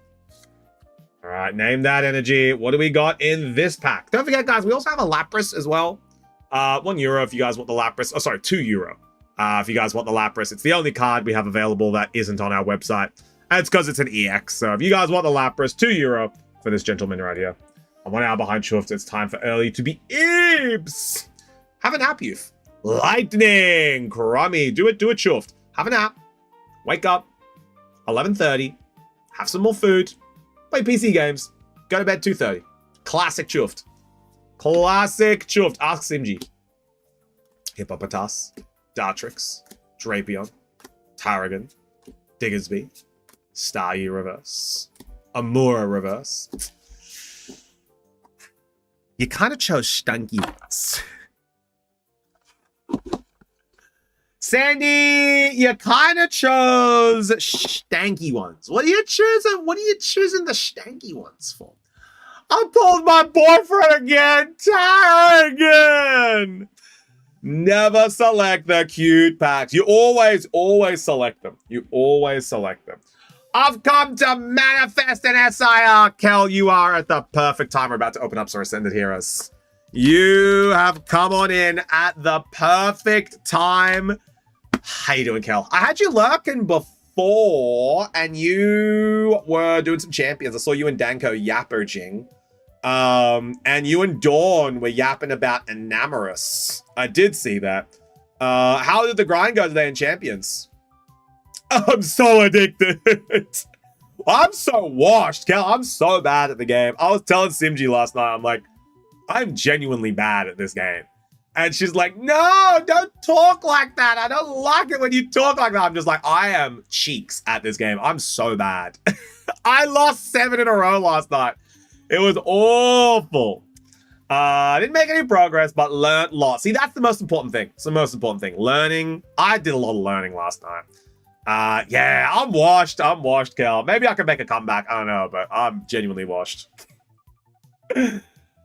All right, name that energy. What do we got in this pack? Don't forget, guys, we also have a Lapras as well. €1 if you guys want the Lapras. Oh, sorry, €2 if you guys want the Lapras. It's the only card we have available that isn't on our website. And it's because it's an EX. So if you guys want the Lapras, €2 for this gentleman right here. I'm 1 hour behind Shuft. It's time for early to be Ibs. Have a nap, youth. Lightning. Crummy. Do it, Shuft. Have a nap. Wake up. 11:30. Have some more food. Play PC games. Go to bed 2:30. Classic Chuft. Classic Chuft. Ask Simji. Hippopotas. Dartrix. Drapion. Tarragon. Diggersby. Staryu reverse. Amura reverse. You kind of chose stunky ones. Sandy, you kind of chose stanky ones. What are you choosing? What are you choosing the stanky ones for? I pulled my boyfriend again. Tarragon. Never select the cute packs. You always select them. You always select them. I've come to manifest an SIR. Kel, you are at the perfect time. We're about to open up some Ascended Heroes. You have come on in at the perfect time. How you doing, Kel? I had you lurking before, and you were doing some champions. I saw you and Danko yapping. And you and Dawn were yapping about Enamorous. I did see that. How did the grind go today in champions? I'm so addicted. I'm so washed, Kel. I'm so bad at the game. I was telling Simji last night, I'm like, I'm genuinely bad at this game. And she's like, no, don't talk like that. I don't like it when you talk like that. I'm just like, I am cheeks at this game. I'm so bad. I lost 7 in a row last night. It was awful. I didn't make any progress, but learned lots. See, that's the most important thing. It's the most important thing. Learning. I did a lot of learning last night. Yeah, I'm washed, Kel. Maybe I can make a comeback. I don't know, but I'm genuinely washed.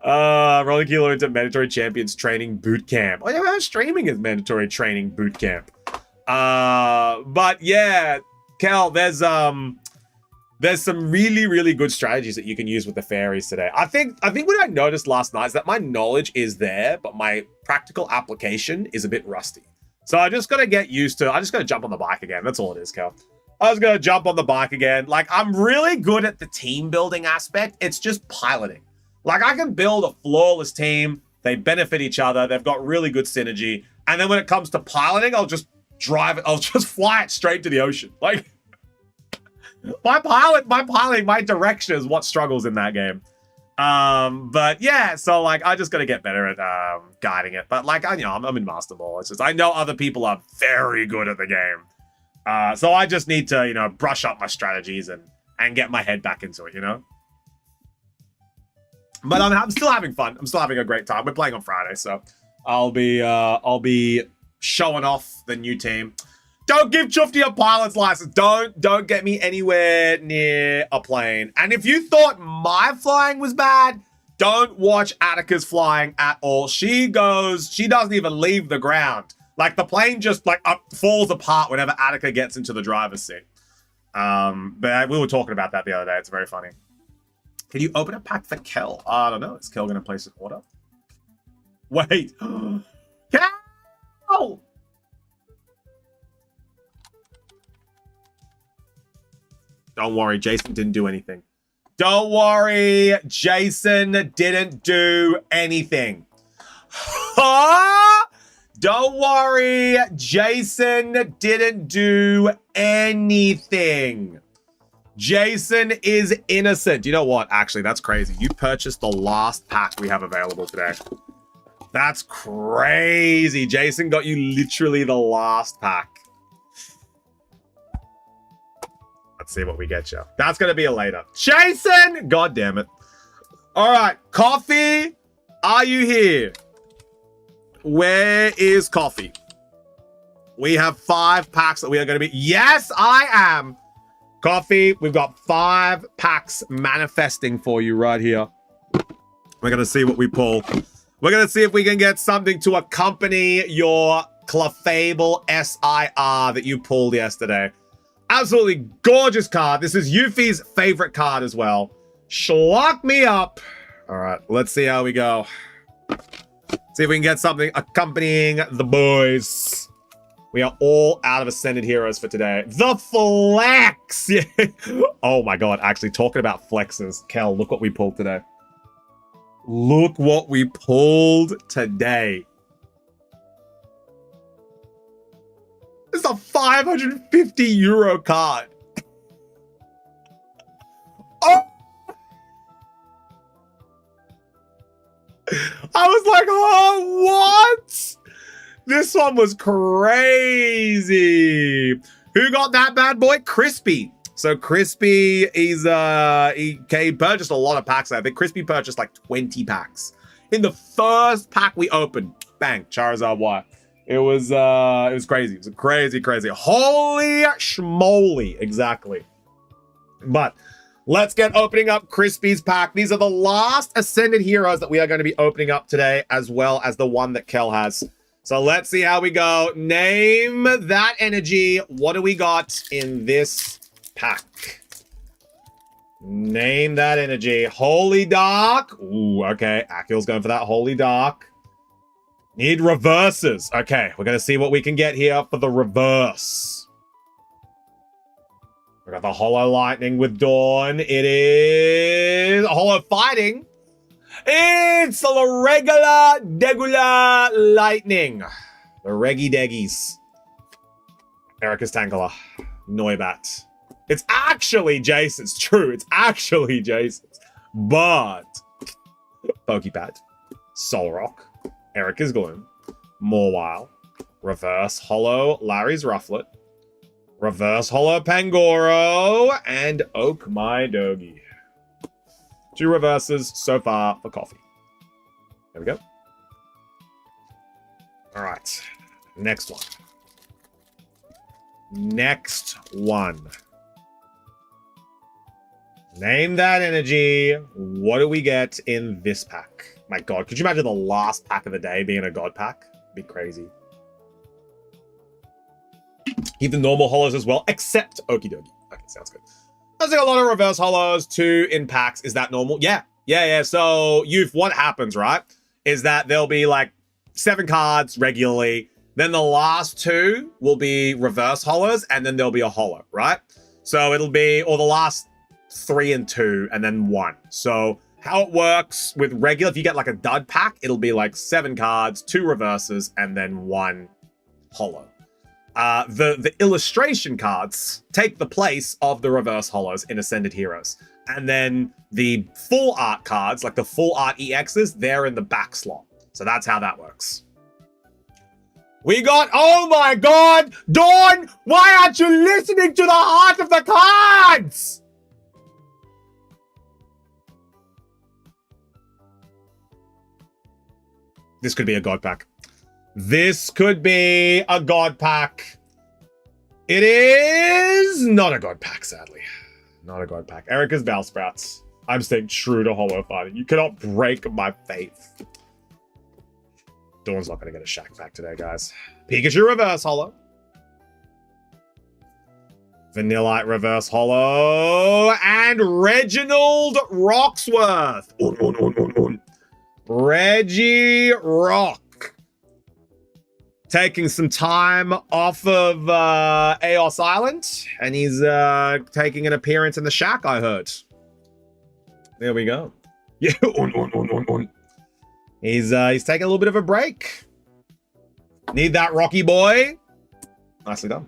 Rolling Kilo into mandatory champions training boot camp. Oh yeah, we're streaming is mandatory training boot camp. But yeah, Kel, there's some really, really good strategies that you can use with the fairies today. I think what I noticed last night is that my knowledge is there, but my practical application is a bit rusty. So I just got to get used to, I just got to jump on the bike again. That's all it is, Kel. I was going to jump on the bike again. Like, I'm really good at the team building aspect. It's just piloting. Like, I can build a flawless team. They benefit each other. They've got really good synergy. And then when it comes to piloting, I'll just drive it. I'll just fly it straight to the ocean. Like, my piloting, my direction is what struggles in that game. But yeah, so like, I just got to get better at guiding it. But like, I'm in Master Ball. It's just, I know other people are very good at the game. So I just need to, brush up my strategies and get my head back into it, But I'm still having fun. I'm still having a great time. We're playing on Friday, so I'll be showing off the new team. Don't give Chufty a pilot's license. Don't get me anywhere near a plane. And if you thought my flying was bad, don't watch Attica's flying at all. She doesn't even leave the ground. Like, the plane just falls apart whenever Attica gets into the driver's seat. But we were talking about that the other day. It's very funny. Can you open a pack for Kel? I don't know. Is Kel going to place an order? Wait. Kel! Don't worry, Jason didn't do anything. Don't worry, Jason didn't do anything. Huh? Don't worry, Jason didn't do anything. Jason is innocent. You know what? Actually, that's crazy. You purchased the last pack we have available today. That's crazy. Jason got you literally the last pack. Let's see what we get you. That's going to be a later. Jason! God damn it. All right. Coffee, are you here? Where is Coffee? We have 5 packs that we are going to be... Yes, I am. Coffee, we've got 5 packs manifesting for you right here. We're going to see what we pull. We're going to see if we can get something to accompany your Clefable SIR that you pulled yesterday. Absolutely gorgeous card. This is Yuffie's favorite card as well. Schlock me up. All right, let's see how we go. See if we can get something accompanying the boys. We are all out of Ascended Heroes for today. The flex! Yeah. Oh my god, actually, talking about flexes. Kel, look what we pulled today. Look what we pulled today. It's a 550 euro card. Oh! I was like, oh, what? This one was crazy. Who got that bad boy? Crispy. So Crispy, he purchased a lot of packs. I think Crispy purchased like 20 packs. In the first pack we opened, bang, Charizard Y. It was crazy. It was crazy. Holy schmoly, exactly. But let's get opening up Crispy's pack. These are the last Ascended Heroes that we are going to be opening up today, as well as the one that Kel has. So let's see how we go. Name that energy. What do we got in this pack? Name that energy. Holy Dark. Ooh, okay. Akil's going for that Holy Dark. Need reverses. Okay, we're going to see what we can get here for the reverse. We got the Hollow Lightning with Dawn. It is Hollow Fighting. It's the regular lightning. The Reggie Deggies. Erika's Tankler. Noibat. It's actually Jason's. True, it's actually Jason's. But Pokepad. Solrock. Erika's Gloom. Mawile. Reverse Hollow Larry's Rufflet. Reverse Hollow Pangoro. And Oak My Dogie. 2 reverses so far for coffee. There we go. All right. Next one. Next one. Name that energy. What do we get in this pack? My god, could you imagine the last pack of the day being a god pack? It'd be crazy. Keep the normal hollows as well, except Okie Dokie. Okay, sounds good. There's like a lot of reverse hollows, 2 in packs. Is that normal? Yeah. So, what happens, right, is that there'll be like 7 cards regularly. Then the last 2 will be reverse hollows, and then there'll be a hollow, right? So it'll be, or the last 3 and 2, and then 1. So how it works with regular, if you get like a dud pack, it'll be like 7 cards, 2 reverses, and then 1 hollow. The illustration cards take the place of the reverse hollows in Ascended Heroes. And then the full art cards, like the full art EXs, they're in the back slot. So that's how that works. We got, oh my god, Dawn, why aren't you listening to the heart of the cards? This could be a god pack. This could be a god pack. It is not a god pack, sadly. Not a god pack. Erika's Valsprouts. I'm staying true to Hollow Fighting. You cannot break my faith. Dawn's not going to get a Shack pack today, guys. Pikachu Reverse Hollow. Vanillite Reverse Hollow. And Reginald Roxworth. Reggie Rock. Taking some time off of Aos Island. And he's taking an appearance in the Shack, I heard. There we go. Yeah. He's taking a little bit of a break. Need that Rocky boy. Nicely done.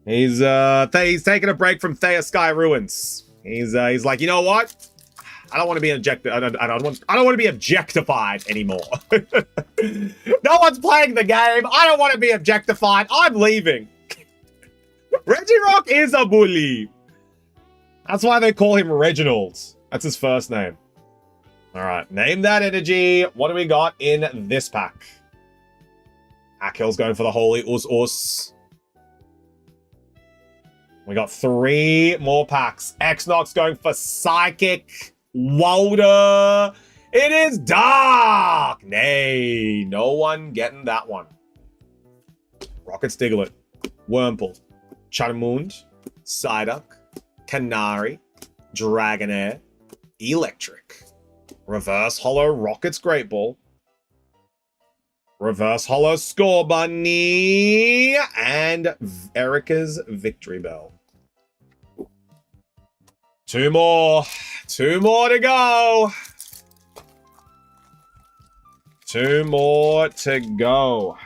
He's taking a break from Thea Sky Ruins. He's like, you know what? I don't want to be I don't want to be objectified anymore. No one's playing the game. I don't want to be objectified. I'm leaving. Reggie Rock is a bully. That's why they call him Reginald. That's his first name. All right, name that energy. What do we got in this pack? Akil's going for the Holy Us. We got 3 more packs. Xnox going for Psychic. Walder. It is dark. Nay, no one getting that one. Rocket Stiglet, Wurmple, Charmund, Psyduck, Canary, Dragonair, Electric, Reverse Hollow Rocket's Great Ball, Reverse Hollow Scorbunny, and Erica's Victory Bell. Two more to go. Two more to go.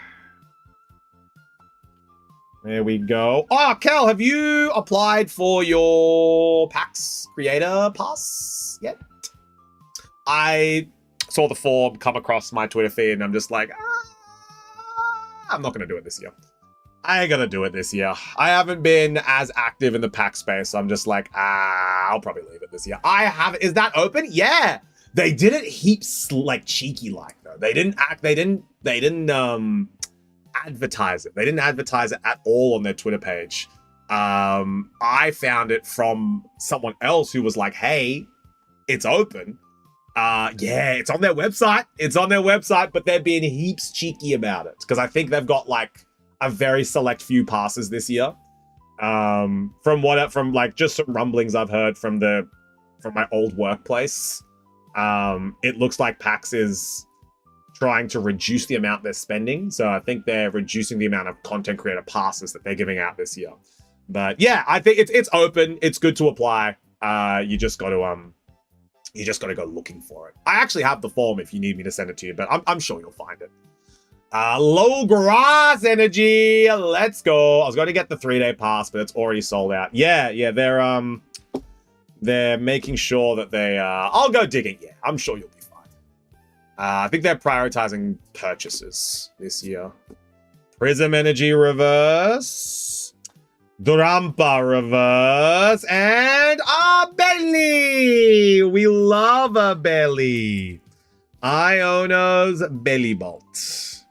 There we go. Oh, Kel, have you applied for your PAX Creator Pass yet? I saw the form come across my Twitter feed and I'm just like, I'm not going to do it this year. I ain't going to do it this year. I haven't been as active in the PAX space. So I'm just like, I'll probably leave it this year. Is that open? Yeah. They did it heaps like cheeky like though. They didn't advertise it. They didn't advertise it at all on their Twitter page. I found it from someone else who was like, hey, it's open. Yeah, it's on their website. It's on their website, but they're being heaps cheeky about it because I think they've got like a very select few passes this year. From like just some rumblings I've heard from my old workplace. It looks like PAX is trying to reduce the amount they're spending. So I think they're reducing the amount of content creator passes that they're giving out this year. But yeah, I think it's open. It's good to apply. You just got to go looking for it. I actually have the form if you need me to send it to you, but I'm sure you'll find it. Low grass energy. Let's go. I was going to get the 3-day pass, but it's already sold out. Yeah, they're making sure that they I'll go digging. Yeah, I'm sure you'll be fine. I think they're prioritizing purchases this year. Prism Energy Reverse, Durampa Reverse, and a Belly. We love a Belly. Iono's Belly Bolt.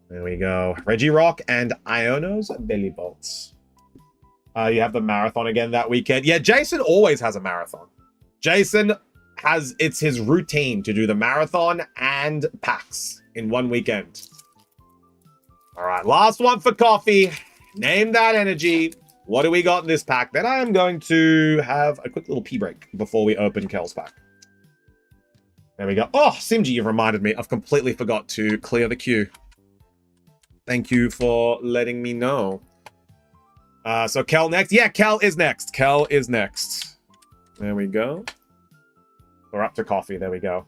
There we go. Regirock and Iono's Belly Bolts. You have the marathon again that weekend. Yeah, Jason always has a marathon. Jason it's his routine to do the marathon and PAX in one weekend. All right, last one for coffee. Name that energy. What do we got in this pack? Then I am going to have a quick little pee break before we open Kel's pack. There we go. Oh, Simji, you've reminded me. I've completely forgot to clear the queue. Thank you for letting me know. So Kel next. Yeah, Kel is next. Kel is next. There we go. We're up to coffee. There we go.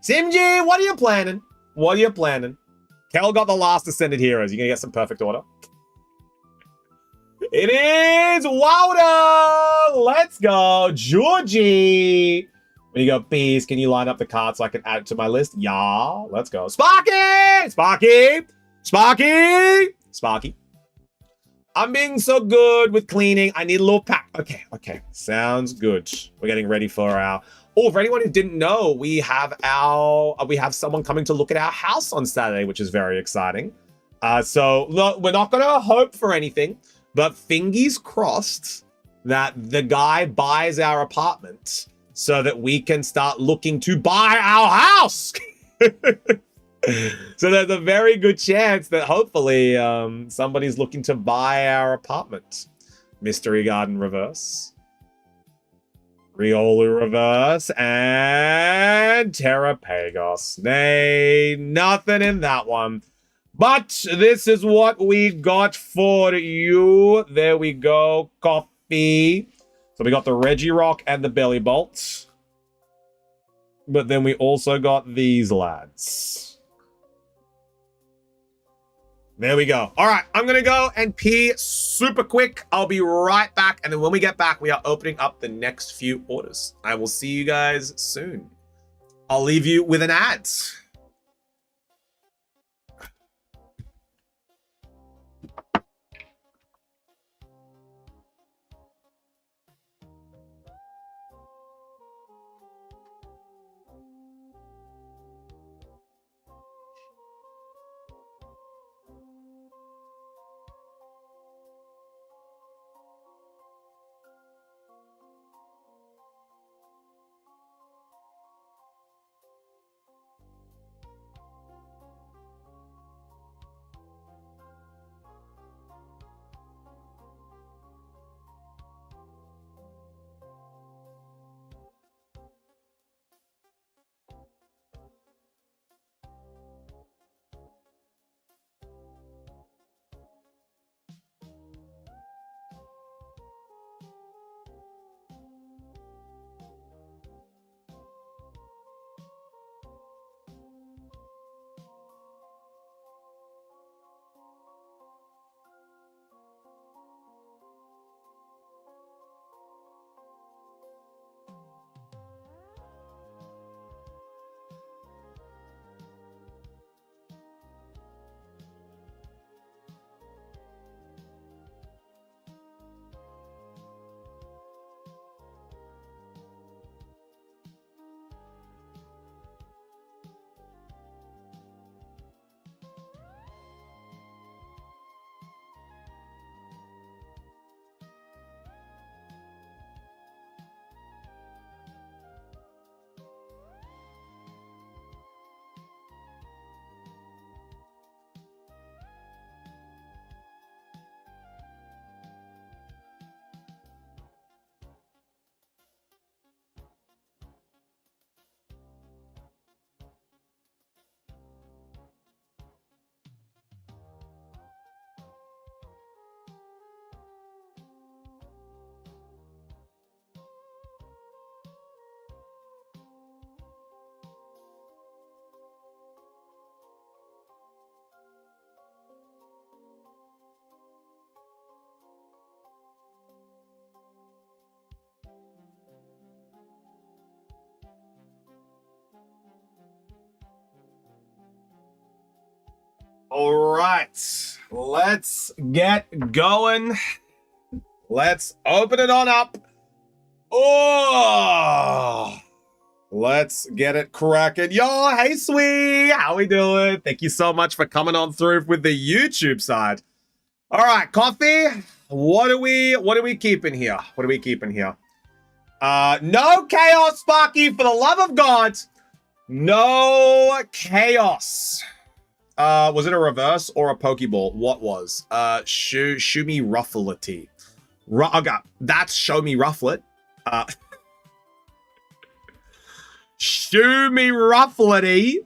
Simji, what are you planning? What are you planning? Kel got the last Ascended Heroes. You gonna get some perfect order? It is Wilder! Let's go. Georgie! When you go, please, can you line up the cards so I can add it to my list? Yeah, let's go. Sparky! Sparky! Sparky! Sparky. I'm being so good with cleaning. I need a little pack. Okay. Sounds good. We're getting ready for our... Oh, for anyone who didn't know, we have someone coming to look at our house on Saturday, which is very exciting. So look, we're not going to hope for anything, but fingers crossed that the guy buys our apartment so that we can start looking to buy our house. So there's a very good chance that hopefully somebody's looking to buy our apartment. Mystery Garden Reverse. Riolu Reverse. And Terrapagos. Nay, nothing in that one. But this is what we got for you. There we go. Coffee. So we got the Regirock and the Belly Bolt. But then we also got these lads. There we go. All right, I'm going to go and pee super quick. I'll be right back. And then when we get back, we are opening up the next few orders. I will see you guys soon. I'll leave you with an ad. All right, let's get going. Let's open it on up. Oh, let's get it cracking. Yo, hey, sweet. How we doing? Thank you so much for coming on through with the YouTube side. All right, coffee. What are we keeping here? What are we keeping here? No chaos, Sparky, for the love of God. No chaos. Was it a reverse or a Pokeball? What was? Show me Rufflety. Okay, that's Show Me Rufflet. Show Me Rufflety.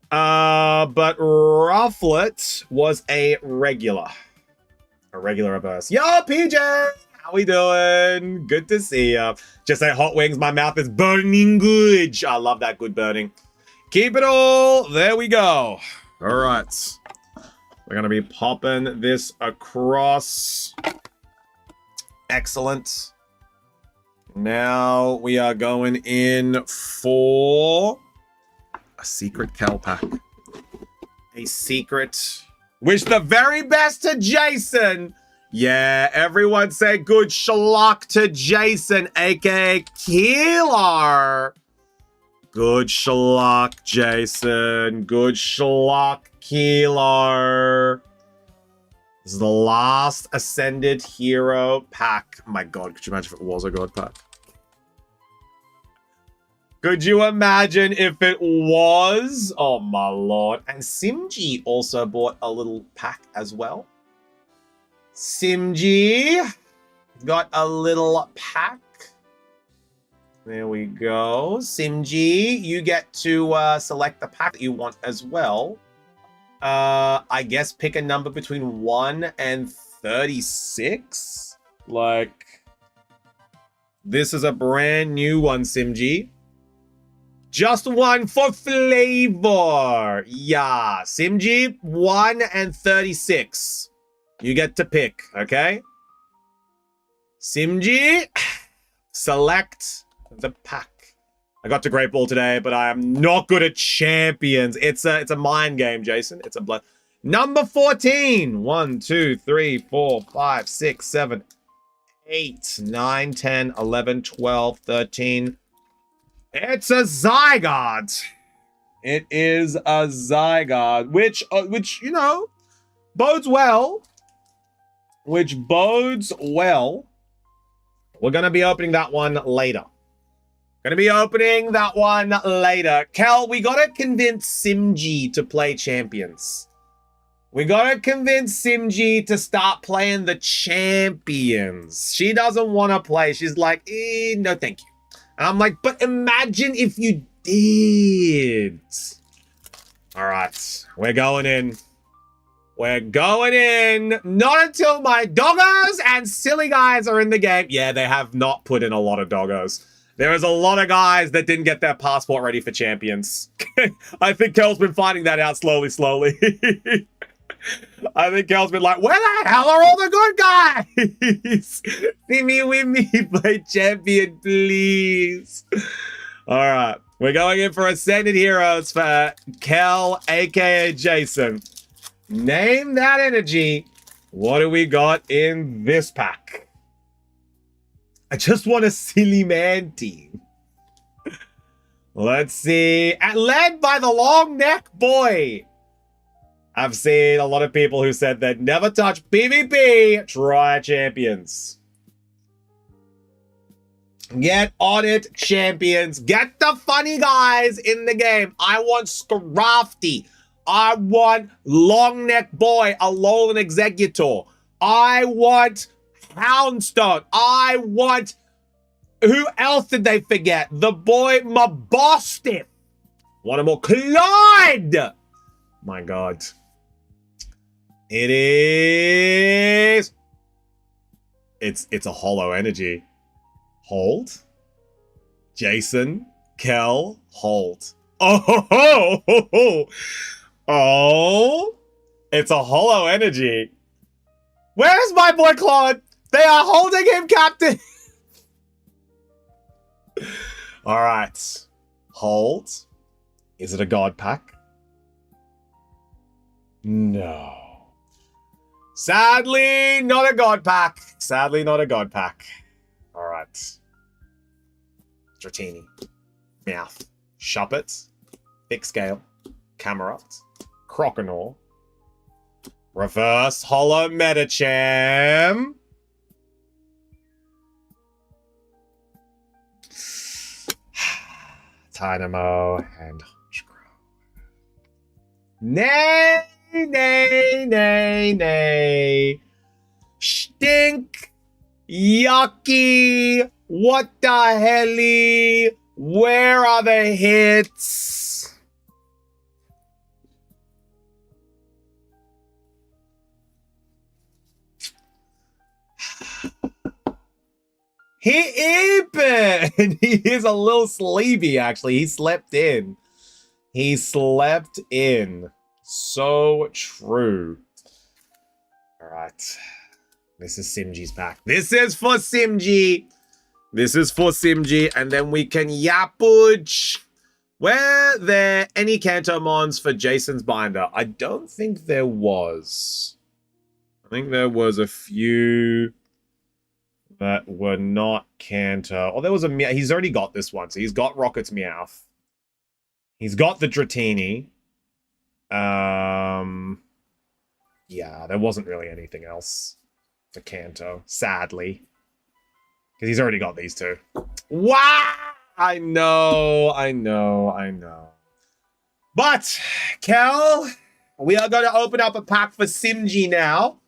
But Rufflet was a regular reverse. Yo, PJ! How we doing? Good to see ya. Just say hot wings, my mouth is burning good. I love that good burning. Keep it all. There we go. All right. We're going to be popping this across. Excellent. Now we are going in for a secret Cal pack. A secret. Wish the very best to Jason. Yeah, everyone say good schlock to Jason, aka Keelar. Good schlock, Jason. Good schlock, Keelar. This is the last Ascended Hero pack. My God, could you imagine if it was a God pack? Could you imagine if it was? Oh, my Lord. And Simji also bought a little pack as well. Simji got a little pack. There we go. Simji, you get to select the pack that you want as well. I guess pick a number between 1 and 36. Like, this is a brand new one, Simji. Just one for flavor. Yeah, Simji, 1 and 36. You get to pick, okay? Simji, select the pack. I got to Great Ball today, but I am not good at champions. It's a mind game, Jason. It's a blood. Number 14. 1, 2, 3, 4, 5, 6, 7, 8, 9, 10, 11, 12, 13. It's a Zygarde. It is a Zygarde, which you know, bodes well. Which bodes well. We're going to be opening that one later. Kel, we got to convince Simji to play champions. We got to convince Simji to start playing the champions. She doesn't want to play. She's like, no, thank you. And I'm like, but imagine if you did. All right, we're going in. We're going in. Not until my doggos and silly guys are in the game. Yeah, they have not put in a lot of doggos. There is a lot of guys that didn't get their passport ready for champions. I think Kel's been finding that out slowly. I think Kel's been like, where the hell are all the good guys? See me with me, play champion, please. All right. We're going in for Ascended Heroes for Kel, a.k.a. Jason. Name that energy. What do we got in this pack? I just want a silly man team. Let's see. Led by the long neck boy. I've seen a lot of people who said they'd never touch PvP. Try champions. Get on it, champions. Get the funny guys in the game. I want Scrafty. I want long neck boy, Alolan Executor. I want Houndstone. I want... Who else did they forget? The boy Mabostiff. Want more Clyde. My God. It is... It's a hollow energy. Hold. Jason. Kel. Hold. Oh, ho, ho, ho, ho. Oh. It's a hollow energy. Where's my boy Claude? They are holding him captive. All right. Hold. Is it a God pack? No. Sadly, not a god pack. Sadly, not a god pack. All right. Dratini. Meowth. Shuppet. Thick Scale. Camerot. Croconaw. Reverse Hollow Metacham. Dynamo and Nay, nay, nay, nay. Stink. Yucky. What the helly? Where are the hits? He even. He is a little sleepy, actually. He slept in. He slept in. So true. All right. This is Simji's pack. This is for Simji. This is for Simji. And then we can Yapuj. Were there any Cantomons for Jason's binder? I don't think there was. I think there was a few that were not Canto. Oh, there was a... He's already got this one. So he's got Rocket's Meowth. He's got the Dratini. Yeah, there wasn't really anything else for Kanto, sadly. Because he's already got these two. Wow! I know. But, Kel, we are going to open up a pack for Simji now.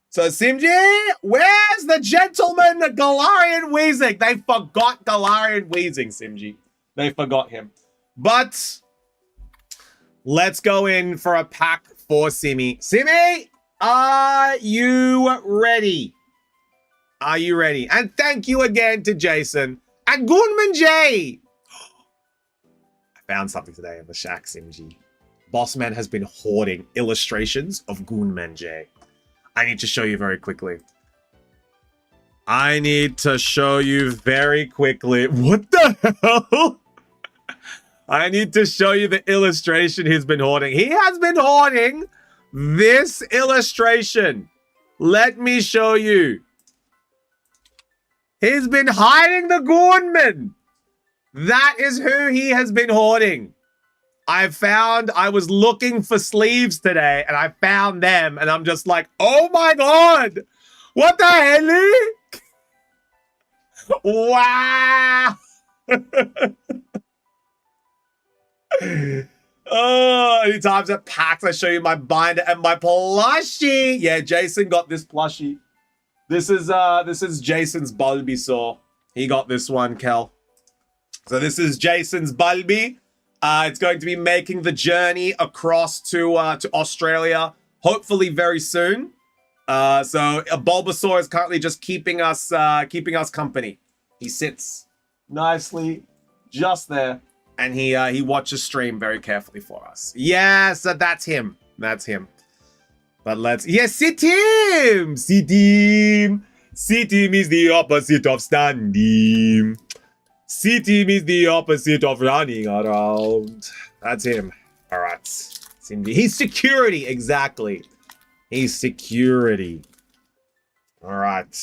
So, Simji, where's the gentleman, the Galarian Weezing? They forgot Galarian Weezing, Simji. They forgot him. But let's go in for a pack for Simmy. Simmy, are you ready? Are you ready? And thank you again to Jason and Goonman J. I found something today in the Shack, Simji. Bossman has been hoarding illustrations of Goonman J. I need to show you very quickly. I need to show you very quickly. What the hell? I need to show you the illustration he's been hoarding. He has been hoarding this illustration. Let me show you. He's been hiding the Gourman. That is who he has been hoarding. I was looking for sleeves today and I found them and I'm just like, oh my God, what the hell? Wow. Oh, anytime at PAX, I show you my binder and my plushie. Yeah, Jason got this plushie. This is Jason's Bulbasaur. He got this one, Kel. So this is Jason's Bulby. It's going to be making the journey across to Australia, hopefully very soon. So a Bulbasaur is currently just keeping us company. He sits nicely just there. And he watches stream very carefully for us. Yeah, so that's him. That's him. But let's... Yes, Sit-Team! Sit-Team! Sit-Team is the opposite of standing. Sit-Team is the opposite of running around. That's him. All right. He's security, exactly. He's security. All right.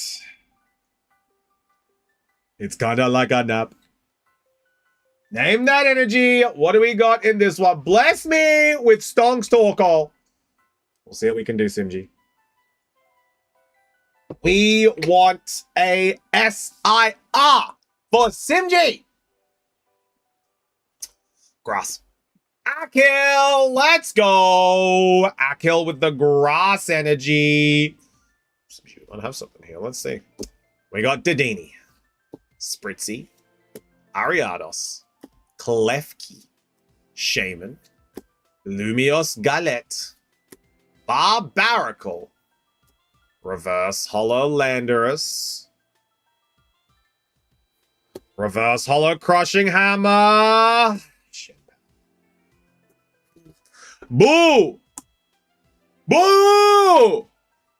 It's kind of like a nap. Name that energy. What do we got in this one? Bless me with Stonks Torkoal. We'll see what we can do, Simji. We want a SIR for Simji. Grass. Akil, let's go. Akil with the grass energy. Simji, we might have something here. Let's see. We got Dedenne, Spritzy, Ariados, Klefki, Shaman, Lumios Galette, Barbaracle, Reverse Hollow Landorus, Reverse Hollow Crushing Hammer, shit. Boo! Boo!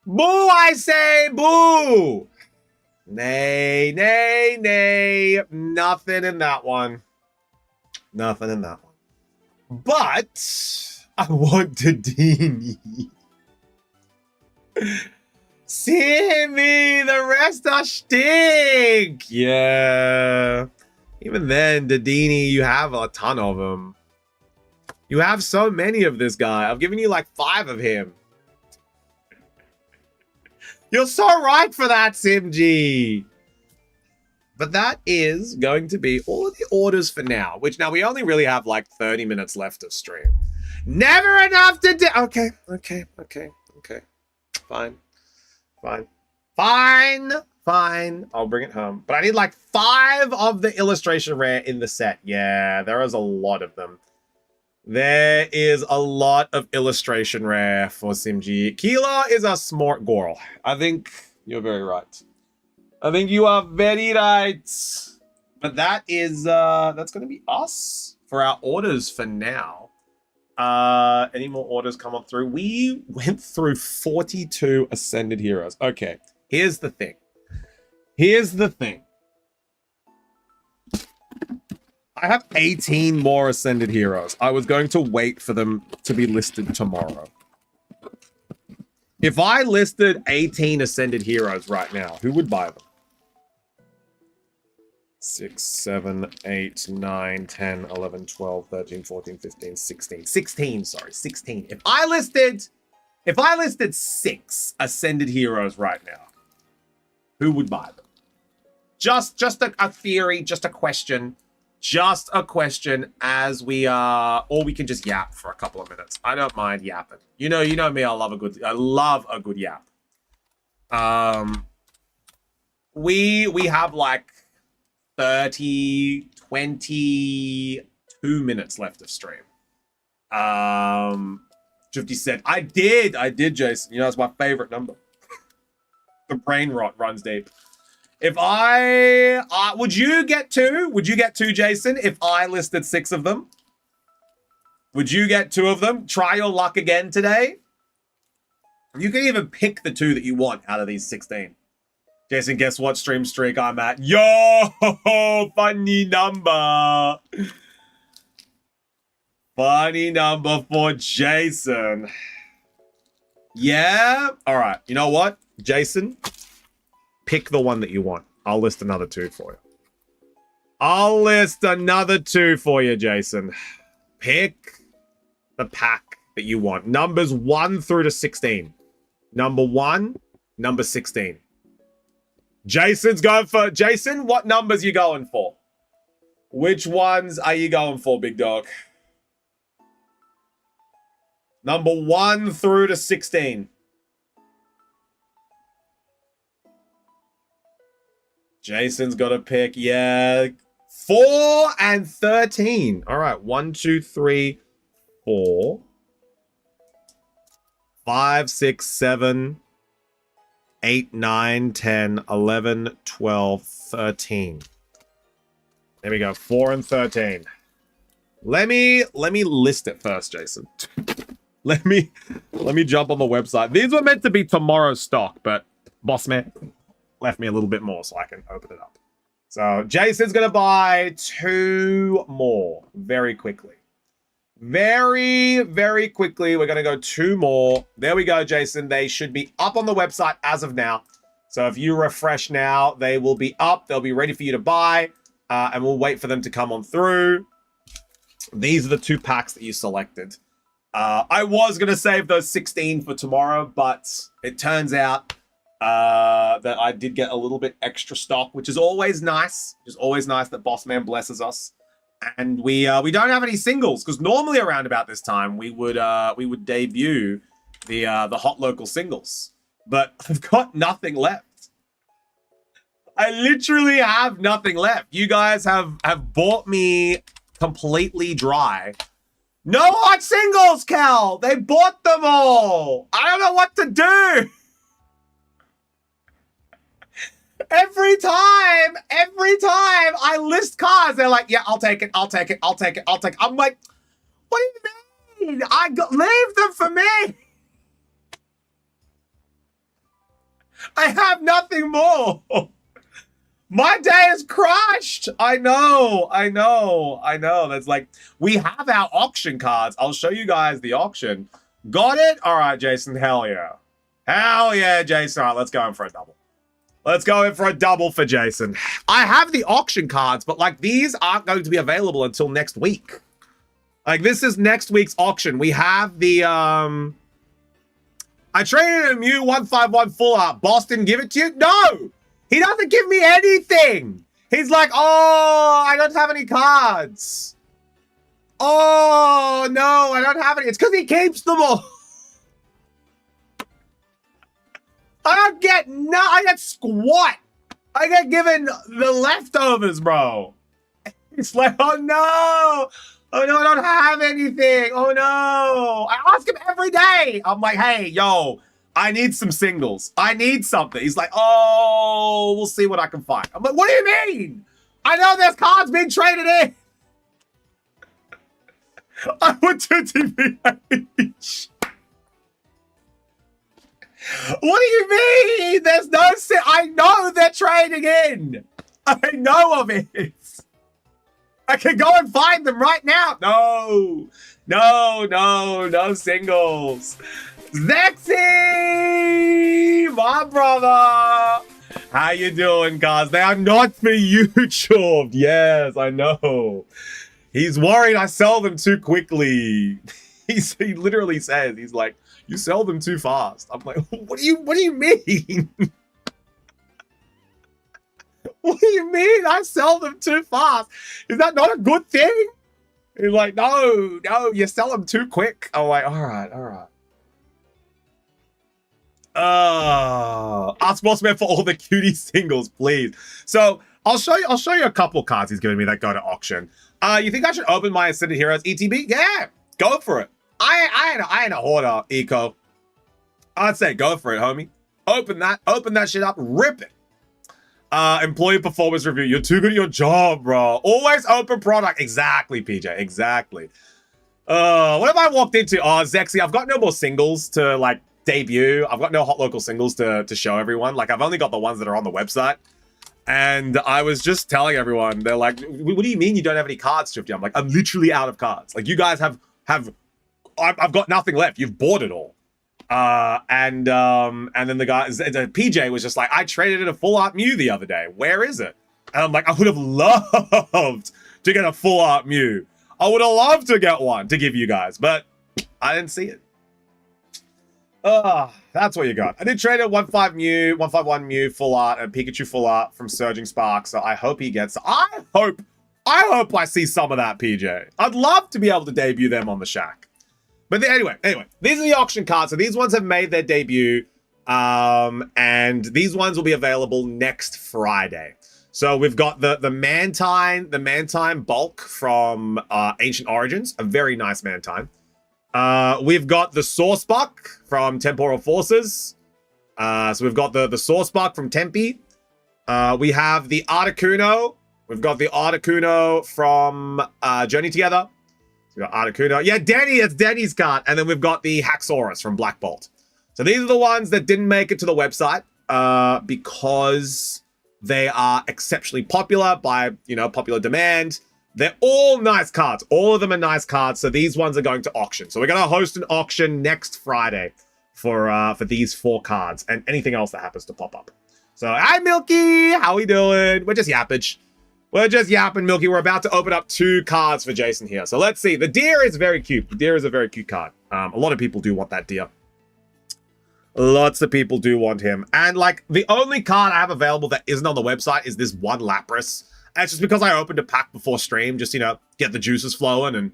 Boo, I say, boo! Nay, nay, nay. Nothing in that one. Nothing in that one. But I want Dedini. Sammy, the rest are stink. Yeah. Even then, Dedini, you have a ton of them. You have so many of this guy. I've given you like 5 of him. You're so right for that, Simg. But that is going to be all of the orders for now, which now we only really have like 30 minutes left of stream. Never enough to do. Okay. Fine. I'll bring it home. But I need like 5 of the illustration rare in the set. Yeah, there is a lot of them. There is a lot of illustration rare for Simg. Keela is a smart girl. I think you're very right. I think you are very right. But that is that's gonna be us for our orders for now. Any more orders come on through? We went through 42 Ascended Heroes. Okay, here's the thing. I have 18 more Ascended Heroes. I was going to wait for them to be listed tomorrow. If I listed 18 Ascended Heroes right now, who would buy them? 6, 7, 8, 9, 10, 11, 12, 13, 14, 15, 16. 16, sorry, 16. If I listed 6 Ascended Heroes right now, who would buy them? Just a theory, just a question. Just a question as we or we can just yap for a couple of minutes. I don't mind yapping. You know me, I love a good yap. We have like 22 minutes left of stream. 50 said, I did, Jason. You know, it's my favorite number. The brain rot runs deep. If I... would you get 2? Would you get 2, Jason, if I listed 6 of them? Would you get 2 of them? Try your luck again today. You can even pick the 2 that you want out of these 16. Jason, guess what stream streak I'm at? Yo! Funny number. Funny number for Jason. Yeah? All right. You know what, Jason? Pick the one that you want. I'll list another 2 for you. I'll list another 2 for you, Jason. Pick the pack that you want. Numbers 1 through to 16. Number 1, number 16. Jason's going for... Jason, what numbers you going for? Which ones are you going for, big dog? Number 1 through to 16. Jason's got to pick, yeah, 4 and 13. All right, 1, 2, 3, 4, 5, 6, 7, 8, 9, 10, 11, 12, 13. There we go, 4 and 13. Let me list it first, Jason. let me jump on the website. These were meant to be tomorrow's stock, but boss man left me a little bit more so I can open it up. So Jason's going to buy 2 more very quickly. Very, very quickly. We're going to go 2 more. There we go, Jason. They should be up on the website as of now. So if you refresh now, they will be up. They'll be ready for you to buy. And we'll wait for them to come on through. These are the 2 packs that you selected. I was going to save those 16 for tomorrow, but it turns out that I did get a little bit extra stock, which is always nice. It's always nice that Boss Man blesses us. And we don't have any singles, because normally around about this time we would debut the hot local singles. But I've got nothing left. I literally have nothing left. You guys have bought me completely dry. No hot singles, Cal! They bought them all! I don't know what to do! Every time I list cars, they're like, yeah, I'll take it. I'm like, what do you mean? Leave them for me. I have nothing more. My day is crushed. I know. That's like, we have our auction cards. I'll show you guys the auction. Got it? All right, Jason. Hell yeah. Hell yeah, Jason. All right, let's go in for a double. Let's go in for a double for Jason. I have the auction cards, but like these aren't going to be available until next week. Like this is next week's auction. We have the I traded a Mew 151 full art. Boss didn't give it to you? No! He doesn't give me anything! He's like, oh, I don't have any cards. Oh, no, I don't have any. It's because he keeps them all. I get squat. I get given the leftovers, bro. It's like, oh no. Oh no, I don't have anything. Oh no. I ask him every day. I'm like, hey, yo, I need some singles. I need something. He's like, oh, we'll see what I can find. I'm like, what do you mean? I know there's cards being traded in. I went to TVH. What do you mean? There's no... I know they're trading in. I know of it. I can go and find them right now. No singles. Zexy, my brother. How you doing, guys? They are not for YouTube. Yes, I know. He's worried I sell them too quickly. He literally says, he's like, you sell them too fast. I'm like, what do you mean? What do you mean I sell them too fast? Is that not a good thing? He's like, no, you sell them too quick. I'm like, all right. Ask Bossman for all the cutie singles, please. So I'll show you a couple cards he's giving me that go to auction. You think I should open my Ascended Heroes ETB? Yeah, go for it. I ain't a hoarder, Eco. I'd say go for it, homie. Open that shit up, rip it. Employee performance review. You're too good at your job, bro. Always open product. Exactly, PJ. Exactly. What have I walked into? Oh, Zexy, I've got no more singles to like debut. I've got no hot local singles to show everyone. Like I've only got the ones that are on the website. And I was just telling everyone, they're like, what do you mean you don't have any cards, Swifty? I'm like, I'm literally out of cards. Like you guys have I've got nothing left. You've bought it all. And then the guy, PJ was just like, I traded in a full art Mew the other day. Where is it? And I'm like, I would have loved to get a full art Mew. I would have loved to get one to give you guys, but I didn't see it. That's what you got. I did trade a 151 Mew full art and Pikachu full art from Surging Spark. So I hope he gets, I hope I see some of that, PJ. I'd love to be able to debut them on the Shack. But anyway, these are the auction cards. So these ones have made their debut. And these ones will be available next Friday. So we've got the Mantine bulk from Ancient Origins, a very nice Mantine. We've got the Source Buck from Temporal Forces. So we've got the Source Buck from Tempe. We have the Articuno. We've got the Articuno from Journey Together. We got Articuno. Yeah, Denny, it's Denny's card. And then we've got the Haxorus from Black Bolt. So these are the ones that didn't make it to the website because they are exceptionally popular by, popular demand. They're all nice cards. All of them are nice cards. So these ones are going to auction. So we're going to host an auction next Friday for these 4 cards and anything else that happens to pop up. So, hi, Milky. How we doing? We're just yappage. We're just yapping, Milky. We're about to open up 2 cards for Jason here. So let's see. The deer is very cute. The deer is a very cute card. A lot of people do want that deer. Lots of people do want him. And, the only card I have available that isn't on the website is this one Lapras. And it's just because I opened a pack before stream, just, get the juices flowing. And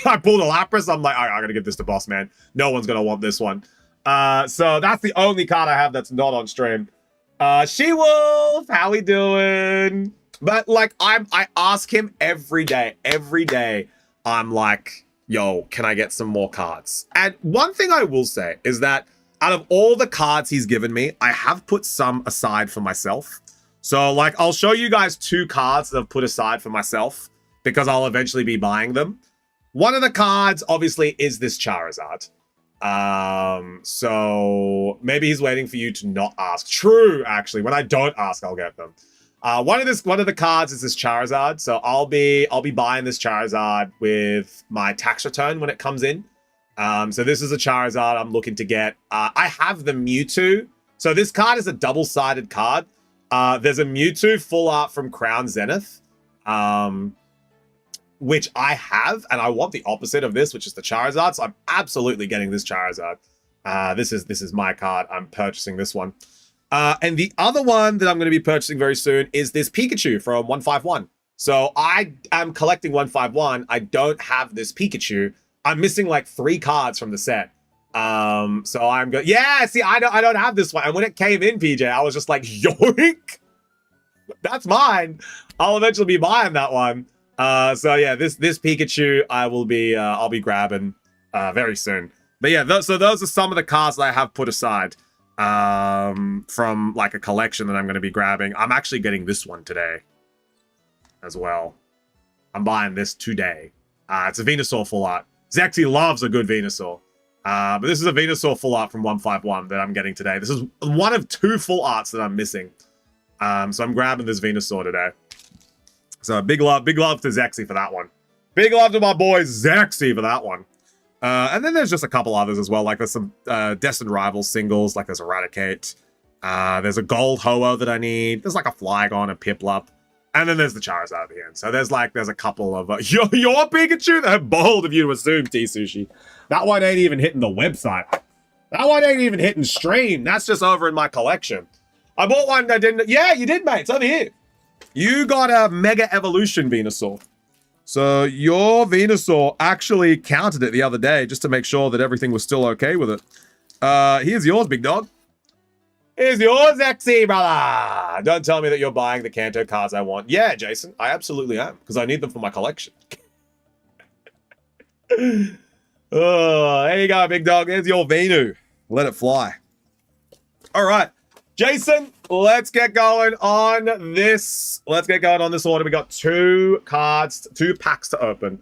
I pulled a Lapras. I'm like, I gotta give this to Boss Man. No one's gonna want this one. So that's the only card I have that's not on stream. She-Wolf, how we doing? But, I ask him every day. Every day, I'm like, yo, can I get some more cards? And one thing I will say is that out of all the cards he's given me, I have put some aside for myself. So, I'll show you guys 2 cards that I've put aside for myself because I'll eventually be buying them. One of the cards, obviously, is this Charizard. So maybe he's waiting for you to not ask. True, actually. When I don't ask, I'll get them. One of the cards is this Charizard, so I'll be buying this Charizard with my tax return when it comes in. So this is a Charizard I'm looking to get. I have the Mewtwo. So this card is a double-sided card. There's a Mewtwo full art from Crown Zenith, which I have, and I want the opposite of this, which is the Charizard. So I'm absolutely getting this Charizard. This is my card. I'm purchasing this one. And the other one that I'm going to be purchasing very soon is this Pikachu from 151. So I am collecting 151. I don't have this Pikachu. I'm missing like 3 cards from the set. So I'm going, yeah, see, I don't have this one. And when it came in, PJ, I was just like, yoink, that's mine. I'll eventually be buying that one. So yeah, this Pikachu I'll be grabbing very soon. But yeah, so those are some of the cards that I have put aside from like a collection that I'm going to be grabbing. I'm actually getting this one today as well. I'm buying this today. It's a Venusaur full art. Zexy loves a good Venusaur. But this is a Venusaur full art from 151 that I'm getting today. This is one of 2 full arts that I'm missing. So I'm grabbing this Venusaur today. So big love to Zexy for that one. Big love to my boy Zexy for that one. And then there's just a couple others as well. Like there's some Destined Rivals singles. Like there's Eradicate. There's a Gold Ho-Oh that I need. There's like a Flygon, a Piplup. And then there's the Charizard at the end. So there's a couple of... your Pikachu? That's bold of you to assume, T-Sushi. That one ain't even hitting the website. That one ain't even hitting stream. That's just over in my collection. I bought one that didn't... Yeah, you did, mate. It's over here. You got a Mega Evolution Venusaur. So your Venusaur actually counted it the other day just to make sure that everything was still okay with it. Here's yours, big dog. Here's yours, XE, brother. Don't tell me that you're buying the Kanto cards I want. Yeah, Jason, I absolutely am, because I need them for my collection. Oh, there you go, big dog. There's your Venu. Let it fly. All right, Jason, let's get going on this. Let's get going on this order. We got 2 cards, 2 packs to open.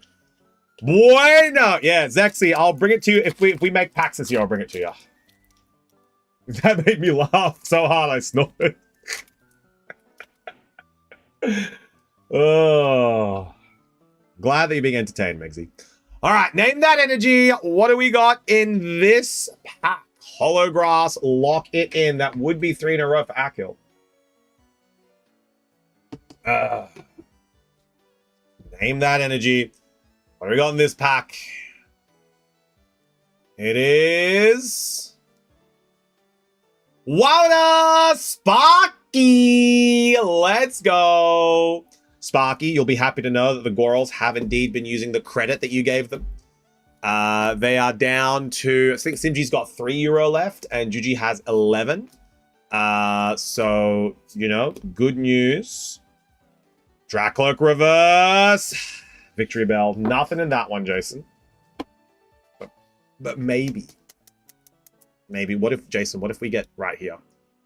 Bueno. Yeah, Zexy, I'll bring it to you. If we make packs this year, I'll bring it to you. That made me laugh so hard I snorted. Oh. Glad that you're being entertained, Megsy. All right, name that energy. What do we got in this pack? Holograss, lock it in. That would be 3 in a row for Akil. Name that energy. What do we got in this pack? It is... Wowna Sparky! Let's go! Sparky, you'll be happy to know that the Gorals have indeed been using the credit that you gave them. They are down to... I think Simji's got €3 left, and Juji has 11. So, you know, good news. Dracloak reverse. Victory Bell. Nothing in that one, Jason. But maybe... Maybe, what if we get right here?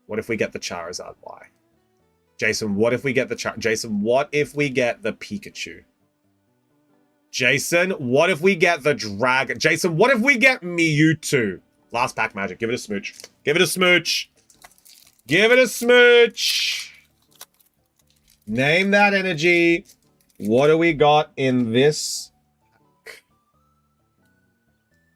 What if we get the Charizard Y? Jason, what if we get the Jason, what if we get the Pikachu? Jason, what if we get the Dragon? Jason, what if we get Mewtwo? Last pack magic. Give it a smooch. Give it a smooch. Give it a smooch. Name that energy. What do we got in this?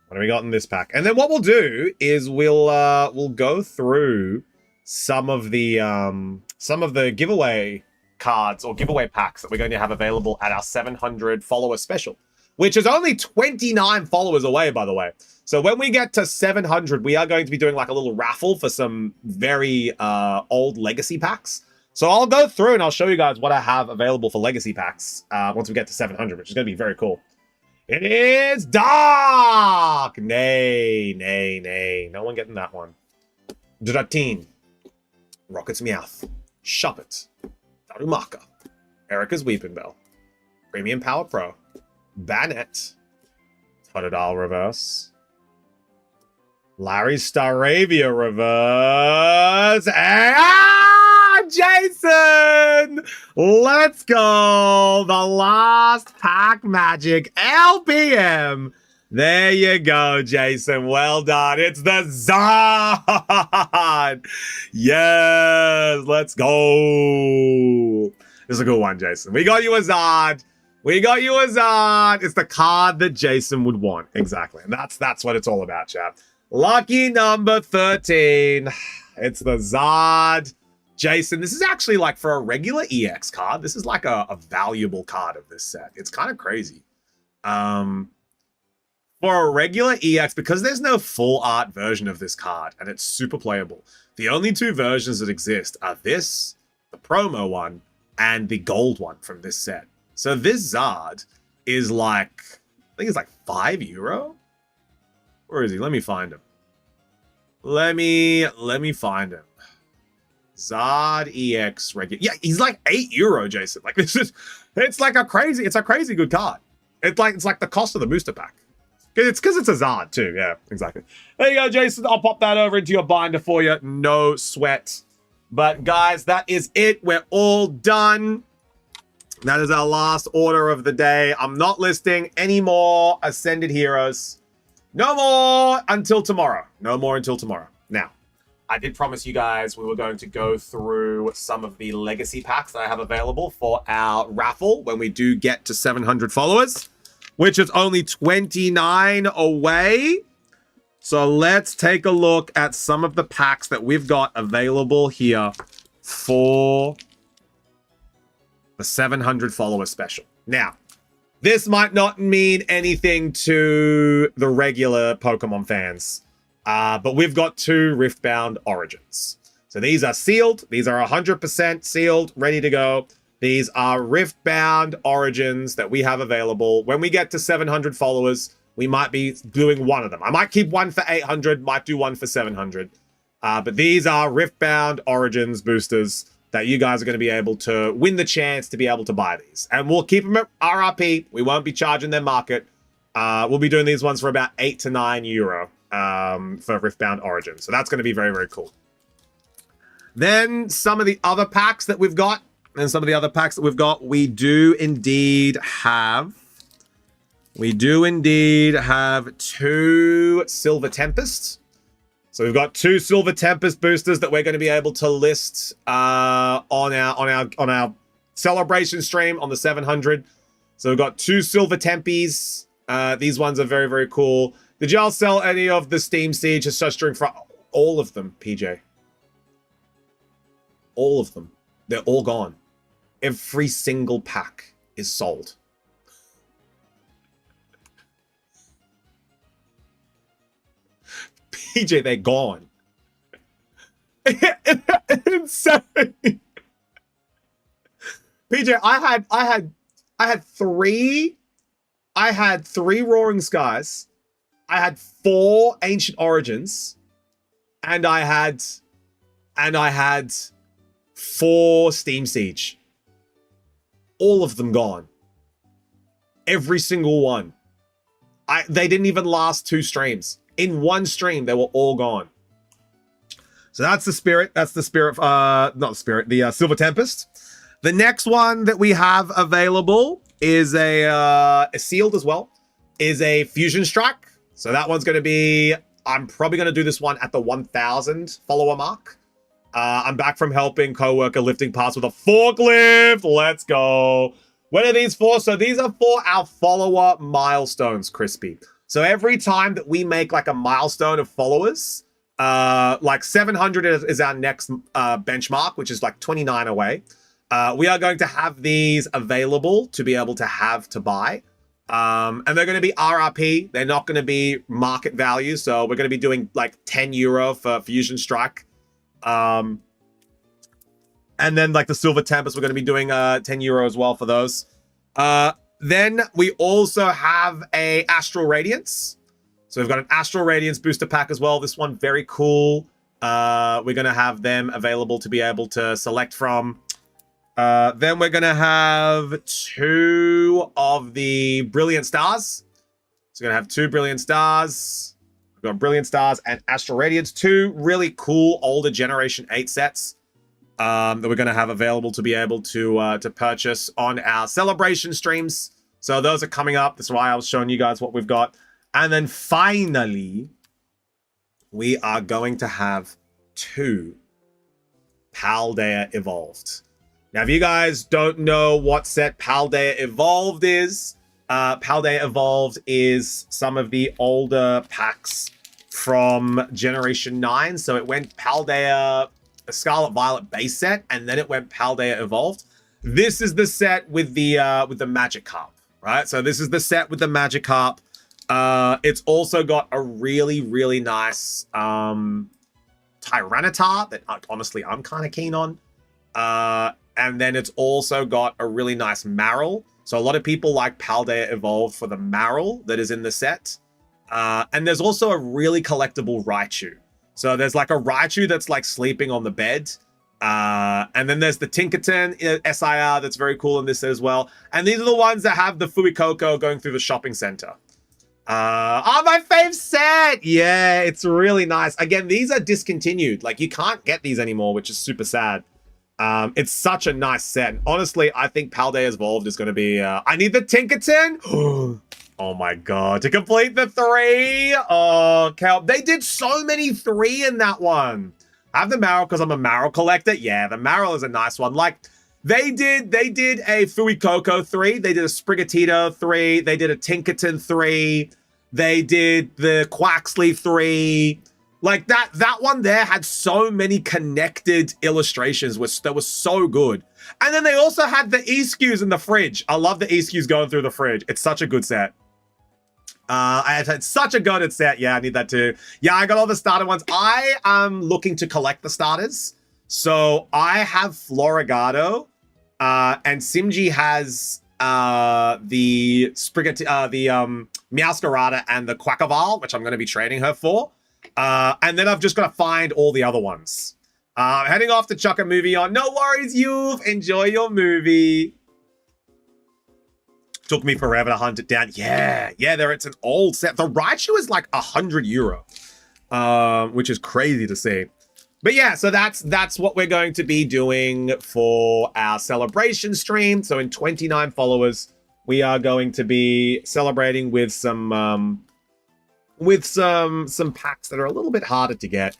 What do we got in this pack? And then what we'll do is we'll go through some of the giveaway cards or giveaway packs that we're going to have available at our 700 follower special, which is only 29 followers away, by the way. So when we get to 700, we are going to be doing like a little raffle for some very old legacy packs. So I'll go through and I'll show you guys what I have available for legacy packs once we get to 700, which is going to be very cool. It is dark! Nay, nay, nay. No one getting that one. Dratine. Rocket's Meowth. Shuppet. Darumaka. Erica's Weeping Bell. Premium Power Pro. Banette. Totodile reverse. Larry Staravia reverse. Jason! Let's go! The last pack magic LPM There you go, Jason. Well done. It's the Zod. Yes, let's go. This is a good one, Jason. We got you a Zod. We got you a Zod. It's the card that Jason would want. Exactly. And that's what it's all about, chap. Lucky number 13. It's the Zod. Jason, this is actually like for a regular EX card. This is like a valuable card of this set. It's kind of crazy. For a regular EX, because there's no full art version of this card, and it's super playable, the only two versions that exist are this, the promo one, and the gold one from this set. So this Zod is like, I think it's like €5. Where is he? Let me find him. Let me find him. Zod EX regular. Yeah, he's like €8, Jason. Like this is, it's a crazy good card. It's like the cost of the booster pack. It's because it's a Zod too. Yeah, exactly. There you go, Jason. I'll pop that over into your binder for you. No sweat. But guys, that is it. We're all done. That is our last order of the day. I'm not listing any more Ascended Heroes. No more until tomorrow. No more until tomorrow. Now, I did promise you guys we were going to go through some of the legacy packs that I have available for our raffle when we do get to 700 followers, which is only 29 away. So let's take a look at some of the packs that we've got available here for the 700 follower special. Now, this might not mean anything to the regular Pokemon fans, but we've got two Riftbound Origins. So these are sealed. These are 100% sealed, ready to go. These are Riftbound Origins that we have available. When we get to 700 followers, we might be doing one of them. I might keep one for 800, might do one for 700. But these are Riftbound Origins boosters that you guys are going to be able to win the chance to be able to buy these. And we'll keep them at RRP. We won't be charging their market. We'll be doing these ones for about €8 to €9 for Riftbound Origins. So that's going to be very, very cool. Then some of the other packs that we've got, we do indeed have two Silver Tempests. So we've got two Silver Tempest boosters that we're going to be able to list on our celebration stream on the 700. So we've got two Silver Tempies. These ones are very, very cool. Did y'all sell any of the Steam Siege Ancestring for all of them, PJ? All of them. They're all gone. Every single pack is sold. PJ, they're gone. Insane. PJ, I had three Roaring Skies. I had 4 Ancient Origins, and I had 4 Steam Siege. All of them gone. Every single one. They didn't even last 2 streams. In one stream, they were all gone. So that's the Spirit. That's the Spirit. Not the Spirit. The Silver Tempest. The next one that we have available is a sealed as well. Is a Fusion Strike. So that one's going to be. I'm probably going to do this one at the 1,000 follower mark. I'm back from helping coworker lifting parts with a forklift. Let's go. What are these for? So these are for our follower milestones, Crispy. So every time that we make like a milestone of followers, like 700 is our next benchmark, which is like 29 away. We are going to have these available to be able to have to buy. And they're going to be RRP. They're not going to be market value. So we're going to be doing like €10 for Fusion Strike. And then like the Silver Tempest, we're going to be doing €10 as well for those. Then we also have a Astral Radiance. So we've got an Astral Radiance booster pack as well. This one, very cool. We're going to have them available to be able to select from. Then we're going to have 2 of the Brilliant Stars. So we're going to have 2 Brilliant Stars. We've got Brilliant Stars and Astral Radiance. 2 really cool older Generation 8 sets. That we're going to have available to be able to purchase on our celebration streams. So those are coming up. That's why I was showing you guys what we've got. And then finally, we are going to have 2 Paldea Evolved. Now, if you guys don't know what set Paldea Evolved is, Paldea Evolved is some of the older packs from Generation 9. So it went Paldea Scarlet Violet base set, and then it went Paldea Evolved. This is the set with the Magikarp, right? So this is the set with the Magikarp. It's also got a really, really nice Tyranitar that honestly I'm kind of keen on. And then it's also got a really nice Marill. So a lot of people like Paldea Evolved for the Marill that is in the set. And there's also a really collectible Raichu. So there's like a Raichu that's like sleeping on the bed. And then there's the Tinkerton SIR that's very cool in this as well. And these are the ones that have the Fuecoco going through the shopping center. Oh, my fave set! Yeah, it's really nice. Again, these are discontinued. Like, you can't get these anymore, which is super sad. It's such a nice set. And honestly, I think Paldea Evolved is going to be... I need the Tinkerton! Oh my god. To complete the 3! Oh, Cal. They did so many 3 in that one. I have the Marill because I'm a Marill collector. Yeah, the Marill is a nice one. Like, they did a Fuecoco 3. They did a Sprigatito 3. They did a Tinkerton 3. They did the Quaxley 3. Like, that one there had so many connected illustrations that were so good. And then they also had the Eskews in the fridge. I love the Eskews going through the fridge. It's such a good set. I had such a good set. Yeah, I need that too. Yeah, I got all the starter ones. I am looking to collect the starters. So I have Florigado, and Simji has the Meowscarada and the Quackaval, which I'm going to be trading her for. And then I've just got to find all the other ones. Heading off to chuck a movie on. No worries, you've enjoy your movie. Took me forever to hunt it down. Yeah, it's an old set. The Raichu is like €100, which is crazy to see. But yeah, so that's what we're going to be doing for our celebration stream. So in 29 followers, we are going to be celebrating with some packs that are a little bit harder to get,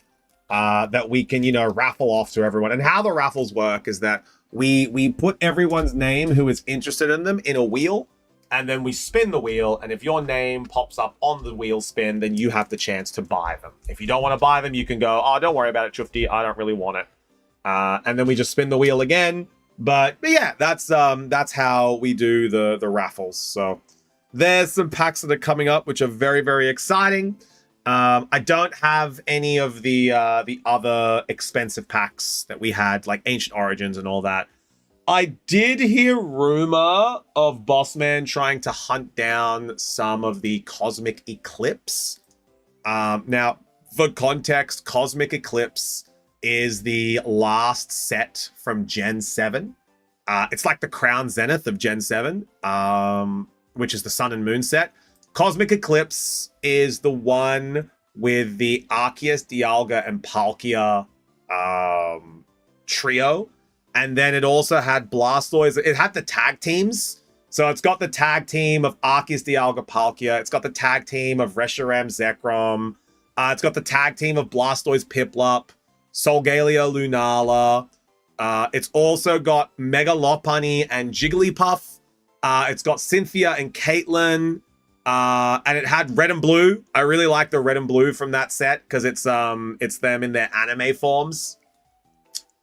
that we can, raffle off to everyone. And how the raffles work is that we put everyone's name who is interested in them in a wheel. And then we spin the wheel, and if your name pops up on the wheel spin, then you have the chance to buy them. If you don't want to buy them, you can go, oh, don't worry about it, Chufty, I don't really want it. And then we just spin the wheel again. But yeah, that's how we do the raffles. So there's some packs that are coming up, which are very, very exciting. I don't have any of the other expensive packs that we had, like Ancient Origins and all that. I did hear rumor of Bossman trying to hunt down some of the Cosmic Eclipse. Now, for context, Cosmic Eclipse is the last set from Gen 7. It's like the Crown Zenith of Gen 7, which is the Sun and Moon set. Cosmic Eclipse is the one with the Arceus, Dialga, and Palkia trio. And then it also had Blastoise. It had the tag teams. So it's got the tag team of Arceus, Dialga, Palkia. It's got the tag team of Reshiram, Zekrom. It's got the tag team of Blastoise, Piplup, Solgaleo, Lunala. It's also got Mega Lopunny and Jigglypuff. It's got Cynthia and Caitlyn. And it had red and blue. I really like the red and blue from that set because it's them in their anime forms.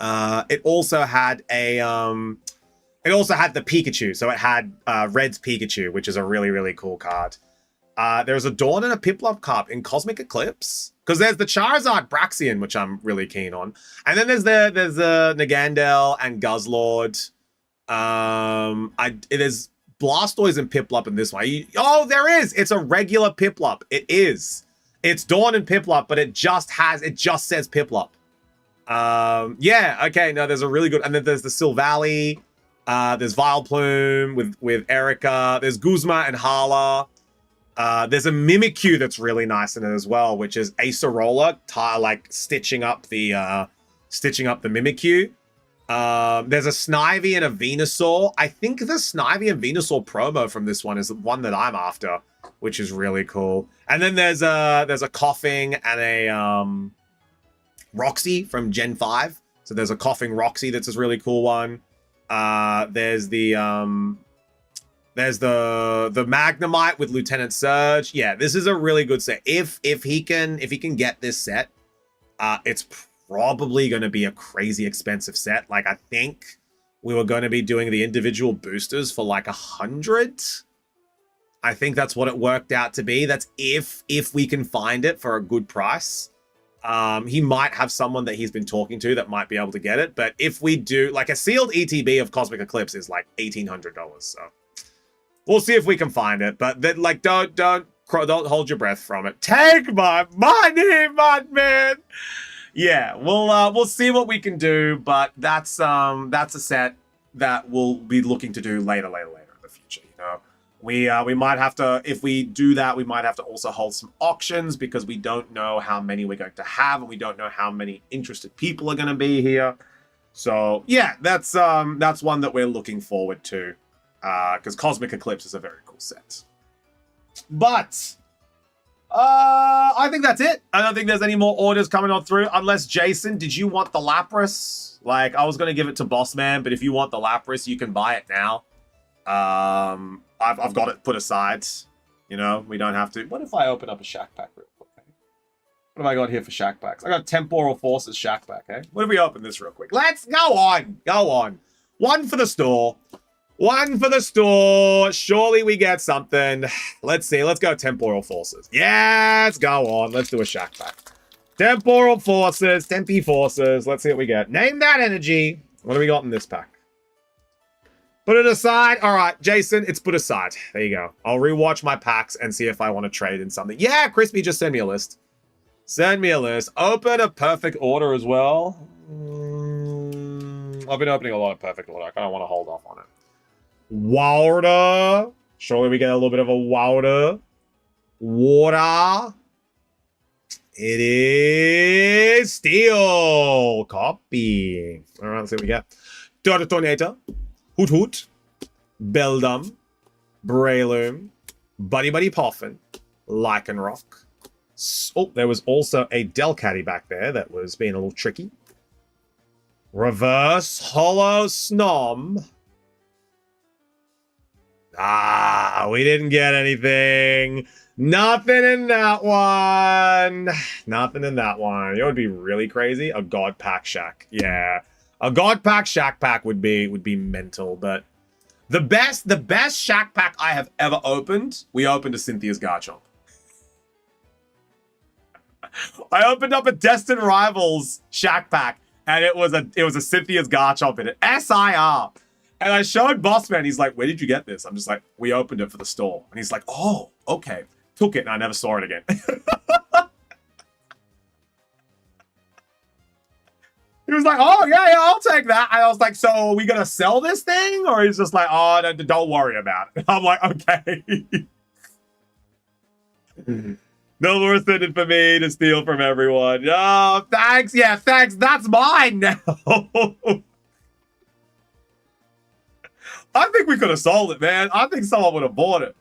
It also had the Pikachu. So it had Red's Pikachu, which is a really, really cool card. There's a Dawn and a Piplup card in Cosmic Eclipse. Because there's the Charizard Braxian, which I'm really keen on. And then there's the Nagandel and Guzzlord. There's Blastoise and Piplup in this one. Oh, there is! It's a regular Piplup. It is. It's Dawn and Piplup, but it just says Piplup. Yeah, okay, no, there's a really good, and then there's the Silvally, there's Vileplume with Erica, there's Guzma and Hala, there's a Mimikyu that's really nice in it as well, which is Acerola, like stitching up the Mimikyu. There's a Snivy and a Venusaur. I think the Snivy and Venusaur promo from this one is the one that I'm after, which is really cool. And then there's a Coughing and a Roxy from Gen 5. So there's a Coughing Roxy that's a really cool one. There's the Magnemite with Lieutenant Surge. Yeah, this is a really good set. If he can get this set, it's probably going to be a crazy expensive set. Like, I think we were going to be doing the individual boosters for like 100. I think that's what it worked out to be. That's if we can find it for a good price. He might have someone that he's been talking to that might be able to get it. But if we do, like, a sealed ETB of Cosmic Eclipse is like $1,800. So we'll see if we can find it. But then, like, don't hold your breath from it. Take my money, my man. Yeah, we'll see what we can do, but that's a set that we'll be looking to do later in the future. You know, we might have to, if we do that, we might have to also hold some auctions because we don't know how many we're going to have, and we don't know how many interested people are going to be here. So yeah, that's one that we're looking forward to, because Cosmic Eclipse is a very cool set. But I think that's it. I don't think there's any more orders coming on through, unless, Jason, did you want the Lapras? Like, I was going to give it to Bossman, but if you want the Lapras, you can buy it now. I've got it put aside. You know, we don't have to. What if I open up a Shack Pack real quick? What have I got here for Shack Packs? I got Temporal Forces Shack Pack, eh? What if we open this real quick? Let's go on. Go on. One for the store. One for the store. Surely we get something. Let's see. Let's go Temporal Forces. Yes, go on. Let's do a Shack Pack. Temporal Forces. Tempi Forces. Let's see what we get. Name that energy. What do we got in this pack? Put it aside. All right, Jason, it's put aside. There you go. I'll rewatch my packs and see if I want to trade in something. Yeah, Crispy, just send me a list. Send me a list. Open a perfect order as well. I've been opening a lot of perfect order. I kind of want to hold off on it. Water. Surely we get a little bit of a water. Water. It is steel. Copy. All right, let's see what we get. Tortonator. Hoot Hoot. Beldum. Breloom. Buddy Buddy Poffin. Lycanroc. Oh, there was also a Delcatty back there that was being a little tricky. Reverse Hollow Snom. Ah, we didn't get anything. Nothing in that one. Nothing in that one. It would be really crazy. A God Pack Shack. Yeah. A God Pack Shack Pack would be mental, but the best Shack Pack I have ever opened, we opened a Cynthia's Garchomp. I opened up a Destined Rivals Shack Pack, and it was a Cynthia's Garchomp in it. SIR. And I showed Bossman. He's like, where did you get this? I'm just like, we opened it for the store. And he's like, oh, okay. Took it, and I never saw it again. He was like, oh, yeah, I'll take that. And I was like, so are we going to sell this thing? Or he's just like, oh, don't worry about it. I'm like, okay. No more incentive for me to steal from everyone. Oh, thanks. Yeah, thanks. That's mine now. I think we could have sold it, man. I think someone would have bought it.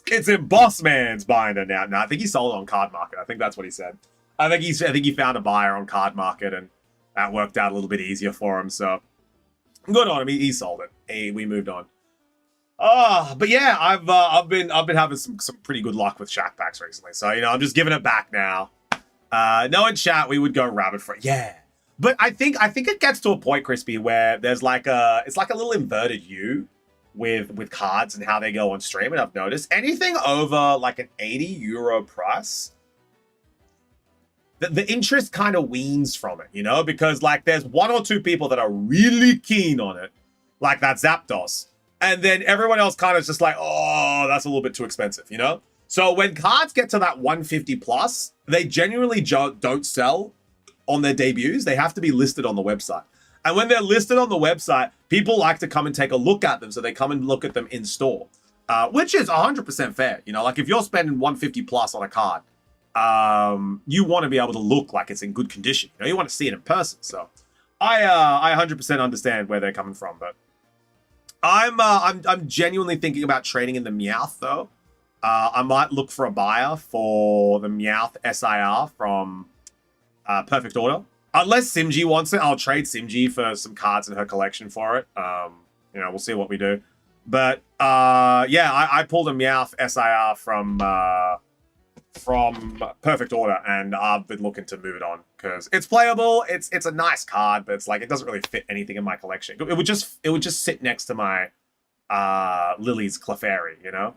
It's in Bossman's binder now. No, I think he sold it on Card Market. I think that's what he said. I think he found a buyer on Card Market, and that worked out a little bit easier for him. So good on him. He sold it. We moved on. But yeah, I've been having some pretty good luck with Shack Packs recently. So, you know, I'm just giving it back now. No, in chat we would go rabbit for it. Yeah. But I think it gets to a point, Crispy, where there's it's like a little inverted U with cards and how they go on stream. And I've noticed anything over like an €80 price, the interest kind of weans from it, you know, because like there's one or two people that are really keen on it, like that Zapdos. And then everyone else kind of is just like, oh, that's a little bit too expensive, you know? So when cards get to that 150 plus, they genuinely don't sell on their debuts. They have to be listed on the website. And when they're listed on the website, people like to come and take a look at them. So they come and look at them in store, which is 100% fair. You know, like if you're spending 150 plus on a card, you want to be able to look like it's in good condition. You know, you want to see it in person. So I 100% understand where they're coming from, but I'm genuinely thinking about trading in the Meowth though. I might look for a buyer for the Meowth SIR from Perfect Order. Unless Simji wants it, I'll trade Simji for some cards in her collection for it. You know, we'll see what we do. But yeah, I pulled a Meowth SIR from Perfect Order, and I've been looking to move it on because it's playable. It's a nice card, but it's like it doesn't really fit anything in my collection. It would just sit next to my Lily's Clefairy, you know.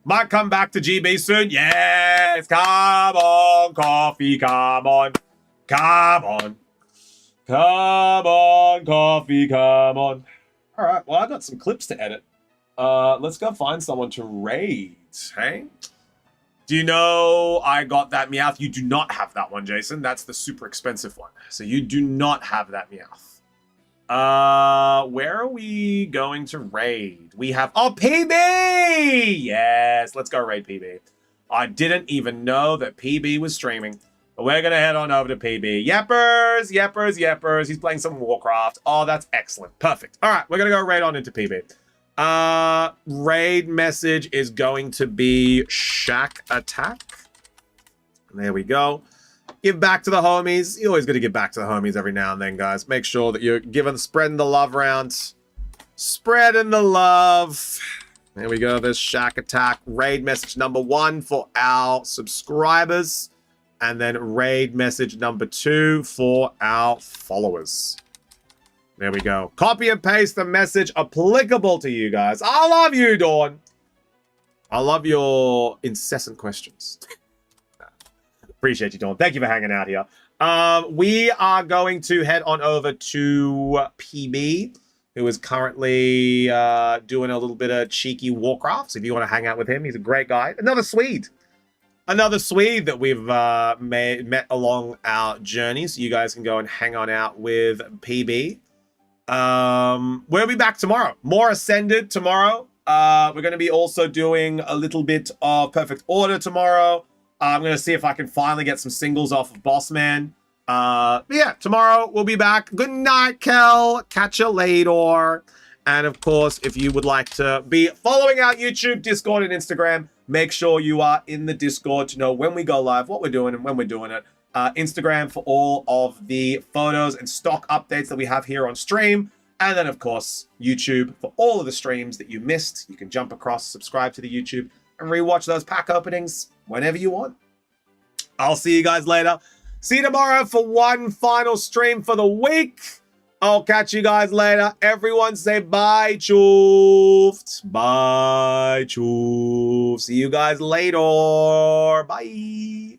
Might come back to GB soon. Yes, come on, coffee, come on. Come on. Come on, coffee, come on. All right, well, I got some clips to edit. Let's go find someone to raid, hey? Do you know I got that Meowth? You do not have that one, Jason. That's the super expensive one. So you do not have that Meowth. Where are we going to raid? We have, oh, PB! Yes, let's go raid PB. I didn't even know that PB was streaming. But we're going to head on over to PB. Yeppers, yeppers, yeppers. He's playing some Warcraft. Oh, that's excellent. Perfect. All right, we're going to go raid on into PB. Raid message is going to be Shack Attack. There we go. Give back to the homies. You always got to give back to the homies every now and then, guys. Make sure that you're spreading the love around. Spreading the love. There we go. There's Shack Attack. Raid message number 1 for our subscribers. And then raid message number 2 for our followers. There we go. Copy and paste the message applicable to you guys. I love you, Dawn. I love your incessant questions. Appreciate you, Dawn. Thank you for hanging out here. We are going to head on over to PB, who is currently doing a little bit of cheeky Warcraft. So if you want to hang out with him, he's a great guy. Another Swede. Another Swede that we've met along our journey. So you guys can go and hang on out with PB. We'll be back tomorrow. More Ascended tomorrow. We're going to be also doing a little bit of Perfect Order tomorrow. I'm going to see if I can finally get some singles off of Bossman. But yeah, tomorrow we'll be back. Good night, Kel. Catch you later. And of course, if you would like to be following our YouTube, Discord, and Instagram, make sure you are in the Discord to know when we go live, what we're doing, and when we're doing it. Instagram for all of the photos and stock updates that we have here on stream. And then, of course, YouTube for all of the streams that you missed. You can jump across, subscribe to the YouTube, and rewatch those pack openings whenever you want. I'll see you guys later. See you tomorrow for one final stream for the week. I'll catch you guys later. Everyone say bye, choofed. Bye, choof. See you guys later. Bye.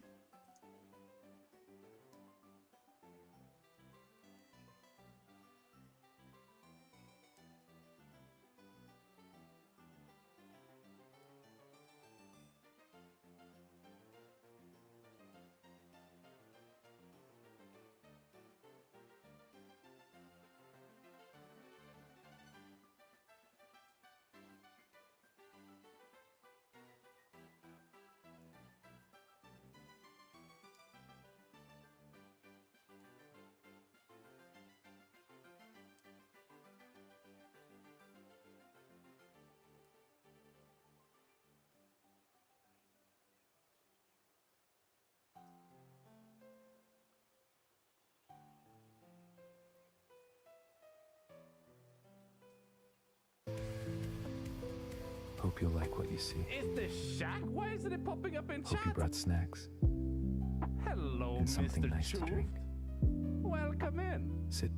Hope you like what you see. Is this Shack? Why isn't it popping up in Hope chat? you brought snacks Hello, and something Mr. nice to Choof. drink. Welcome in. Sit